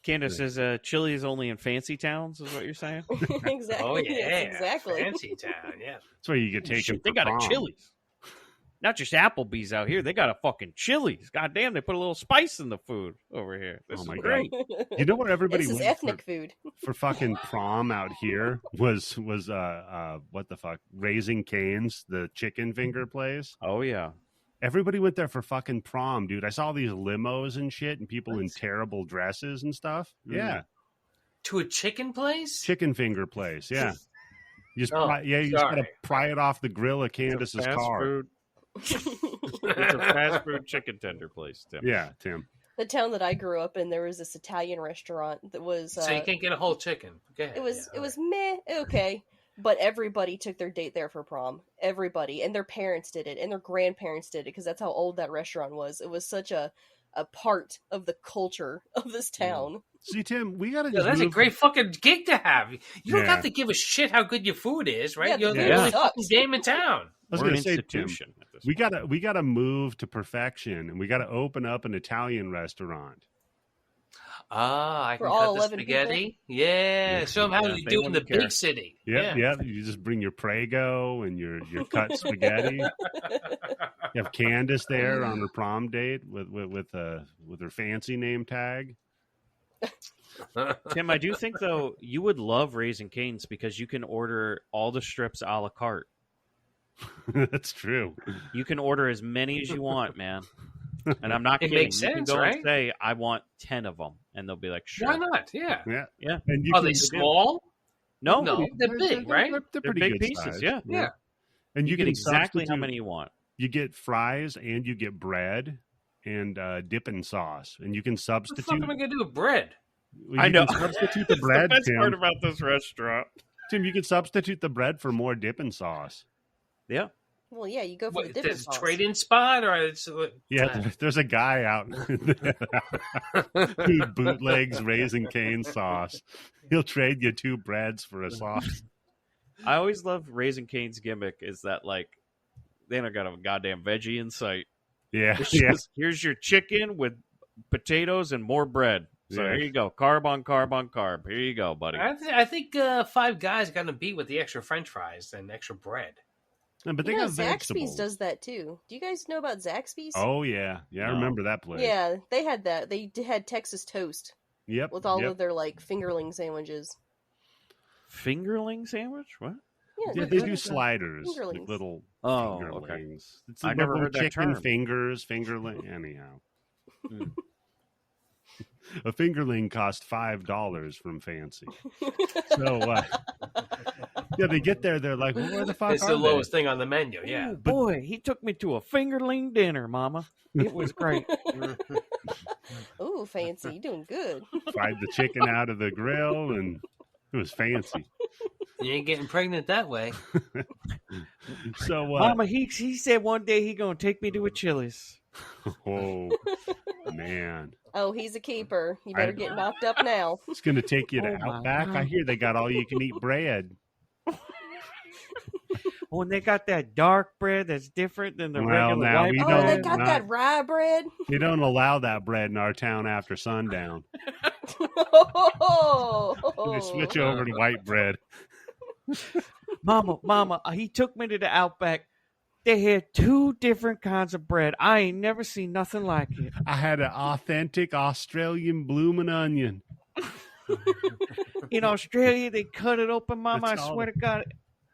Candice says Chili's only in fancy towns, is what you're saying? Exactly. Oh, yeah. Yes, exactly. Fancy town. Yeah. That's where you get taken. Shit, they for got prom. a Chili's. not just Applebee's out here. They got a fucking Chili's. God damn, they put a little spice in the food over here. This is great. You know where everybody This is went ethnic food. for fucking prom out here was what the fuck, Raising Cane's, the chicken finger place. Oh yeah. Everybody went there for fucking prom, dude. I saw these limos and shit and people in terrible dresses and stuff. Yeah. To a chicken place? Chicken finger place. Yeah. You just, just gotta pry it off the grill of Candice's car. Food. It's a fast food chicken tender place, Tim. Yeah, Tim. The town that I grew up in, there was this Italian restaurant that was. So you can't get a whole chicken. Okay. It was meh, okay. But everybody took their date there for prom. Everybody. And their parents did it. And their grandparents did it. Because that's how old that restaurant was. It was such a part of the culture of this town. See, Tim, we gotta. That's a great fucking gig to have. You don't have to give a shit how good your food is, right? You're the only fucking game in town. I was going to say, Tim, we gotta move to perfection, and we gotta open up an Italian restaurant. I can cut the spaghetti. Yeah, show them how to do it in the big city. Yeah. You just bring your Prego and your cut spaghetti. You have Candice there on her prom date with her fancy name tag. Tim, I do think though you would love Raising Cane's because you can order all the strips a la carte. That's true. You can order as many as you want, man. And I'm not kidding. Makes sense, you can go right? and say, I want 10 of them. And they'll be like, sure. Why not? Yeah. And are they small? No, they're big, right? They're pretty big good pieces, size. yeah. And you get can exactly how many you want. You get fries and you get bread and dipping sauce. And you can substitute. What the fuck am I going to do with bread? I know. Substitute the bread, the best Tim. part about this restaurant. Tim, you can substitute the bread for more dipping sauce. Yeah. Well, yeah, you go for the dipping sauce. Trade-in spot? There's a guy out who bootlegs Raising Cane sauce. He'll trade you 2 breads for a sauce. I always love Raising Cane's gimmick is that, like, they don't got a goddamn veggie in sight. Yeah. Just, here's your chicken with potatoes and more bread. So here you go. Carb on carb on carb. Here you go, buddy. I think 5 Guys got to beat with the extra French fries and extra bread. No, but they got Zaxby's does that too. Do you guys know about Zaxby's? Oh yeah, I remember that place. Yeah, they had that. They had Texas toast. Yep. With all of their like fingerling sandwiches. Fingerling sandwich? What? Yeah, they do sliders, like little fingerlings. Okay. It's I never heard that chicken term. fingers, fingerling. Anyhow, a fingerling cost $5 from Fancy. So. Yeah, they get there. They're like, well, "Where the fuck?" It's the lowest thing on the menu. Yeah, boy, he took me to a fingerling dinner, Mama. It was great. Ooh, Fancy, you doing good. Fried the chicken out of the grill, and it was fancy. You ain't getting pregnant that way. So, Mama, he said one day he gonna take me to a Chili's. Oh man. Oh, he's a keeper. You better get knocked up now. It's gonna take you to Outback. I hear they got all you can eat bread. Oh, and they got that dark bread that's different than the regular white bread. Oh, they got that rye bread. They don't allow that bread in our town after sundown. They switch over to white bread. Mama, he took me to the Outback. They had 2 different kinds of bread. I ain't never seen nothing like it. I had an authentic Australian bloomin' onion. In Australia, they cut it open, Mama. I swear to God,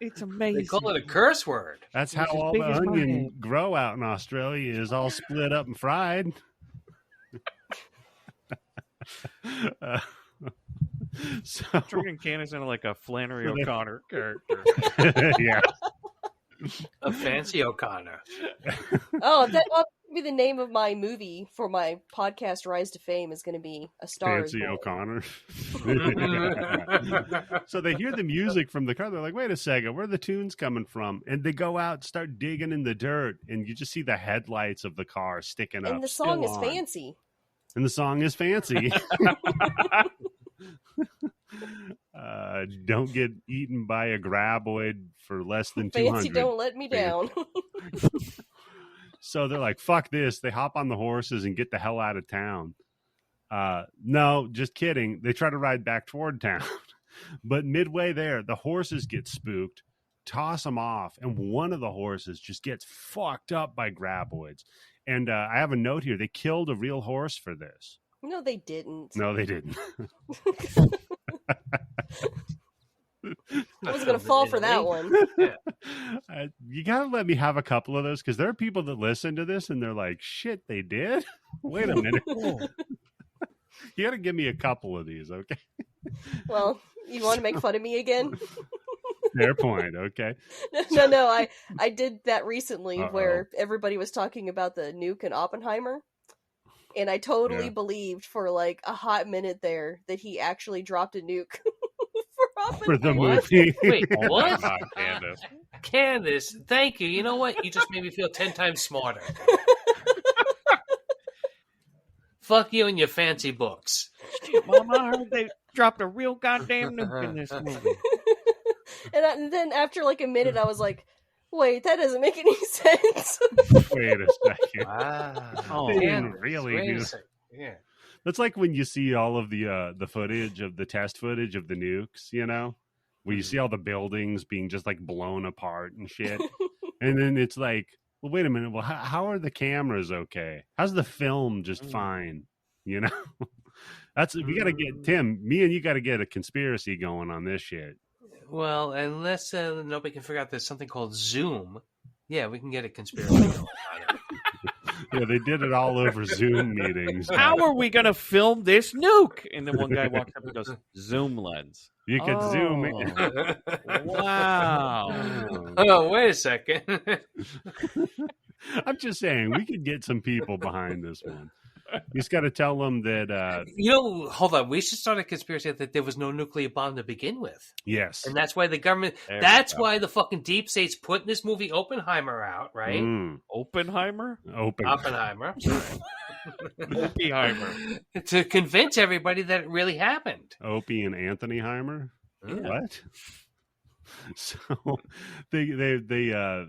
it's amazing. They call it a curse word. That's how all the onion grow out in Australia is all split up and fried. So turning Candice into like a Flannery O'Connor character. Yeah. A Fancy O'Connor. Oh, that'll be the name of my movie for my podcast Rise to Fame is going to be A Star Fancy Is Born. O'Connor. So they hear the music from the car. They're like, wait a second, where are the tunes coming from? And they go out and start digging in the dirt, and you just see the headlights of the car sticking up. And the song is Fancy. And the song is Fancy. Don't get eaten by a graboid for less than 200. Fancy, don't let me down. So they're like, fuck this. They hop on the horses and get the hell out of town. No, just kidding. They try to ride back toward town. But midway there, the horses get spooked. toss them off, and one of the horses just gets fucked up by graboids. And I have a note here. They killed a real horse for this. No, they didn't. No, they didn't. I was going to fall for that one. You got to let me have a couple of those, because there are people that listen to this and they're like, shit, they did? Wait a minute. You got to give me a couple of these, okay? Well, you want to make fun of me again? Fair point, okay. No, I did that recently where everybody was talking about the nuke and Oppenheimer. And I totally believed for like a hot minute there that he actually dropped a nuke. For the movie. Wait, what? Candice. Candice, thank you. You know what? You just made me feel 10 times smarter. Fuck you and your fancy books. Shit, Mom, I heard they dropped a real goddamn nuke in this movie. And then after like a minute, I was like, wait, that doesn't make any sense. Wait a second. Wow. They didn't really do. Yeah. That's like when you see all of the footage of the test footage of the nukes, you know, where you see all the buildings being just like blown apart and shit. And then it's like, well, wait a minute. Well, how are the cameras okay? How's the film just fine? You know, we got to get Tim, me and you got to get a conspiracy going on this shit. Well, unless nobody can figure out there's something called Zoom. Yeah, we can get a conspiracy going on it. Yeah, they did it all over Zoom meetings. How are we going to film this nuke? And then one guy walks up and goes, zoom lens. You could zoom in. Wow. Oh, wait a second. I'm just saying, we could get some people behind this one. You just got to tell them that... hold on. We should start a conspiracy that there was no nuclear bomb to begin with. Yes. And that's why the government... That's why the fucking deep state's putting this movie Oppenheimer out, right? Oppenheimer? Oppenheimer. Oppenheimer. To convince everybody that it really happened. Opie and Anthony Heimer? Yeah. What? So they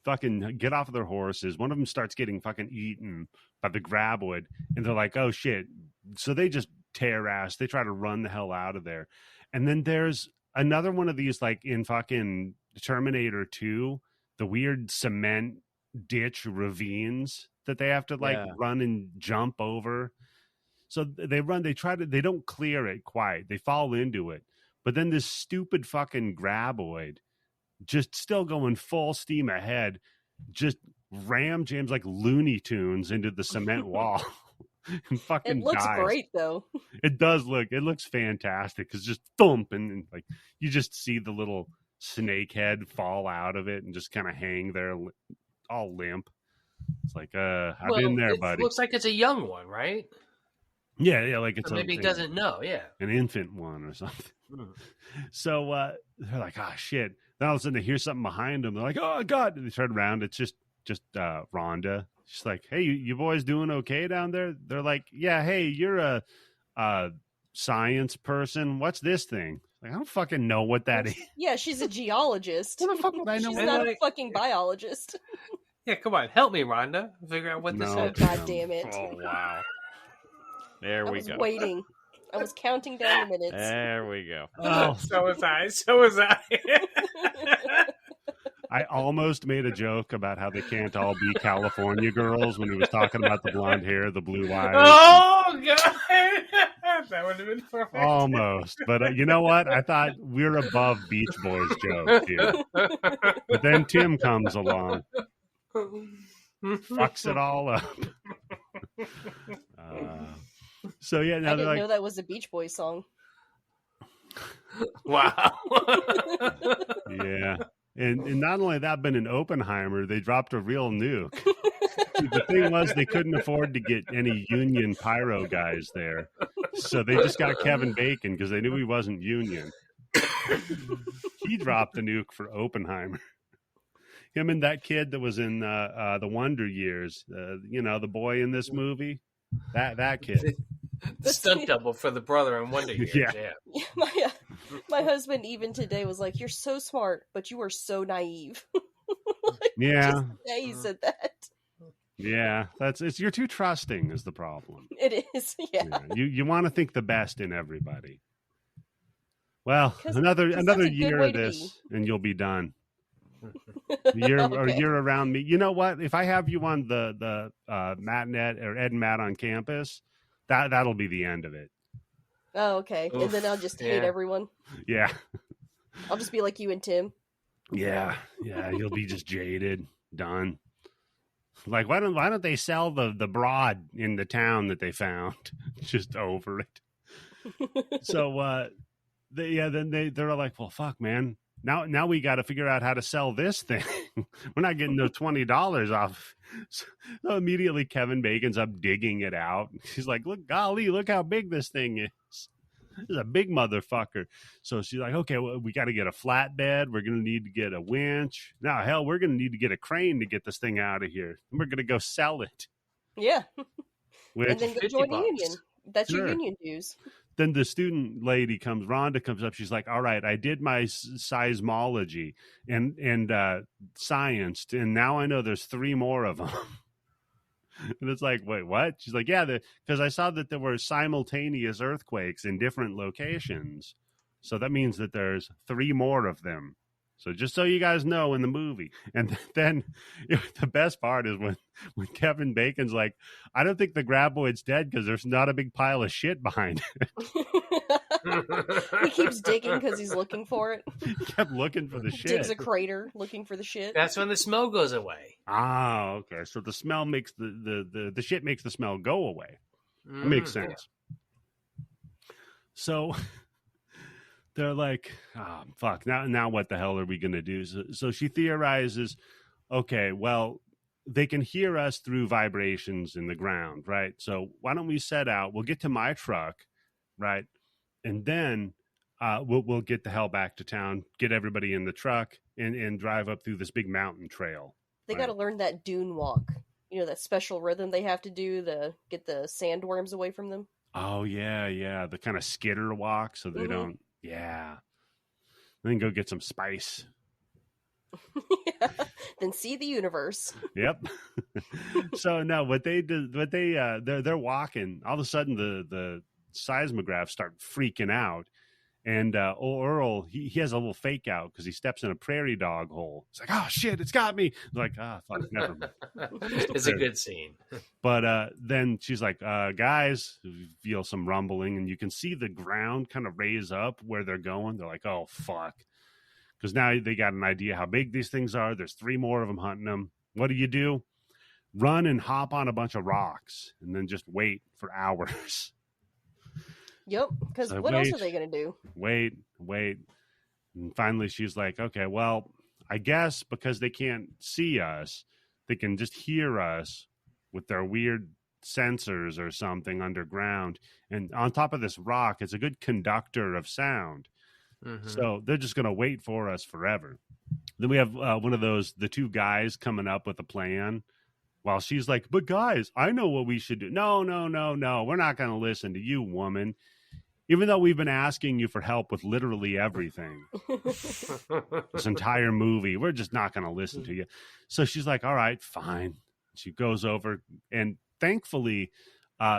fucking get off of their horses. One of them starts getting fucking eaten by the graboid, and they're like, oh shit. So they just tear ass. They try to run the hell out of there. And then there's another one of these, like in fucking Terminator 2, the weird cement ditch ravines that they have to run and jump over. So they don't clear it quite. They fall into it. But then this stupid fucking graboid, just still going full steam ahead, just ram jams like Looney Tunes into the cement wall. And fucking it looks dies. Great though. It looks fantastic. It's just thump, and like you just see the little snake head fall out of it and just kind of hang there all limp. It's like I've been there, buddy. It looks like it's a young one, right? Yeah, like it's maybe he doesn't know, an infant one or something. So they're like, oh shit. Then all of a sudden they hear something behind them. They're like, oh god. And they turn around. It's just Rhonda. She's like, hey, you boys doing okay down there? They're like, yeah, hey, you're a science person. What's this thing? Like, I don't fucking know what that is. Yeah, she's a geologist. What the fuck would I know? She's not a fucking biologist. Yeah, come on. Help me, Rhonda. Figure out what this is. God damn it. Oh, wow. There we I was go. waiting. I was counting down the minutes. There we go. Oh, so was I. So was I. I almost made a joke about how they can't all be California girls when he was talking about the blonde hair, the blue eyes. Oh, God. That would have been perfect. Almost. But you know what? I thought we're above Beach Boys jokes here. But then Tim comes along. Fucks it all up. So, yeah. Now I didn't know that was a Beach Boys song. Wow. Yeah. And not only that, but in Oppenheimer, they dropped a real nuke. The thing was, they couldn't afford to get any union pyro guys there. So they just got Kevin Bacon because they knew he wasn't union. He dropped the nuke for Oppenheimer. Him and that kid that was in the Wonder Years, the boy in this movie, that kid. The stunt double for the brother in Wonder Years. Yeah. My husband even today was like, "You're so smart, but you are so naive." Yeah. He said that. Yeah, you're too trusting is the problem. It is, yeah. You want to think the best in everybody. Well, another year of this, and you'll be done. You're around me. You know what? If I have you on the Matt and Ed or Ed and Matt on campus, that'll be the end of it. Oh, okay. Oof, and then I'll just hate everyone. Yeah. I'll just be like you and Tim. Yeah. You'll be just jaded. Done. Like, why don't they sell the broad in the town that they found? Just over it. So they're like, well, fuck, man. Now we got to figure out how to sell this thing. We're not getting the $20 off. So immediately Kevin Bacon's up digging it out. He's like, look how big this thing is. This is a big motherfucker. So she's like, okay, well, we got to get a flatbed. We're going to need to get a winch. Now, hell, we're going to need to get a crane to get this thing out of here. And we're going to go sell it. Yeah. And then go join the union. That's your union dues. Then the student lady Rhonda comes up. She's like, all right, I did my seismology and science, and now I know there's 3 more of them. And it's like, wait, what? She's like, yeah, because I saw that there were simultaneous earthquakes in different locations. So that means that there's 3 more of them. So just so you guys know in the movie. And then the best part is when Kevin Bacon's like, I don't think the Graboid's dead because there's not a big pile of shit behind it. He keeps digging because he's looking for it. He kept looking for the shit. Digs a crater looking for the shit. That's when the smell goes away. Ah, okay. So the smell makes the shit makes the smell go away. That makes sense. So they're like, oh, fuck. Now what the hell are we going to do? So she theorizes, okay, well, they can hear us through vibrations in the ground, right? So why don't we set out? We'll get to my truck, right? And then we'll get the hell back to town, get everybody in the truck, and drive up through this big mountain trail. They got to learn that dune walk. You know, that special rhythm they have to do to get the sandworms away from them. Oh, yeah. The kind of skitter walk so they don't. Yeah. Then go get some spice. Yeah. Then see the universe. Yep. So no, what they do, they're walking. All of a sudden, the seismographs start freaking out, and old Earl he has a little fake out because he steps in a prairie dog hole. It's like, oh shit, it's got me. It's like, fuck, never mind. It's a good scene. But then she's like, guys, feel some rumbling, and you can see the ground kind of raise up where they're going. They're like, oh fuck. Because now they got an idea how big these things are. There's 3 more of them hunting them. What do? Run and hop on a bunch of rocks and then just wait for hours. Yep, because what else are they going to do? Wait. And finally she's like, okay, well, I guess because they can't see us, they can just hear us with their weird sensors or something underground. And on top of this rock, it's a good conductor of sound. Mm-hmm. So they're just going to wait for us forever. Then we have one of the 2 guys coming up with a plan while she's like, but guys, I know what we should do. No. We're not going to listen to you, woman. Even though we've been asking you for help with literally everything. This entire movie, we're just not going to listen to you. So she's like, all right, fine. She goes over, and thankfully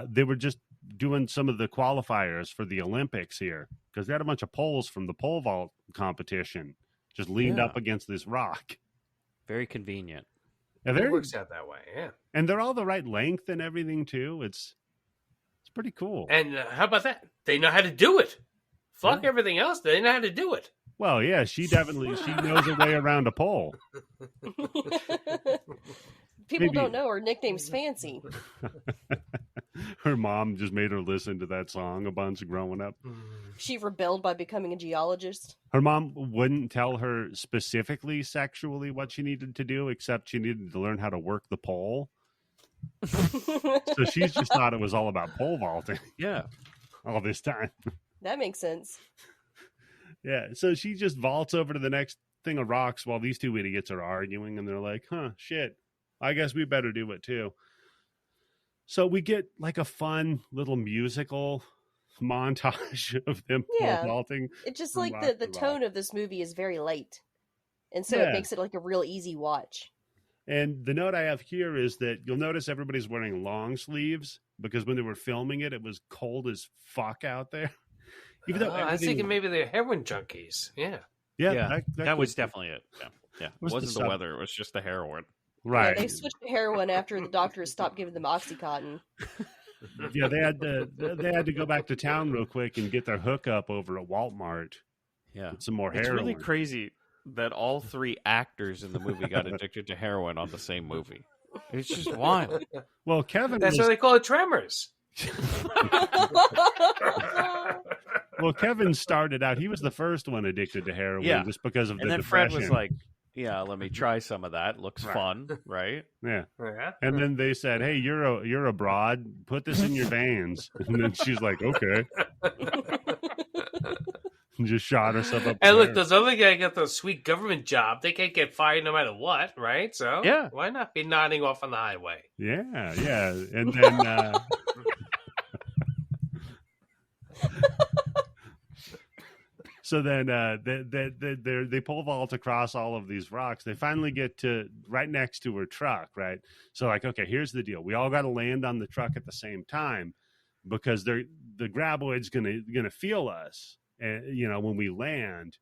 they were just doing some of the qualifiers for the Olympics here because they had a bunch of poles from the pole vault competition just leaned up against this rock. Very convenient. Yeah, it works out that way, yeah. And they're all the right length and everything too. It's pretty cool. And how about that? They know how to do it. Fuck everything else. They know how to do it. Well, yeah, she knows her way around a pole. People don't know her nickname's Fancy. Her mom just made her listen to that song a bunch growing up. She rebelled by becoming a geologist. Her mom wouldn't tell her specifically sexually what she needed to do, except she needed to learn how to work the pole. So she just thought it was all about pole vaulting. Yeah. All this time. That makes sense. Yeah. So she just vaults over to the next thing of rocks while these 2 idiots are arguing, and they're like, shit, I guess we better do it too. So we get like a fun little musical montage of them pole vaulting. It's just like the tone of this movie is very light. And so it makes it like a real easy watch. And the note I have here is that you'll notice everybody's wearing long sleeves because when they were filming it, it was cold as fuck out there. Even though I was thinking maybe they're heroin junkies. Yeah. Yeah. That was definitely it. Yeah. Yeah, it What's the wasn't the weather. It was just the heroin. Right. Yeah, they switched to heroin after the doctors stopped giving them OxyContin. Yeah, they had to go back to town real quick and get their hookup over at Walmart. Yeah, Some more it's heroin. really crazy that all 3 actors in the movie got addicted to heroin on the same movie. It's just wild. Well, Kevin That's was, why they call it Tremors. well, Kevin started out. He was the first one addicted to heroin, Yeah. just because of And the then Fred depression. was like, "Yeah, let me try some of that. Looks Right. fun, right?" yeah. Yeah. And then they said, "Hey, you're a broad. Put this in your veins." And then she's like, "Okay." And just shot herself up. And the look, air. those other guys got the sweet government job. They can't get fired no matter what, right? So Yeah. why not be nodding off on the highway? Yeah, yeah. And then so then they pole vault across all of these rocks. They finally get to right next to her truck, right? So like, okay, here's the deal. We all got to land on the truck at the same time because the Graboids gonna feel us, and when we land.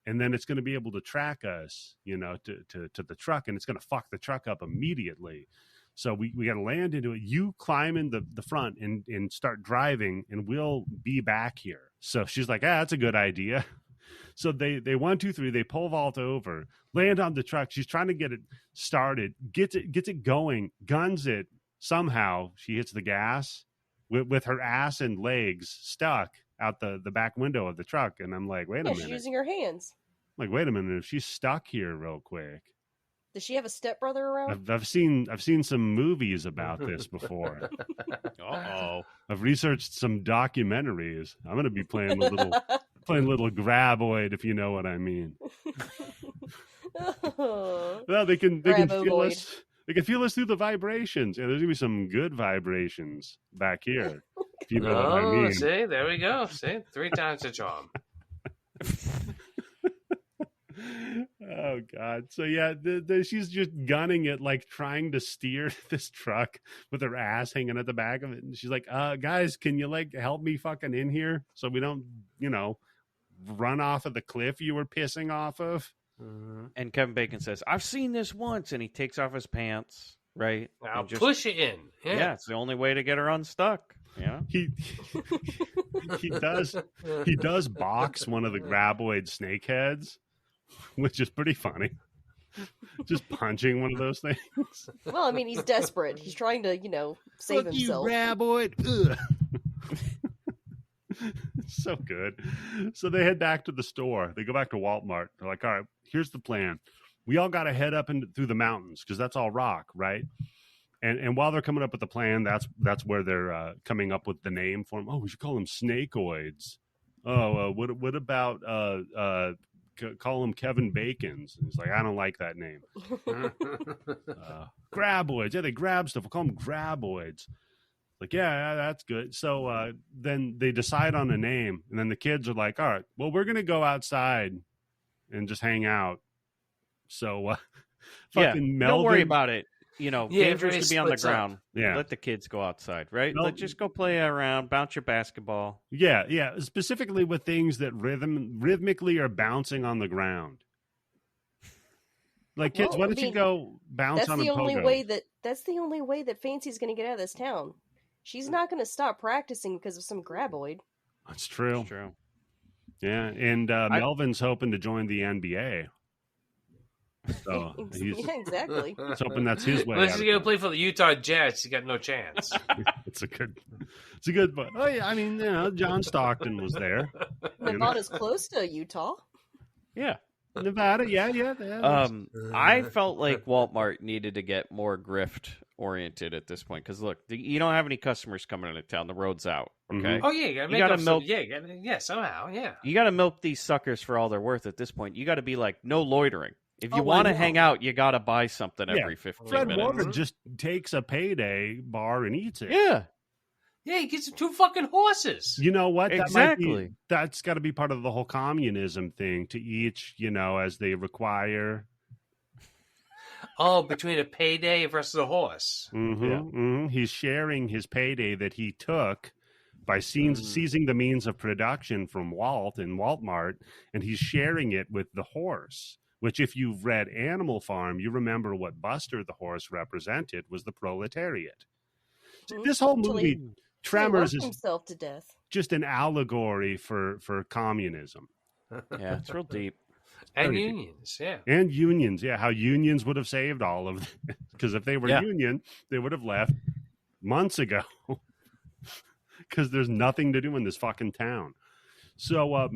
And then it's going to be able to track us, to the truck, and it's going to fuck the truck up immediately. So we got to land into it. You climb in the front and start driving, and we'll be back here. So she's like, that's a good idea. So they 1, 2, 3, they pole vault over, land on the truck. She's trying to get it started, gets it going, guns it. Somehow she hits the gas with her ass and legs stuck out the back window of the truck. And I'm like, wait a minute. She's using her hands. I'm like, wait a minute, if she's stuck here real quick. Does she have a stepbrother around? I've seen some movies about this before. Uh-oh. I've researched some documentaries. I'm going to be playing a little Graboid, if you know what I mean. Well, they can feel Graboid. us. They can feel us through the vibrations. Yeah, there's gonna be some good vibrations back here. If you know what I mean. See, there we go. See, 3 times the charm. Oh God! So yeah, she's just gunning it, like trying to steer this truck with her ass hanging at the back of it. And she's like, guys, can you help me fucking in here so we don't, run off of the cliff you were pissing off of? Mm-hmm. And Kevin Bacon says, "I've seen this once," and he takes off his pants, right? I'll And just, push it in. Yeah, it's the only way to get her unstuck. Yeah, He does box one of the Graboid snakeheads, which is pretty funny. Just punching one of those things. Well, I mean, he's desperate. He's trying to, save Fuck himself. You, Graboid. Ugh. So good. So they head back to the store. They go back to Walmart. They're like, all right, here's the plan. We all got to head up through the mountains because that's all rock, right? And while they're coming up with the plan, that's where they're coming up with the name for them. Oh, we should call them Snakeoids. Oh, what about call them Kevin Bacons? And he's like, I don't like that name. Graboids. Yeah, they grab stuff. We'll call them Graboids. Like, yeah, that's good. So then they decide on a name, and then the kids are like, all right, well, we're going to go outside and just hang out. So fucking Melvin. Don't worry about it. Dangerous everybody to be on the splits up. ground. Yeah. Let the kids go outside, right? No. Let's just go play around, bounce your basketball. Yeah. Specifically with things that rhythmically are bouncing on the ground. Like, kids, Well, why I don't you mean, go bounce That's on the a only pogo? way that's the only way that Fancy's going to get out of this town. She's not going to stop practicing because of some Graboid. That's true. It's true. Yeah, and Melvin's hoping to join the NBA. So he's Yeah, exactly. hoping that's his way. Unless out he's of going to it. play for the Utah Jazz, he got no chance. It's a good one. Oh yeah, I mean, John Stockton was there. Nevada's close to Utah. Yeah. Nevada, yeah. I felt like Walmart needed to get more grift oriented at this point because look, you don't have any customers coming into town. The road's out. Okay. Mhm. Oh, yeah, you got to You gotta milk- Yeah, somehow, yeah. You got to milk these suckers for all they're worth at this point. You got to be like, no loitering. If you Oh, want I to know. hang out, you got to buy something Yeah. every 15 Fred minutes. Warren just takes a payday bar and eats it. Yeah. Yeah, he gets 2 fucking horses. You know what? Exactly. That's got to be part of the whole communism thing. To each, as they require. Oh, between a payday versus a horse. He's sharing his payday that he took by seizing the means of production from Walt and Walmart, and he's sharing it with the horse, which if you've read Animal Farm, you remember what Buster the horse represented was the proletariat. This whole movie, Tremors, is himself to death. Just an allegory for communism. Yeah, it's real deep. And unions, yeah. And unions, yeah. How unions would have saved all of this. Because if they were union, they would have left months ago. Because there's nothing to do in this fucking town. So,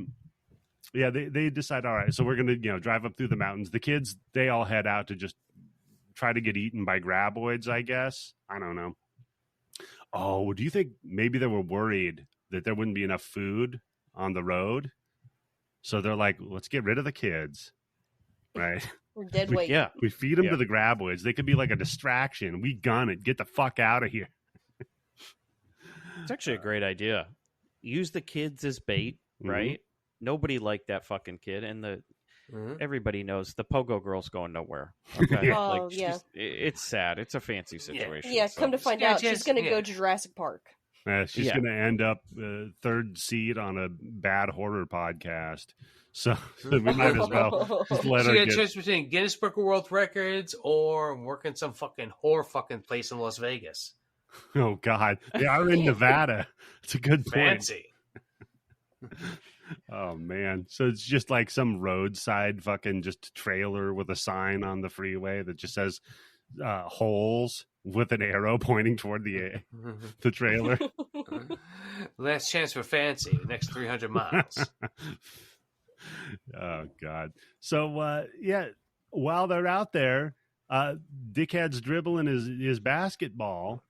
they decide, all right, so we're going to, drive up through the mountains. The kids, they all head out to just try to get eaten by graboids, I guess. I don't know. Oh, do you think maybe they were worried that there wouldn't be enough food on the road? So they're like, let's get rid of the kids, right? We're dead weight. We feed them to the graboids. They could be like a distraction. We gun it. Get the fuck out of here. It's actually a great idea. Use the kids as bait, right? Nobody liked that fucking kid, and everybody knows the Pogo Girl's going nowhere. Okay, it's sad. It's a fancy situation. Yeah, come to find out, she's going to go to Jurassic Park. She's going to end up third seed on a bad horror podcast. So we might as well just let her get a choice between Guinness Book of World Records or working some fucking whore fucking place in Las Vegas. Oh, God. They are in Nevada. It's a good point. Fancy. Oh, man. So it's just like some roadside fucking just trailer with a sign on the freeway that just says holes with an arrow pointing toward the trailer. Last chance for fancy, the next 300 miles. Oh, God. So, while they're out there, Dickhead's dribbling his basketball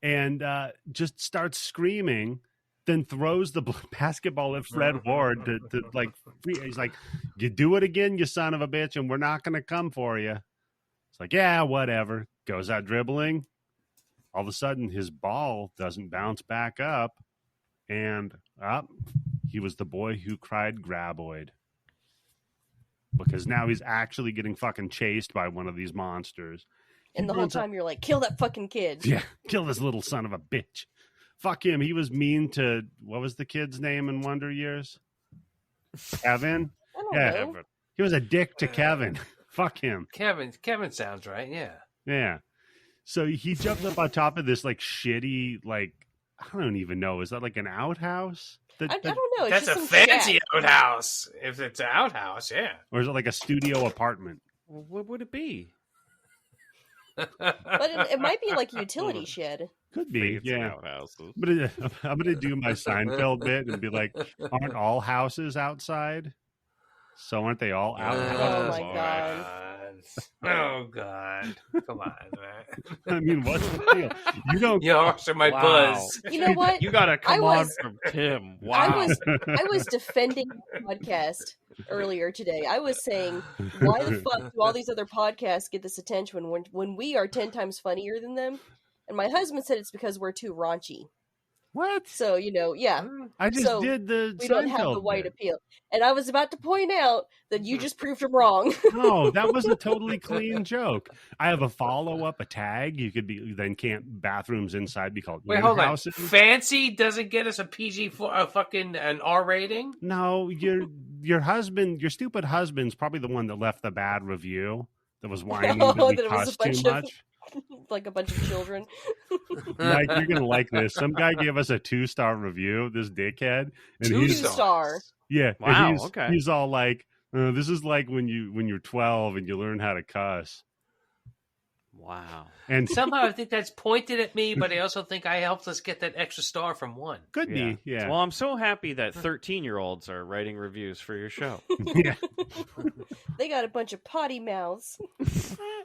and just starts screaming, then throws the basketball at Fred Ward to like, he's like, you do it again, you son of a bitch, and we're not going to come for you. It's like, yeah, whatever. Goes out dribbling. All of a sudden, his ball doesn't bounce back up. And he was the boy who cried Graboid. Because now he's actually getting fucking chased by one of these monsters. And the whole time you're like, kill that fucking kid. Yeah, kill this little son of a bitch. Fuck him. He was mean to, what was the kid's name in Wonder Years? Kevin? I don't know. He was a dick to Kevin. Fuck him. Kevin sounds right, yeah. Yeah. So he jumped up on top of this like shitty, like, I don't even know. Is that like an outhouse? I don't know. That's a fancy outhouse. If it's an outhouse, yeah. Or is it like a studio apartment? Well, what would it be? But it might be like a utility shed. Could be, yeah. Outhouses. But I'm going to do my Seinfeld bit and be like, aren't all houses outside? So aren't they all outhouses? Oh, my God. Oh, God. Come on, man. I mean, what's the deal? You don't. You're also my buzz. You know what? You got to come on from Tim. Wow. I was defending the podcast earlier today. I was saying, why the fuck do all these other podcasts get this attention when we are 10 times funnier than them? And my husband said it's because we're too raunchy. What? So, yeah. I just did the we don't have the white appeal. And I was about to point out that you just proved him wrong. No, that was a totally clean joke. I have a follow-up, a tag. You could be, then can't bathrooms inside be called hold on. houses? Fancy doesn't get us a PG for an R rating? No, your husband, your stupid husband's probably the one that left the bad review that was whining that we cussed too much. Like a bunch of children. Mike, you're gonna like this. Some guy gave us a 2-star review. This dickhead, and 2-star. Yeah, wow. Okay. He's all like, "This is like when you're 12 and you learn how to cuss." Wow. And somehow I think that's pointed at me, but I also think I helped us get that extra star from 1. Could be, yeah. Well, I'm so happy that 13-year-olds are writing reviews for your show. Yeah. They got a bunch of potty mouths.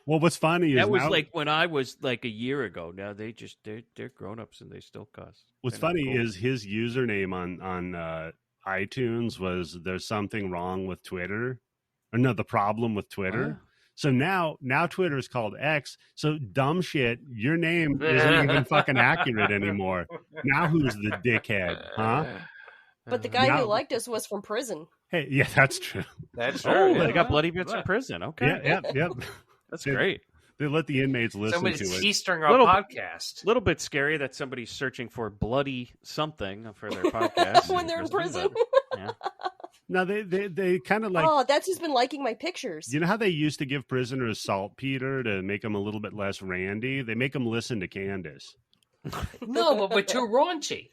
Well, what's funny is that was like when I was like a year ago. Now they're grown-ups and they still cuss. What's funny is his username on iTunes was "There's something wrong with Twitter," or no, the problem with Twitter. So now Twitter is called X. So dumb shit, your name isn't even fucking accurate anymore. Now who's the dickhead, huh? But the guy who liked us was from prison. Hey, yeah, that's true. That's true. Oh, they got bloody bits in prison. Okay. Yep. That's great. They let the inmates listen Somebody's to it. Eastern our podcast. A little bit scary that somebody's searching for bloody something for their podcast. When they're in prison. Yeah. No, they kind of like. Oh, that's who's been liking my pictures. You know how they used to give prisoners saltpeter to make them a little bit less randy? They make them listen to Candice. No, but we're too raunchy.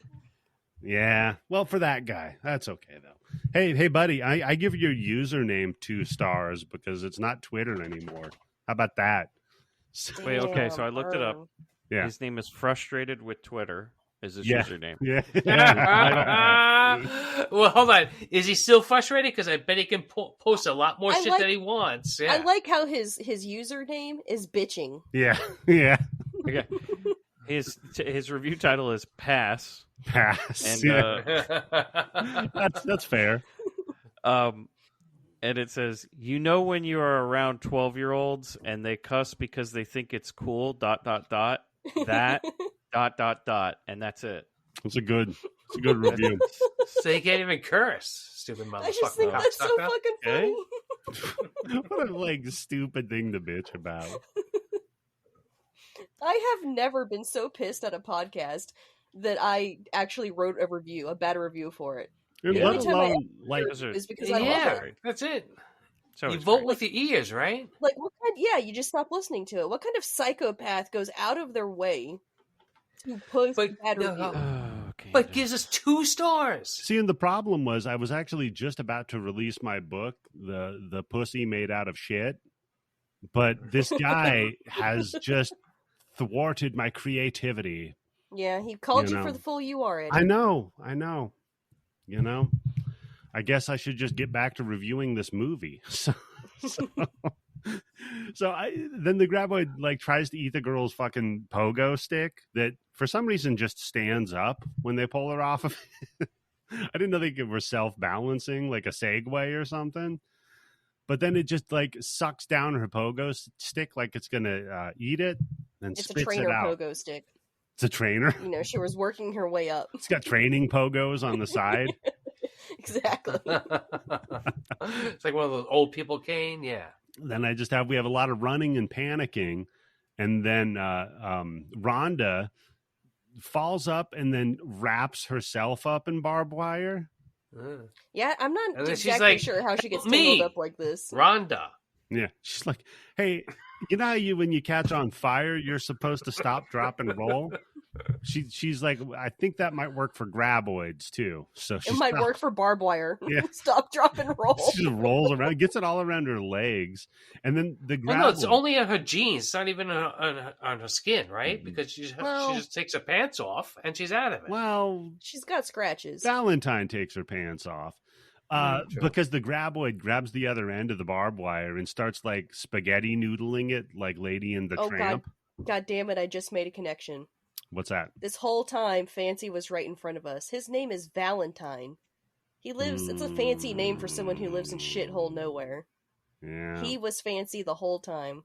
Yeah, well, for that guy, that's okay though. Hey, buddy, I give your username 2 stars because it's not Twitter anymore. How about that? Wait, okay, so I looked it up. Yeah, His name is Frustrated with Twitter. Is his Yeah. username? yeah. Well, hold on. Is he still frustrated? Because I bet he can post a lot more shit that he wants. Yeah. I like how his username is bitching. Yeah. Okay. His review title is Pass. Pass. And Yeah. That's fair. and it says, you know when you are around 12-year-olds and they cuss because they think it's cool, ... that ... and that's it. It's a good review. So you can't even curse, stupid motherfucker. I just think that's so fucking funny. What a stupid thing to bitch about. I have never been so pissed at a podcast that I actually wrote a bad review for it. And The let only time I alone like is because I love Yeah, it. that's it. So You it's vote great. with your ears, right? Like, what kind? Yeah, you just stop listening to it. What kind of psychopath goes out of their way to post a bad review? Oh, okay. But gives us 2 stars. See, and the problem was I was actually just about to release my book, the Pussy Made Out of Shit, but this guy has just thwarted my creativity. Yeah, he called You you for know. the fool you are. Eddie. I know. You know, I guess I should just get back to reviewing this movie. So then the graboid tries to eat the girl's fucking pogo stick that for some reason just stands up when they pull her off of it. I didn't know they were self-balancing like a Segway or something. But then it just sucks down her pogo stick like it's gonna eat it and It's a spits trainer it out. pogo stick. It's a trainer. You know, she was working her way up. It's got training pogos on the side. Exactly. It's like one of those old people cane. Yeah. Then we have a lot of running and panicking, and then Rhonda falls up and then wraps herself up in barbed wire. Yeah, I'm not And then she's exactly like, sure how she gets "Me." tangled up like this. Rhonda. Yeah, she's like, "Hey, you know how when you catch on fire, you're supposed to stop, drop, and roll." She's like, "I think that might work for graboids too." So It might work for barbed wire. Yeah. Stop, drop, and roll. She just rolls around, gets it all around her legs, and then the Oh, no, it's graboid. only on her jeans. It's not even on her skin, right? Because she just takes her pants off and she's out of it. Well, She's got scratches. Valentine takes her pants off. True. Because the graboid grabs the other end of the barbed wire and starts spaghetti noodling it like Lady in the Oh, Tramp. God damn it, I just made a connection. What's that? This whole time, Fancy was right in front of us. His name is Valentine. He lives, it's a fancy name for someone who lives in shithole nowhere. Yeah. He was Fancy the whole time.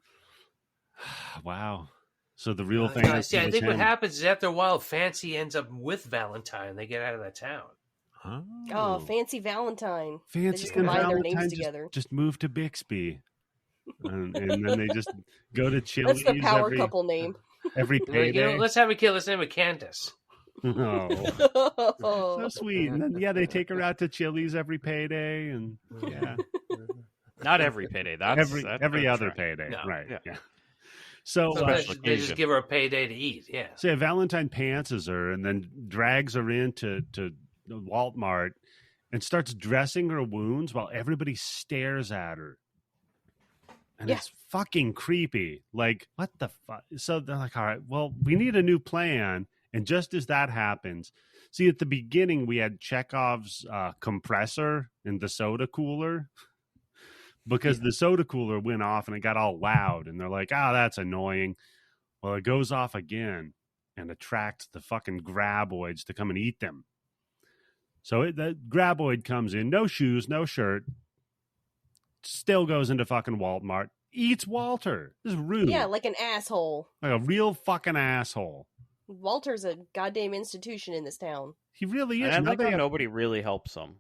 Wow. So the real thing I is think what happens is after a while, Fancy ends up with Valentine. They get out of that town. Oh, Fancy Valentine. They Fancy just and combine their Valentine names together. just move to Bixby. And then they just go to Chili's That's the power every, couple name. every payday. Let's have a kid. Let's name it Candice. Oh. Oh. So sweet. And then, they take her out to Chili's every payday, and yeah, Not every payday. That's every that's other right. payday, No. right? Yeah. Yeah. So, Sometimes Special they just occasion. give her a payday to eat. Yeah. so Valentine pantses her and then drags her into the Walt Mart and starts dressing her wounds while everybody stares at her. And Yeah. it's fucking creepy. Like, what the fuck? So they're like, all right, well, we need a new plan. And just as that happens, see, at the beginning, we had Chekhov's compressor in the soda cooler because the soda cooler went off and it got all loud. And they're like, that's annoying. Well, it goes off again and attracts the fucking graboids to come and eat them. So the graboid comes in, no shoes, no shirt, still goes into fucking Walmart, eats Walter. This is rude. Yeah, like an asshole. Like a real fucking asshole. Walter's a goddamn institution in this town. He really is. And I Now like they how have- nobody really helps him.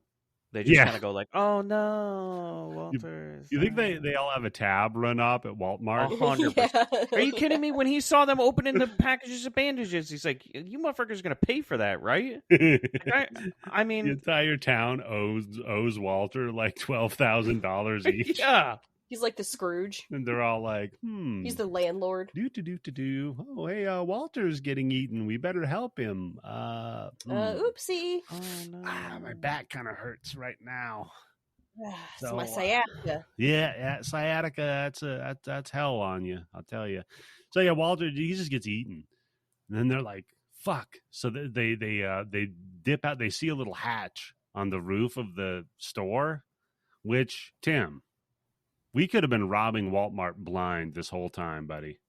They just kind of go like, "Oh no, Walter." You think they all have a tab run up at Walmart? 100%. Are you kidding me? When he saw them opening the packages of bandages, he's like, "You motherfuckers are gonna pay for that, right?" I mean, the entire town owes Walter like $12,000 each. Yeah. He's like the Scrooge. And they're all like, He's the landlord. Do. Oh, hey, Walter's getting eaten. We better help him. Oopsie. Oh no. My back kind of hurts right now. It's my sciatica. Yeah, sciatica. That's hell on you. I'll tell you. So yeah, Walter, he just gets eaten. And then they're like, fuck. So they dip out. They see a little hatch on the roof of the store, which, Tim, we could have been robbing Walmart blind this whole time, buddy.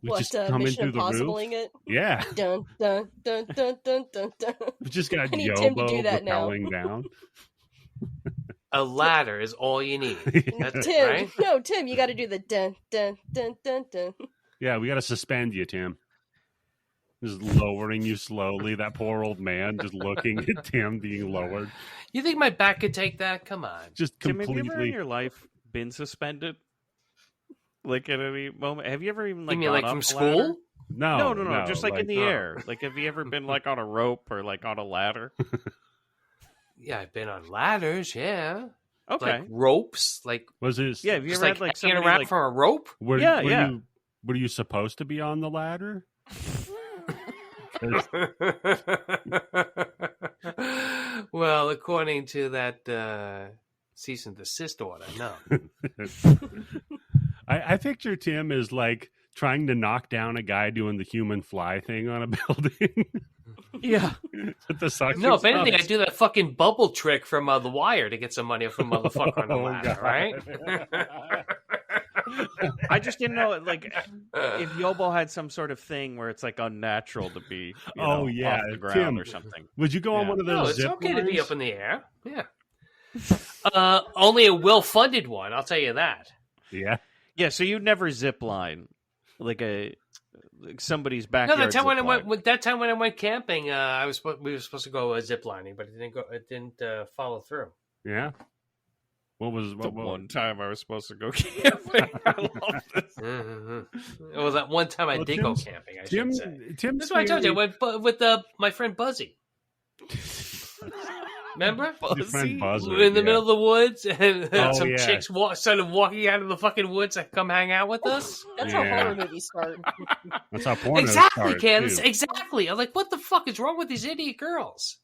We just come in through the roof. It? Yeah. Dun, dun, dun, dun, dun, dun, dun. We just got I need Tim to Yobo do that rappelling down. A ladder is all you need. That's Tim, right? No, Tim, you got to do the dun, dun, dun, dun, dun. Yeah, we got to suspend you, Tim. Just lowering you slowly. That poor old man just looking at Tim being lowered. You think my back could take that? Come on. Just completely. Tim, have you ever in your life been suspended? Like at any moment? Have you ever even like you mean gone like up from a school? ladder? No. Just like in the no. air. Like, have you ever been like on a rope or like on a ladder? Yeah, I've been on ladders. Yeah. Okay. Like ropes. Like Was it? Yeah. Have you just ever like had like hanging somebody around like? from a rope? Were you supposed to be on the ladder? Well, according to that cease and desist order, no. I picture Tim as like trying to knock down a guy doing the human fly thing on a building. Yeah. With the suction No, if anything, I stuff. do that fucking bubble trick from The Wire to get some money from motherfucker on the ladder, right? I just didn't know, like, if Yobo had some sort of thing where it's like unnatural to be, off the ground Tim, or something. Would you go on one of those? No, it's zip okay lines? to be up in the air. Yeah. Only a well-funded one, I'll tell you that. Yeah. Yeah. So you'd never zip line like somebody's No, backyard. that time zip when I went camping, we were supposed to go zip lining, but it didn't follow through. Yeah. One time I was supposed to go camping. I love this. Mm-hmm. It was that one time I did go camping. I should say. That's what I told you. I went with my friend Buzzy. Remember? Your friend Buzzy, We were in the middle of the woods, and some yeah. chicks started walking out of the fucking woods to come hang out with us. That's how horror movies start. That's how porno Exactly, starts, Candice. too. Exactly. I'm like, what the fuck is wrong with these idiot girls?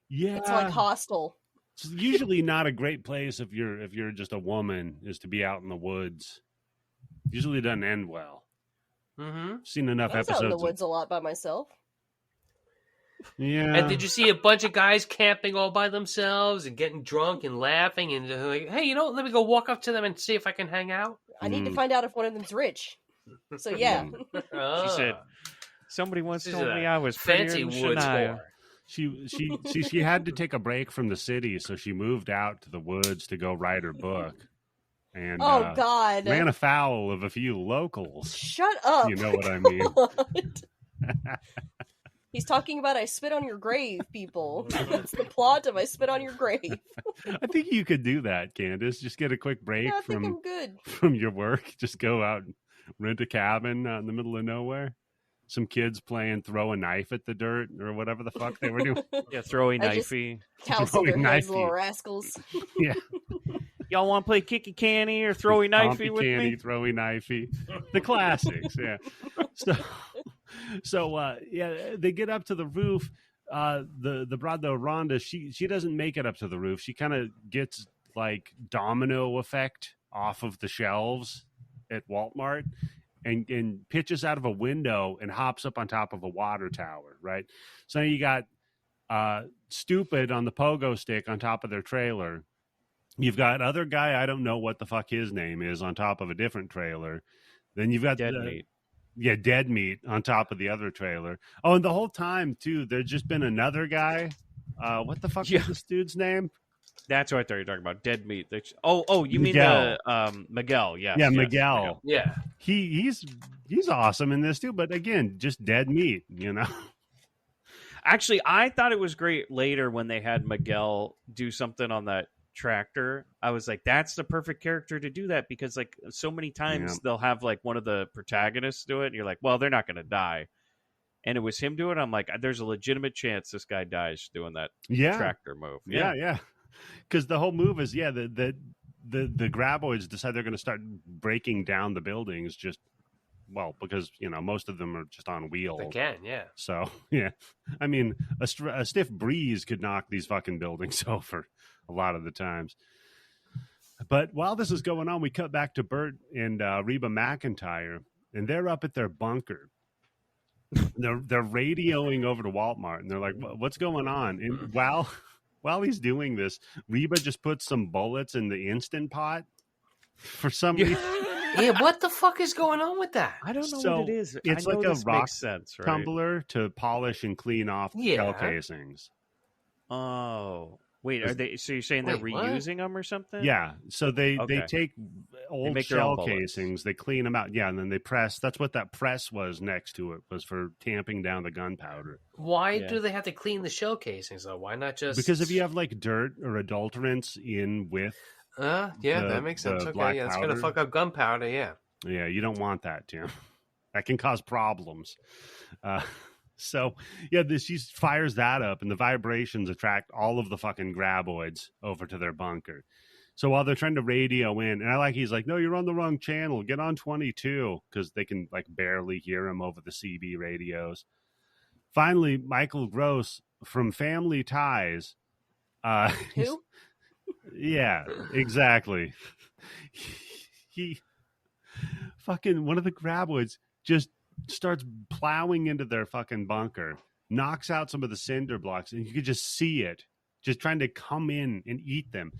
Yeah. It's like Hostel. It's usually not a great place if you're just a woman, is to be out in the woods. Usually doesn't end well. Mm-hmm. Seen enough I was episodes. out in the woods a lot by myself. Yeah. And did you see a bunch of guys camping all by themselves and getting drunk and laughing and like, hey, let me go walk up to them and see if I can hang out? I need to find out if one of them's rich. So yeah. She said, somebody once She's told a me I was fancy prettier than woods Shania. whore. She had to take a break from the city, so she moved out to the woods to go write her book. And Oh God. ran afoul of a few locals. Shut up. You know what I mean? He's talking about I spit on your grave, people. That's the plot of I spit on your grave. I think you could do that, Candice. Just get a quick break Yeah, I think I'm good. from your work. Just go out and rent a cabin out in the middle of nowhere. Some kids playing throw a knife at the dirt or whatever the fuck they were doing. Yeah, throwing I just- knifey. Counsel their Throwing heads, knifey. little rascals. Yeah. Y'all want to play kicky canny or throwing knifey Pompey with candy, me? throwing knifey. The classics, yeah. So they get up to the roof. The Rhonda, she doesn't make it up to the roof. She kind of gets like domino effect off of the shelves at Walmart and pitches out of a window and hops up on top of a water tower, right? So you got Stupid on the pogo stick on top of their trailer. You've got other guy, I don't know what the fuck his name is, on top of a different trailer. Then you've got Dead meat. Yeah, dead meat on top of the other trailer. Oh, and the whole time, too, there's just been another guy. What the fuck is this dude's name? That's what I thought you were talking about. Dead meat. You mean Miguel. the Miguel? Yes. Yeah, yes, Miguel. Yeah. He's awesome in this, too. But again, just dead meat, you know? Actually, I thought it was great later when they had Miguel do something on that tractor. I was like, that's the perfect character to do that, because like so many times they'll have like one of the protagonists do it and you're like, well, they're not going to die. And it was him doing it. I'm like, there's a legitimate chance this guy dies doing that tractor move. Yeah. Because the whole move is, the Graboids decide they're going to start breaking down the buildings just, well, because, most of them are just on wheels. They can, yeah. So, yeah. I mean, a stiff breeze could knock these fucking buildings over a lot of the times. But while this is going on, we cut back to Bert and Reba McEntire, and they're up at their bunker. They're radioing over to Walmart, and they're like, "What's going on?" And while he's doing this, Reba just puts some bullets in the Instant Pot for some reason. Yeah, what the fuck is going on with that? I don't know what it is. It's I know like a rock makes sense, right? tumbler to polish and clean off shell casings. Oh. Wait, are they? So you're saying they're reusing them or something? Yeah. So they take old shell casings, they clean them out, and then they press. That's what that press was next to it, was for tamping down the gunpowder. Why do they have to clean the shell casings though? Why not just? Because if you have like dirt or adulterants in with, that makes sense. Okay, it's gonna fuck up gunpowder. Yeah, you don't want that, Tim. That can cause problems. So, she fires that up, and the vibrations attract all of the fucking Graboids over to their bunker. So while they're trying to radio in, and he's like, no, you're on the wrong channel. Get on 22, because they can like barely hear him over the CB radios. Finally, Michael Gross from Family Ties. Who? Yeah, exactly. He fucking, one of the Graboids just starts plowing into their fucking bunker, knocks out some of the cinder blocks, and you could just see it just trying to come in and eat them.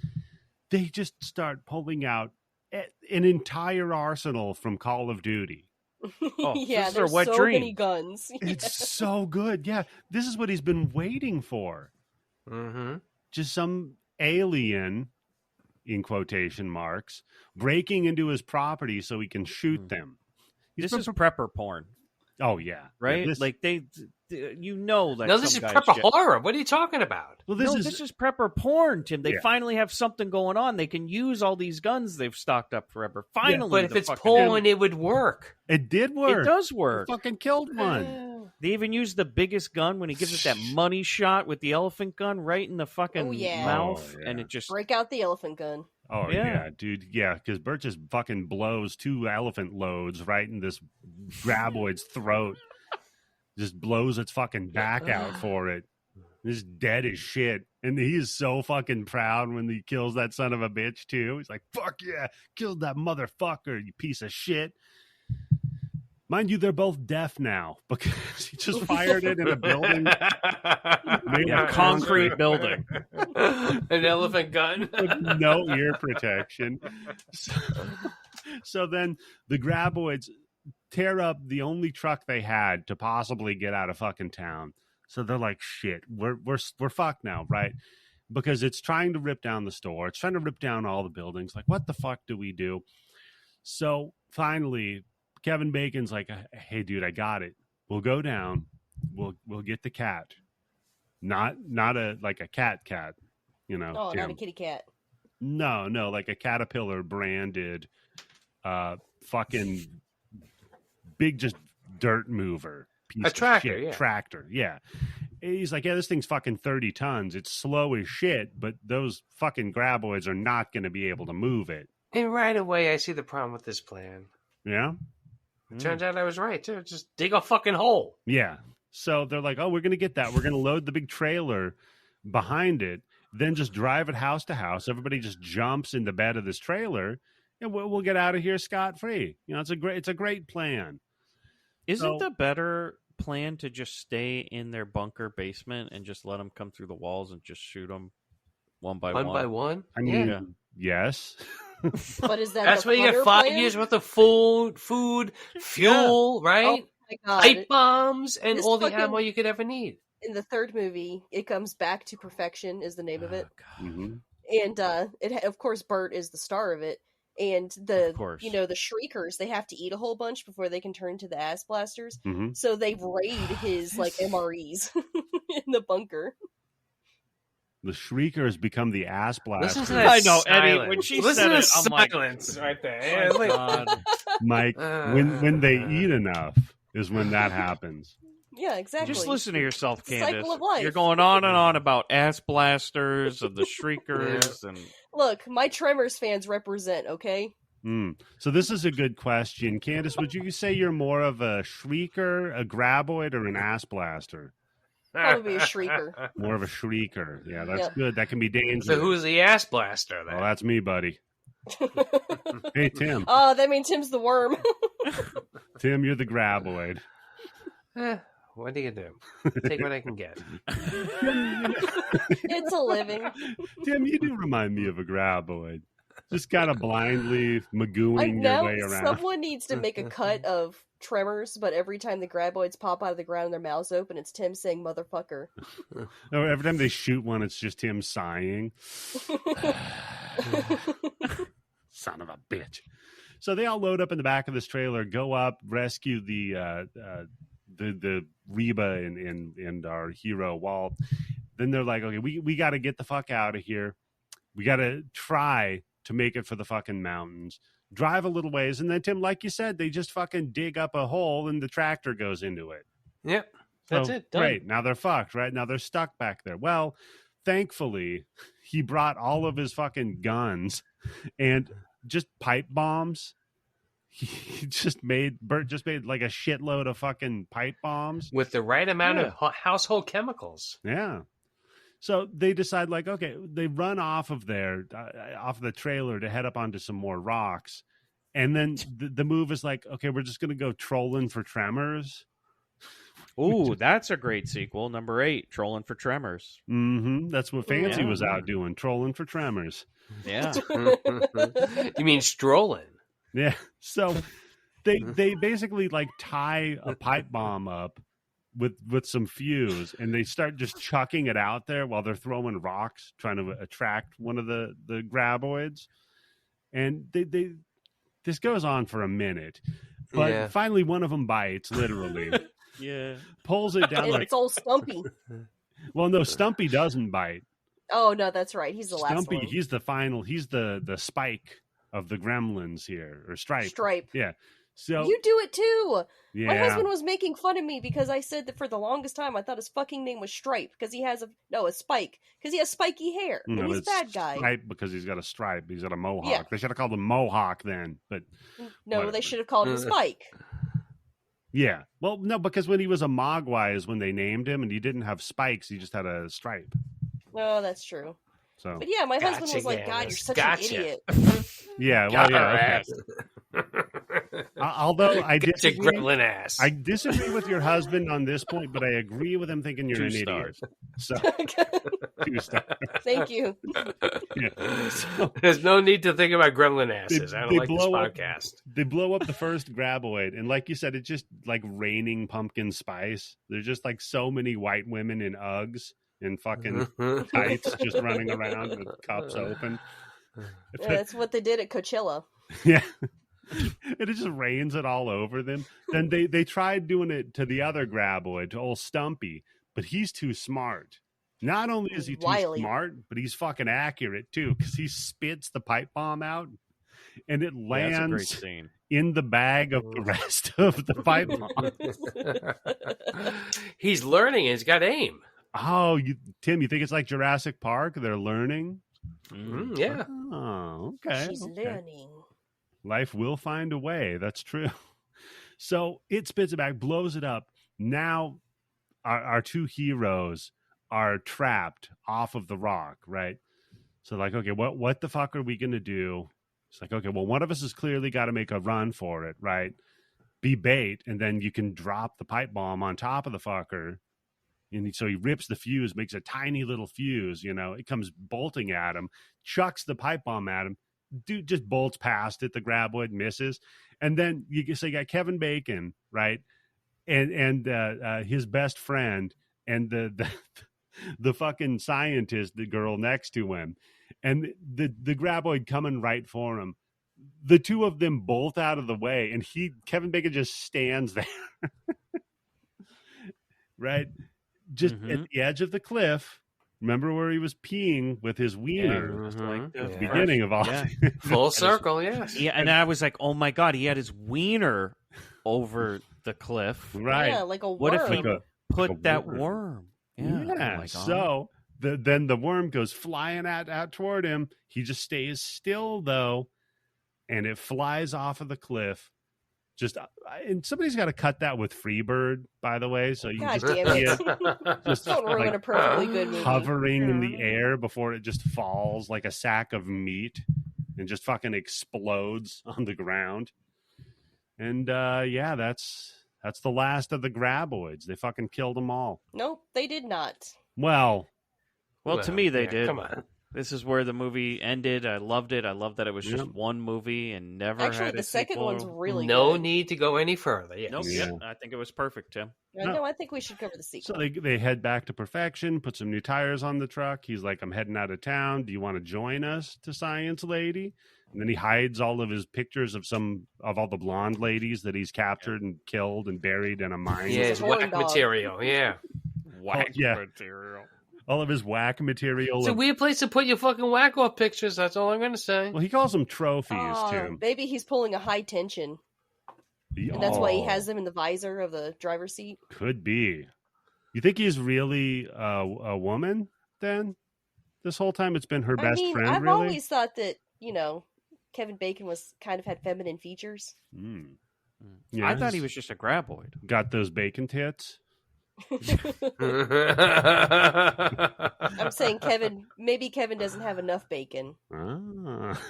They just start pulling out an entire arsenal from Call of Duty. There's so many guns. It's so good. Yeah, this is what he's been waiting for. Mm-hmm. Just some alien, in quotation marks, breaking into his property so he can shoot them. This is prepper porn. Oh, yeah. Right? Yeah, like, that. No, this is prepper horror. What are you talking about? Well, this is prepper porn, Tim. They finally have something going on. They can use all these guns they've stocked up forever. Finally. But if it's porn, it would work. It did work. It does work. It fucking killed one. They even used the biggest gun when he gives it that money shot with the elephant gun right in the fucking mouth. And it just... Break out the elephant gun. Oh, yeah, dude. Yeah, because Bert just fucking blows 2 elephant loads right in this Graboid's throat. Just blows its fucking back out for it. He's dead as shit. And he is so fucking proud when he kills that son of a bitch, too. He's like, fuck yeah, killed that motherfucker, you piece of shit. Mind you, they're both deaf now because he just fired it in a building. A concrete building. An elephant gun. With no ear protection. So then the Graboids tear up the only truck they had to possibly get out of fucking town. So they're like, shit, we're fucked now, right? Because it's trying to rip down the store. It's trying to rip down all the buildings. Like, what the fuck do we do? So finally, Kevin Bacon's like, hey, dude, I got it. We'll go down. We'll get the cat. Not a cat, you know. Oh, not a kitty cat. No, like a Caterpillar branded fucking big just dirt mover. A tractor, yeah. Tractor, yeah. He's like, yeah, this thing's fucking 30 tons. It's slow as shit, but those fucking Graboids are not going to be able to move it. And right away, I see the problem with this plan. Yeah? Turns out I was right, too. Just dig a fucking hole. Yeah. So they're like, oh, we're going to get that. We're going to load the big trailer behind it, then just drive it house to house. Everybody just jumps in the bed of this trailer, and we'll get out of here scot-free. You know, it's a great plan. Isn't the better plan to just stay in their bunker basement and just let them come through the walls and just shoot them one by one? I mean, yes. But is that's where you get 5 years worth of food, fuel, right? Oh my God. Pipe bombs, and all the ammo you could ever need. In the third movie, It Comes Back to Perfection is the name of it. Mm-hmm. And it, of course, Bert is the star of it. And Of the course. the shriekers, they have to eat a whole bunch before they can turn to the ass blasters. Mhm. So they raid his like MREs in the bunker. The shriekers become the ass blasters. Listen to that I know, Eddie, silence. when she Listen said to it, I'm like, silence right there. My Yeah, it's like- God. Mike, when they eat enough is when that happens. Yeah, exactly. Just listen to yourself, It's a cycle Candice. of life. You're going on and on about ass blasters and the shriekers and Look, my Tremors fans represent, okay? So this is a good question. Candice, would you say you're more of a shrieker, a graboid, or an ass blaster? Probably a shrieker. More of a shrieker. Yeah, that's Yep. good. That can be dangerous. So who's the ass blaster then? Well, that's me, buddy. Hey, Tim. Oh, that means Tim's the worm. Tim, you're the graboid. What do you do? Take what I can get. It's a living. Tim, you do remind me of a graboid. Just kind of blindly magooing your way around. Someone needs to make a cut of Tremors, but every time the Graboids pop out of the ground and their mouths open, it's Tim saying "motherfucker." Or every time they shoot one, it's just him sighing. Son of a bitch. So they all load up in the back of this trailer, go up, rescue the Reba and our hero Walt. Then they're like, okay, we got to get the fuck out of here. We got to try to make it for the fucking mountains. Drive a little ways, and then Tim, like you said, they just fucking dig up a hole and the tractor goes into it. Yep. That's So, it. Done. Great. Now they're fucked, right? Now they're stuck back there. Well, thankfully, he brought all of his fucking guns and just pipe bombs. Bert just made like a shitload of fucking pipe bombs. With the right amount Yeah. of household chemicals. Yeah. So they decide, like, okay, they run off of there, off the trailer to head up onto some more rocks. And then the move is like, okay, we're just going to go trolling for Tremors. ooh, that's a great sequel. Number 8, Trolling for Tremors. Mm-hmm. That's what Fancy Yeah. was out doing, trolling for Tremors. Yeah. You mean strolling? Yeah. So they basically like tie a pipe bomb up with some fuse, and they start just chucking it out there while they're throwing rocks, trying to attract one of the graboids. And they this goes on for a minute, but Yeah. finally one of them bites, literally. Yeah. Pulls it down And like, it's old Stumpy. well, no, Stumpy doesn't bite. Oh no, that's right. He's the last Stumpy, one. he's the final, he's the Spike of the gremlins here, or Stripe. Yeah. So You do it too. yeah. My husband was making fun of me because I said that for the longest time I thought his fucking name was Stripe because he has a Spike because he has spiky hair and he's a it's bad guy. Stripe because he's got a stripe. He's got a mohawk. Yeah. They should have called him Mohawk then. But No, whatever. they should have called him Spike. yeah, well, no, because when he was a Mogwai is when they named him, and he didn't have spikes. He just had a stripe. No, that's true. So But yeah, my husband Gotcha, was like, Candice. "God, you're such Gotcha. an idiot." yeah, well, Got yeah. her Okay. ass. Although I Gotcha, disagree, gremlin ass. I disagree with your husband on this point, but I agree with him thinking you're 2 an stars. idiot. So 2 stars. Thank you. Yeah. So, There's no need to think about gremlin asses. I don't they like this blow up- podcast. they blow up the first graboid, and like you said, it's just like raining pumpkin spice. There's just like so many white women in Uggs and fucking tights just running around with cups open. Yeah, that's what they did at Coachella. Yeah. And it just rains it all over them. Then they tried doing it to the other graboid, to old Stumpy, but he's too smart. Not only is he too Wily. smart, but he's fucking accurate too, because he spits the pipe bomb out and it Yeah, that's a great lands scene. in the bag of the rest of the pipe bomb. He's learning and he's got aim. Oh, Tim, you think it's like Jurassic Park? They're learning? Mm, yeah. Oh, okay. She's okay. learning. Life will find a way. That's true. So it spits it back, blows it up. Now our 2 heroes are trapped off of the rock, right? So like, okay, what the fuck are we going to do? It's like, okay, well, one of us has clearly got to make a run for it, right? Be bait, and then you can drop the pipe bomb on top of the fucker. And so he rips the fuse, makes a tiny little fuse, it comes bolting at him, chucks the pipe bomb at him. Dude just bolts past it. The graboid misses. And then you got Kevin Bacon, right? And his best friend and the fucking scientist, the girl next to him. And the graboid coming right for him. the two of them both out of the way, and Kevin Bacon just stands there, right, just at the edge of the cliff. Remember where he was peeing with his wiener at the beginning of all. Full circle, yes. Yeah, and I was like, oh my God, he had his wiener over the cliff. Right. Yeah, like a worm. What if he put like a that worm. worm? Yeah. Oh my God. So then the worm goes flying out toward him. He just stays still, though, and it flies off of the cliff. And somebody's got to cut that with Freebird, by the way. So you God just damn see it. just Don't ruin a perfectly good movie. hovering in the air before it just falls like a sack of meat and just fucking explodes on the ground. And that's the last of the Graboids. They fucking killed them all. Nope, they did not. Well, to me, they did. Come on. This is where the movie ended. I loved it. I loved that it was just one movie and never had Actually, a the second sequel. one's really No good. need to go any further. Yes. Nope. Yeah. Yep. I think it was perfect, Tim. No, I think we should cover the sequel. so they head back to Perfection, put some new tires on the truck. He's like, I'm heading out of town. Do you want to join us to Science Lady? And then he hides all of his pictures of all the blonde ladies that he's captured and killed and buried in a mine. Yeah, it's horn whack dog. material. Yeah. Whack yeah. material. All of his whack material. It's a weird place to put your fucking whack off pictures. That's all I'm going to say. Well, he calls them trophies, too. Maybe he's pulling a high tension, and that's why he has them in the visor of the driver's seat. Could be. You think he's really a woman, then? This whole time it's been her best friend, I've really? always thought that, Kevin Bacon was kind of had feminine features. Yeah, I thought he was just a graboid. got those bacon tits. I'm saying maybe Kevin doesn't have enough bacon. Ah.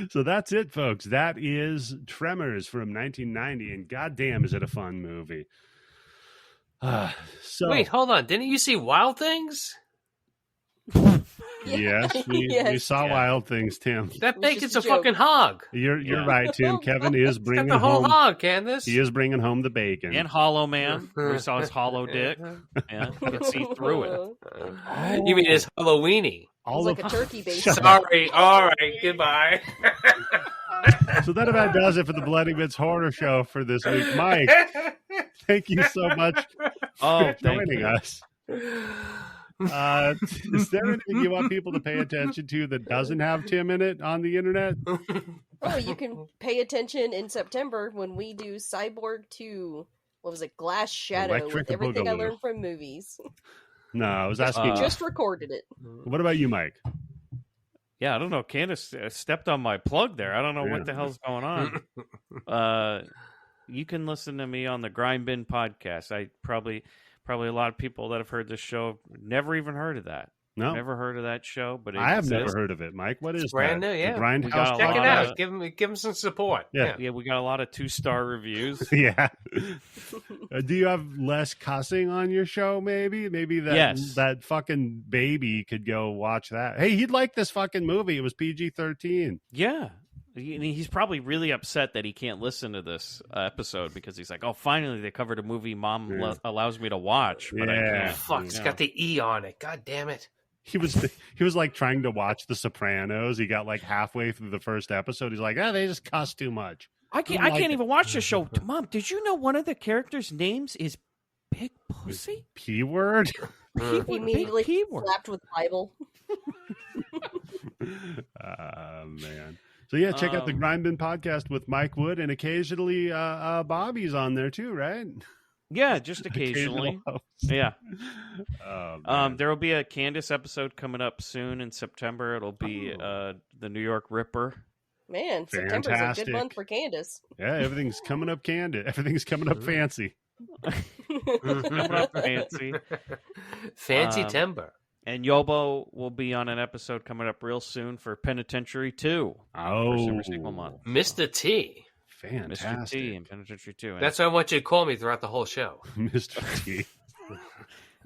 So that's it, folks. That is Tremors from 1990, and goddamn, is it a fun movie. Wait, hold on. Didn't you see Wild Things? Yes, we saw Wild Things, Tim. That bacon's just a a joke. fucking hog. You're right, Tim. Kevin is It's got bringing the whole home. hog, Candice. He is bringing home the bacon. And Hollow Man. We saw his hollow dick. Yeah, you could see through it. You mean it's Halloweeny? all It's like of a turkey base. Sorry. All right. Goodbye. So that about does it for the Bloody Bits Horror Show for this week. Mike, thank you so much for joining us. Is there anything you want people to pay attention to that doesn't have Tim in it on the internet? Oh, you can pay attention in September when we do Cyborg 2. What was it? Glass Shadow Electric with everything I Boogaloo. learned from movies. No, I was asking. Just recorded it. What about you, Mike? Yeah, I don't know. Candace stepped on my plug there. I don't know what the hell's going on. You can listen to me on the Grindbin Podcast. I probably a lot of people that have heard this show have never even heard of that. No, Never heard of that show, but it I have exists. never heard of it. Mike, what is brand that? new, yeah. The Grindhouse. We got a Check it lot out. of- Give him some support. Yeah. Yeah, we got a lot of 2-star reviews. Yeah. Do you have less cussing on your show? Maybe Yes. that fucking baby could go watch that. Hey, he'd like this fucking movie. It was PG-13. Yeah. He's probably really upset that he can't listen to this episode because he's like, oh, finally they covered a movie Mom allows me to watch, but I Yeah. can't. Fuck, it's got the E on it. God damn it. He was like trying to watch The Sopranos. He got like halfway through the first episode. He's like, they just cuss too much. I can't even watch the show. Mom, did you know one of the characters' names is Big Pussy? P word. He immediately P word. slapped with Bible. Man. So yeah, check out the Grindbin Podcast with Mike Wood, and occasionally Bobby's on there too, right? Yeah, just occasionally. Occasional host. Yeah. Man. There will be a Candice episode coming up soon in September. It'll be the New York Ripper. Man, September's a Fantastic. good month for Candice. Yeah, everything's coming up candid. Everything's coming up fancy. Coming up fancy. Fancy timber. And Yobo will be on an episode coming up real soon for Penitentiary 2. Oh, First ever sequel month. Mr. T. fantastic. Mr. T and Penitentiary 2. And, That's what I want you to call me throughout the whole show. Mr. T.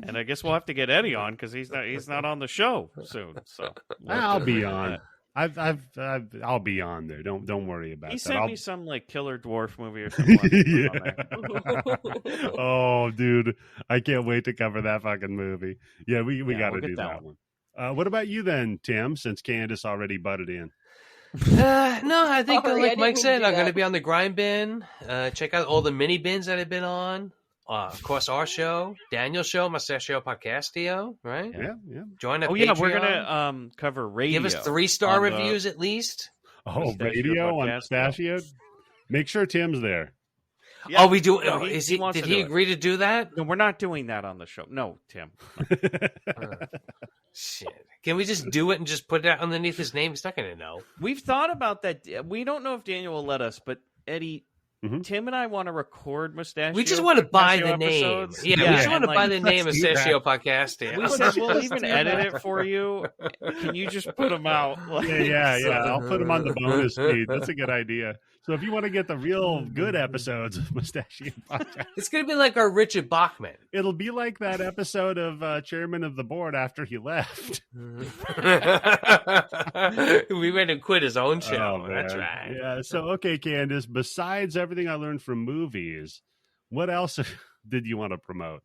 and I guess we'll have to get Eddie on because he's not on the show soon. So I'll be on. I'll be on there. Don't worry about He that. sent me some like Killer Dwarf movie or something. Yeah. Oh, dude, I can't wait to cover that fucking movie. Yeah, we got to we'll get do that that one. What about you then, Tim? Since Candice already butted in. No, I think Sorry, I like didn't Mike mean to said, do I'm going to that. be on the grind bin. Check out all the mini bins that I've been on. Of course, our show, Daniel's show, Mustachio Podcastio, right? Yeah. Join the Oh Patreon. yeah, we're gonna cover radio. Give us 3-star on the- reviews at least. Oh, Mustachio radio on podcast, Mustachio. Make sure Tim's there. Oh, we do. No, Did wants to he do it. agree to do that? No, we're not doing that on the show. No, Tim. Shit. Can we just do it and just put it underneath his name? He's not going to know. We've thought about that. We don't know if Daniel will let us, but Eddie, Mhm. Tim and I want to record Mustachio. We just want to buy the Mustachio name. episodes. Yeah, we just want to and, buy the name of let's do that. Mustachio Podcast. We said we'll even edit it for you. Can you just put them out? Yeah. I'll put them on the bonus feed. That's a good idea. So if you want to get the real good episodes of Mustachio Podcast, It's going to be like our Richard Bachman. it'll be like that episode of Chairman of the Board after he left. We made him quit his own show. Oh, man. That's right. Yeah. So, okay, Candice, besides everything I learned from movies, what else did you want to promote?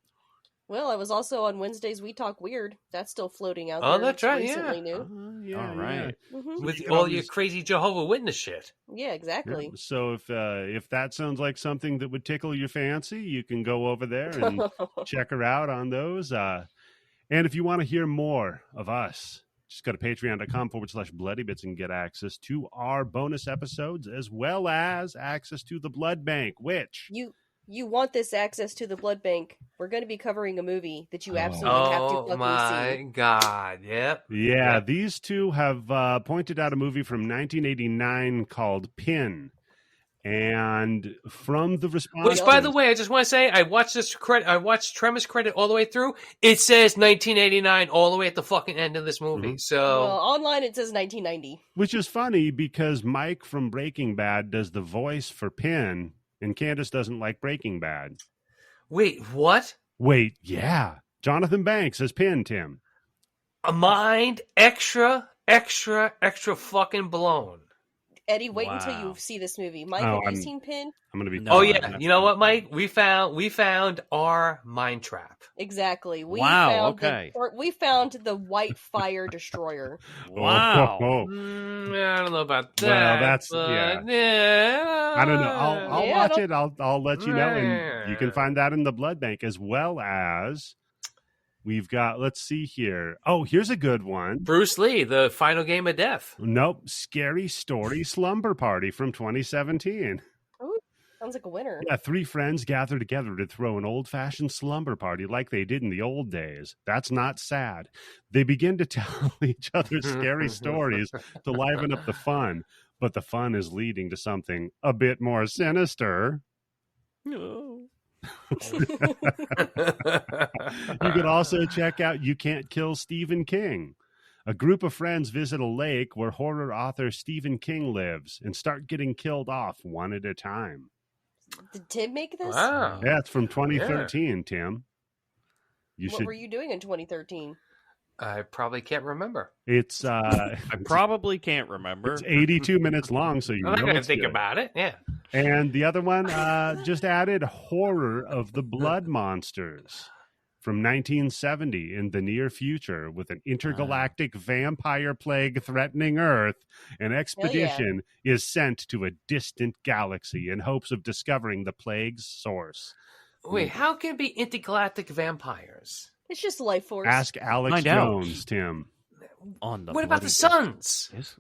Well, I was also on Wednesdays We Talk Weird. That's still floating out Oh, there. that's It's right, recently yeah. new. All right. Mhm. With You can all always- your crazy Jehovah Witness shit. Yeah, exactly. So if that sounds like something that would tickle your fancy, you can go over there and check her out on those. And if you want to hear more of us, just go to patreon.com/bloodybits and get access to our bonus episodes as well as access to the blood bank, which You want this access to the blood bank? We're going to be covering a movie that you Oh. absolutely have to Oh fucking my see. God! Yep. yeah, these two have pointed out a movie from 1989 called Pin. And from the response, Which, by the way, I just want to say, I watched this credit. I watched Tremors credit all the way through. It says 1989 all the way at the fucking end of this movie. Mhm. So Well, online it says 1990. which is funny because Mike from Breaking Bad does the voice for Pin, and Candice doesn't like Breaking Bad. wait, what? Wait, yeah. Jonathan Banks as Pin, Tim. A mind extra fucking blown. Eddie, wait until Wow. you see this movie. Mike, Oh, have I'm- you seen Pin? I'm going to be. No, Oh I yeah, haven't. you know what, Mike? We found our mind trap. Exactly. Wow, Found okay. we found the White Fire Destroyer. Wow. Oh. I don't know about that. Well, that's- but, I don't know. I'll Yeah, watch it. I'll let you know, and you can find that in the blood bank as well as we've got. Let's see here. Oh, here's a good one. Bruce Lee, the final game of death. Nope, Scary Story Slumber Party from 2017. Sounds like a winner. Yeah, three friends gather together to throw an old-fashioned slumber party like they did in the old days. That's not sad. They begin to tell each other scary stories to liven up the fun, but the fun is leading to something a bit more sinister. No. You can also check out You Can't Kill Stephen King. A group of friends visit a lake where horror author Stephen King lives and start getting killed off one at a time. Did Tim make this? Wow. Yeah, it's from 2013, Tim. What were you doing in 2013? I probably can't remember. It's I probably can't remember. it's 82 minutes long, so you I'm not know going to it's think good. about it. Yeah. And the other one just added Horror of the Blood Monsters from 1970 in the near future with an intergalactic vampire plague threatening Earth. An expedition is sent to a distant galaxy in hopes of discovering the plague's source. Wait, how can it be intergalactic vampires? It's just life force. Ask Alex Find out. Jones, Tim. On the What about the bloody- suns? Yes.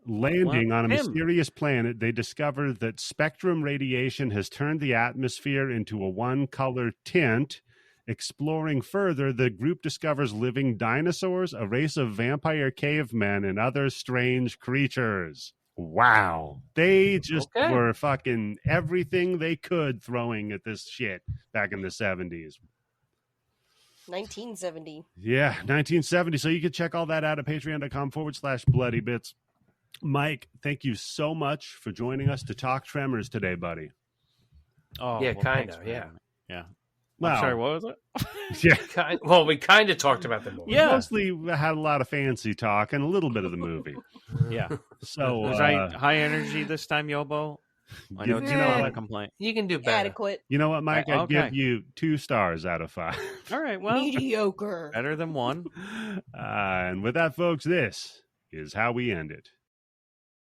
Landing Well, on a Tim. mysterious planet, they discover that spectrum radiation has turned the atmosphere into a one-color tint. Exploring further, the group discovers living dinosaurs, a race of vampire cavemen, and other strange creatures. Wow. They just Okay. were fucking everything they could throwing at this shit back in the 70s. 1970. Yeah, 1970. So you can check all that out at patreon.com/bloodybits. Mike, thank you so much for joining us to talk Tremors today, buddy. Oh, Yeah, well, kinda, thanks for yeah. having me. Yeah. Well, I'm sorry, what was it? yeah, Well, we kind of talked about the movie. Yeah. mostly we had a lot of fancy talk and a little bit of the movie. Yeah. So, Was I high energy this time, Yobo? I know you it's know not what? a complaint. You can do better. Adequate. You know what, Mike? I'd Okay. give you 2 stars out of 5. All right, well, Mediocre. better than one. And with that, folks, this is how we end it.